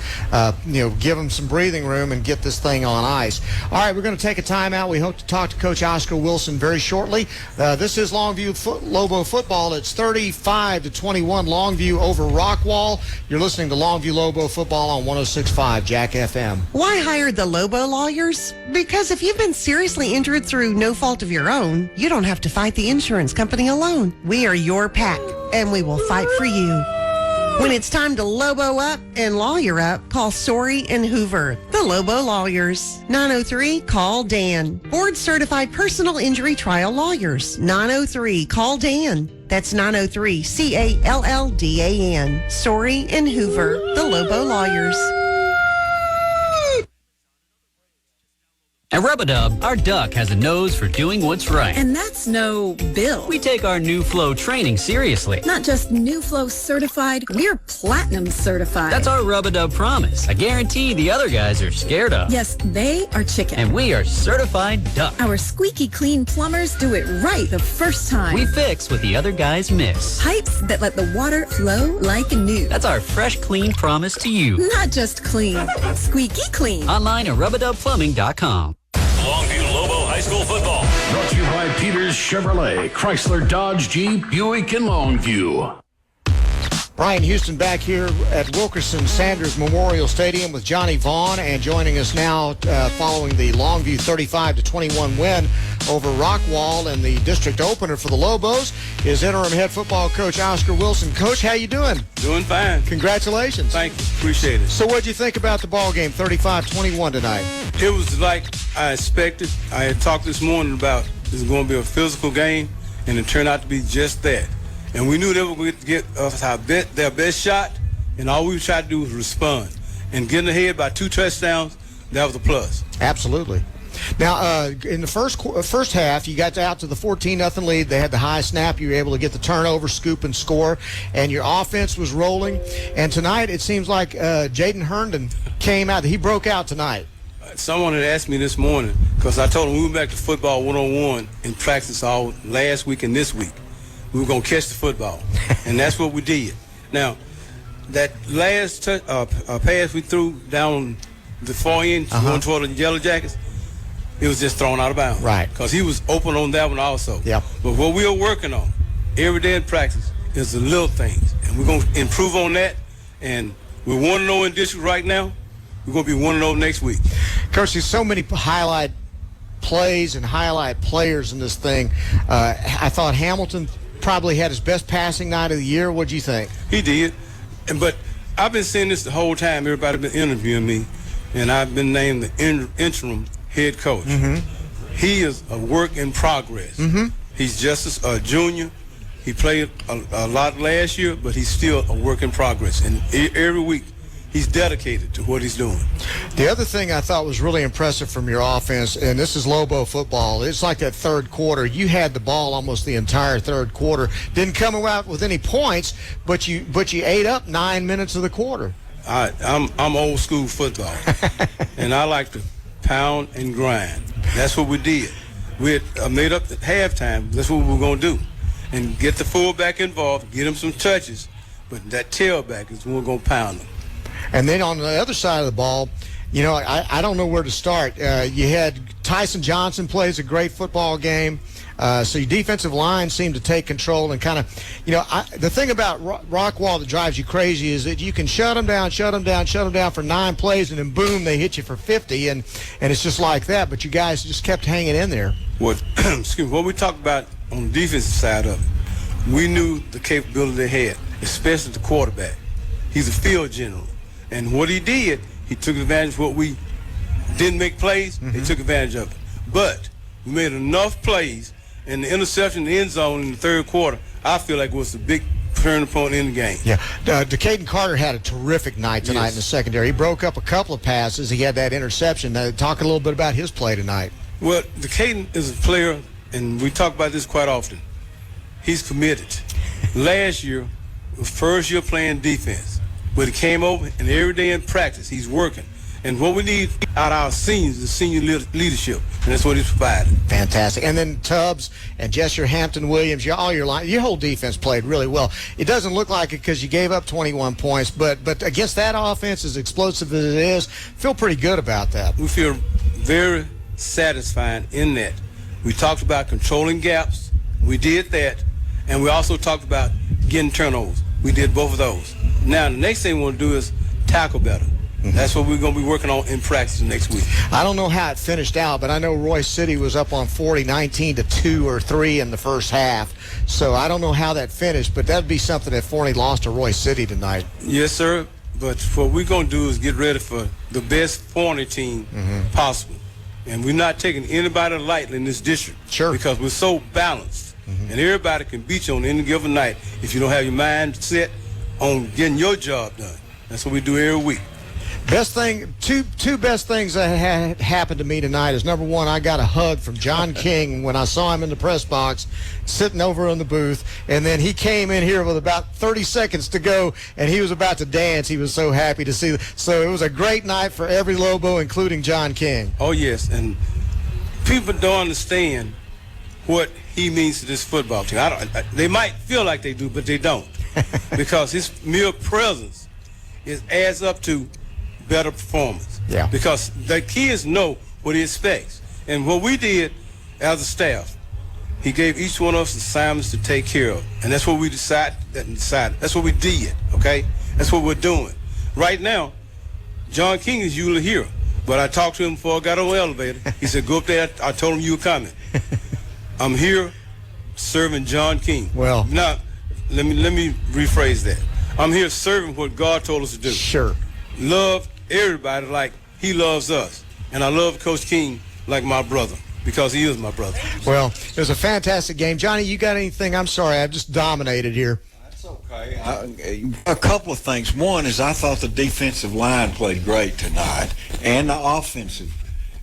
give them some breathing room and get this thing on ice. All right, we're going to take a timeout. We hope to talk to Coach Oscar Wilson very shortly. This is Longview Lobo football. It's 35-21 Longview over Rockwall. You're listening to Longview Lobo football on 106.5 Jack FM. Why hire the Lobo lawyers? Because if you've been seriously injured through no fault of your own, you don't have to fight the insurance company alone. We are your pack, and we will fight for you. When it's time to Lobo up and lawyer up, call Sorey and Hoover, the Lobo Lawyers. 903-CALL-DAN. Board-certified personal injury trial lawyers. 903-CALL-DAN. That's 903-CALLDAN. Sorey and Hoover, the Lobo Lawyers. At Rub-A-Dub, our duck has a nose for doing what's right. And that's no Bill. We take our New Flow training seriously. Not just New Flow certified, we're Platinum certified. That's our Rub-A-Dub promise. A guarantee the other guys are scared of. Yes, they are chicken. And we are certified duck. Our squeaky clean plumbers do it right the first time. We fix what the other guys miss. Pipes that let the water flow like new. That's our fresh, clean promise to you. Not just clean, squeaky clean. Online at rubadubplumbing.com. Longview Lobo High School football. Brought to you by Peters Chevrolet, Chrysler, Dodge, Jeep, Buick, and Longview. Brian Houston back here at Wilkerson-Sanders Memorial Stadium with Johnny Vaughn, and joining us now following the Longview 35-21 win over Rockwall in the district opener for the Lobos is interim head football coach Oscar Wilson. Coach, how you doing? Doing fine. Congratulations. Thank you. Appreciate it. So what'd you think about the ball game, 35-21 tonight? It was like I expected. I had talked this morning about this is going to be a physical game, and it turned out to be just that. And we knew they were going to get us their best shot, and all we tried to do was respond. And getting ahead by 2 touchdowns, that was a plus. Absolutely. Now, in the first half, you got out to the 14-0 lead. They had the high snap. You were able to get the turnover, scoop, and score, and your offense was rolling. And tonight, it seems like Jaden Herndon came out. He broke out tonight. Someone had asked me this morning, because I told them we went back to football 1-on-1 in practice all last week and this week. We were going to catch the football, and that's what we did. Now, that last pass we threw down the far end, going toward the Yellowjackets, it was just thrown out of bounds. Right. Because he was open on that one also. Yep. But what we are working on every day in practice is the little things, and we're going to improve on that, and we're 1-0 in district right now. We're going to be 1-0 next week. Coach, there's so many highlight plays and highlight players in this thing. I thought Hamilton probably had his best passing night of the year. What'd you think? He did. But I've been saying this the whole time. Everybody's been interviewing me, and I've been named the interim head coach. Mm-hmm. He is a work in progress. Mm-hmm. He's just a junior. He played a lot last year, but he's still a work in progress. And every week, he's dedicated to what he's doing. The other thing I thought was really impressive from your offense, and this is Lobo football, it's like that third quarter. You had the ball almost the entire third quarter. Didn't come out with any points, but you ate up 9 minutes of the quarter. I'm old school football, and I like to pound and grind. That's what we did. We had made up at halftime. That's what we were going to do, and get the fullback involved, get him some touches, but that tailback is when we're going to pound him. And then on the other side of the ball, you know, I don't know where to start. You had Tyson Johnson plays a great football game. So your defensive line seemed to take control and kind of, you know, the thing about Rockwall that drives you crazy is that you can shut them down for 9 plays, and then boom, they hit you for 50, and it's just like that. But you guys just kept hanging in there. What we talked about on the defensive side of it, we knew the capability they had, especially the quarterback. He's a field general. And what he did, he took advantage of what we didn't make plays. They took advantage of it. But we made enough plays, and the interception in the end zone in the third quarter, I feel like was the big turning point in the game. Yeah. Decaden Carter had a terrific night tonight in the secondary. He broke up a couple of passes. He had that interception. Talk a little bit about his play tonight. Well, Decaden is a player, and we talk about this quite often. He's committed. Last year, first year playing defense. But he came over, and every day in practice, he's working. And what we need out of our seniors is senior leadership, and that's what he's providing. Fantastic. And then Tubbs and Jester Hampton-Williams, your whole defense played really well. It doesn't look like it because you gave up 21 points, but against that offense, as explosive as it is, feel pretty good about that. We feel very satisfied in that. We talked about controlling gaps. We did that. And we also talked about getting turnovers. We did both of those. Now, the next thing we want to do is tackle better. That's what we're going to be working on in practice next week. I don't know how it finished out, but I know Royce City was up on 40, 19-2 or 3 in the first half. So I don't know how that finished, but that would be something if Forney lost to Royce City tonight. Yes, sir. But what we're going to do is get ready for the best Forney team possible. And we're not taking anybody lightly in this district. Sure. Because we're so balanced. And everybody can beat you on any given night if you don't have your mind set on getting your job done. That's what we do every week. Two best things that had happened to me tonight is, number one, I got a hug from John King when I saw him in the press box sitting over in the booth, and then he came in here with about 30 seconds to go, and he was about to dance. He was so happy to see. So it was a great night for every Lobo, including John King. Oh, yes, and people don't understand what he means to this football team. They might feel like they do, but they don't, because his mere presence adds up to better performance. Yeah. Because the kids know what he expects. And what we did as a staff, he gave each one of us assignments to take care of. And that's what we decided. That's what we did, okay? That's what we're doing. Right now, John King is usually here. But I talked to him before I got on the elevator. He said, go up there. I told him you were coming. I'm here serving John King. Well. Now, let me rephrase that. I'm here serving what God told us to do. Sure. Love everybody like he loves us. And I love Coach King like my brother, because he is my brother. Well, it was a fantastic game. Johnny, you got anything? I'm sorry, I've just dominated here. That's okay. A couple of things. One is I thought the defensive line played great tonight, and the offensive.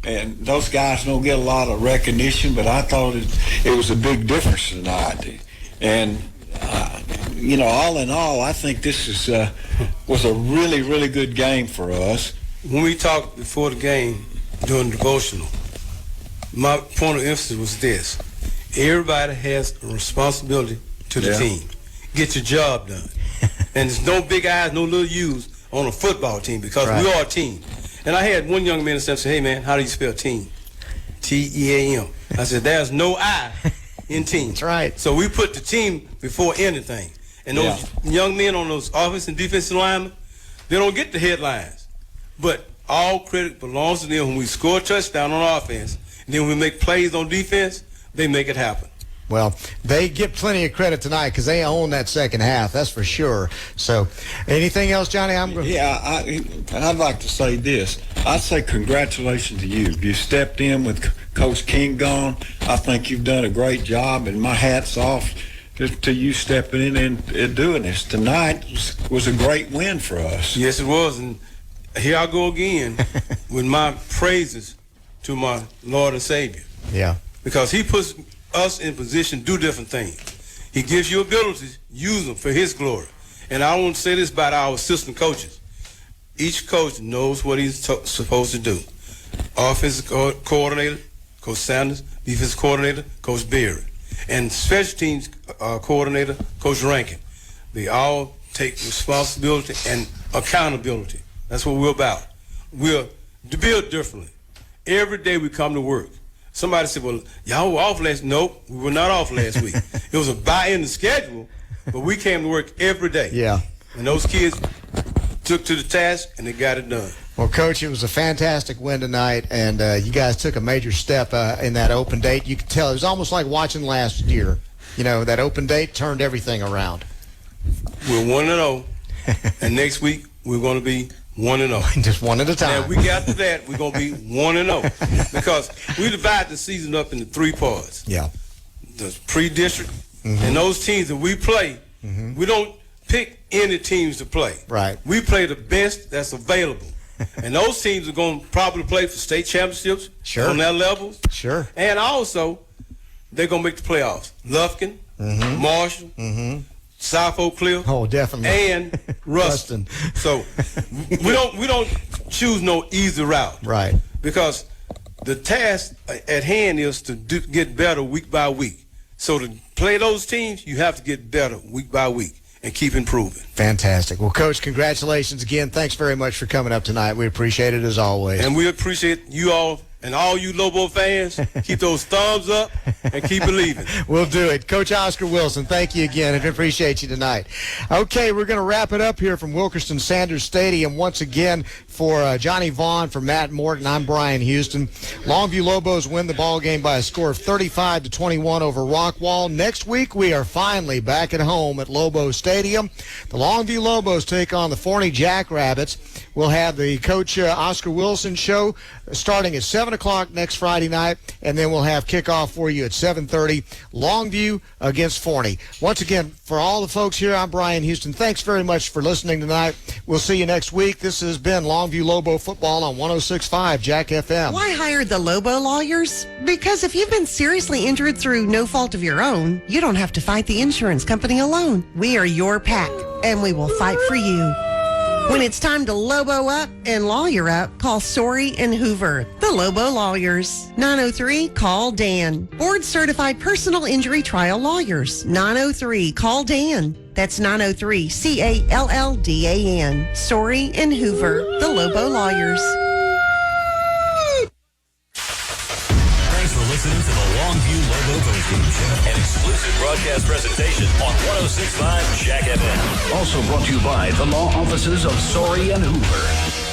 And those guys don't get a lot of recognition, but I thought it was a big difference tonight. And all in all, I think this was a really, really good game for us. When we talked before the game during the devotional, my point of emphasis was this: everybody has a responsibility to the team. Get your job done. And there's no big eyes, no little U's on a football team, because we are a team. And I had one young man say, hey, man, how do you spell team? T-E-A-M. I said, there's no I in team. That's right. So we put the team before anything. And those young men on those offensive and defensive linemen, they don't get the headlines. But all credit belongs to them. When we score a touchdown on offense, and then when we make plays on defense, they make it happen. Well, they get plenty of credit tonight because they own that second half, that's for sure. So, anything else, Johnny? I'd like to say this. I'd say congratulations to you. You stepped in with Coach King gone. I think you've done a great job, and my hat's off to you stepping in and doing this. Tonight was a great win for us. Yes, it was, and here I go again with my praises to my Lord and Savior. Yeah. Because he puts us in position to do different things. He gives you abilities, use them for his glory. And I want to say this about our assistant coaches. Each coach knows what he's supposed to do. Offensive coordinator, Coach Sanders; defensive coordinator, Coach Berry; and special teams coordinator, Coach Rankin. They all take responsibility and accountability. That's what we're about. We're to build differently. Every day we come to work. Somebody said, well, y'all were off last. Nope, we were not off last week. It was a buy in the schedule, but we came to work every day. Yeah. And those kids took to the task, and they got it done. Well, Coach, it was a fantastic win tonight, and you guys took a major step in that open date. You could tell it was almost like watching last year. That open date turned everything around. We're 1-0, and next week we're going to be 1-0. Just one at a time. And week after that, we're going to be 1-0 because we divide the season up into three parts. Yeah. The pre-district, and those teams that we play, we don't pick any teams to play. Right. We play the best that's available. And those teams are going to probably play for state championships on their levels. Sure. And also, they're going to make the playoffs. Lufkin, Marshall, South Oak Cliff. Oh, definitely. And Ruston. So we don't choose no easy route. Right. Because the task at hand is to get better week by week. So to play those teams, you have to get better week by week and keep improving. Fantastic. Well, Coach, congratulations again. Thanks very much for coming up tonight. We appreciate it as always. And we appreciate you all. And all you Lobo fans, keep those thumbs up and keep believing. We'll do it. Coach Oscar Wilson, thank you again. I appreciate you tonight. Okay, we're going to wrap it up here from Wilkerson-Sanders Stadium. Once again, for Johnny Vaughn, for Matt Morton, I'm Brian Houston. Longview Lobos win the ball game by a score of 35-21 over Rockwall. Next week, we are finally back at home at Lobos Stadium. The Longview Lobos take on the Forney Jackrabbits. We'll have the Coach Oscar Wilson show starting at 7 o'clock next Friday night, and then we'll have kickoff for you at 7:30. Longview against Forney. Once again, for all the folks here, I'm Brian Houston. Thanks very much for listening tonight. We'll see you next week. This has been Longview Lobo Football on 106.5 Jack FM. Why hire the Lobo lawyers? Because if you've been seriously injured through no fault of your own, you don't have to fight the insurance company alone. We are your pack, and we will fight for you. When it's time to Lobo up and lawyer up, call Sorey and Hoover, the Lobo Lawyers. 903-CALL-DAN. Board-certified personal injury trial lawyers. 903-CALL-DAN. That's 903-CALLDAN. Sorey and Hoover, the Lobo Lawyers. Thanks for listening to the Longview Lobo Postgame Show, an exclusive broadcast presentation on 106.5 Jack FM. Also brought to you by the law offices of Sorey and Hoover.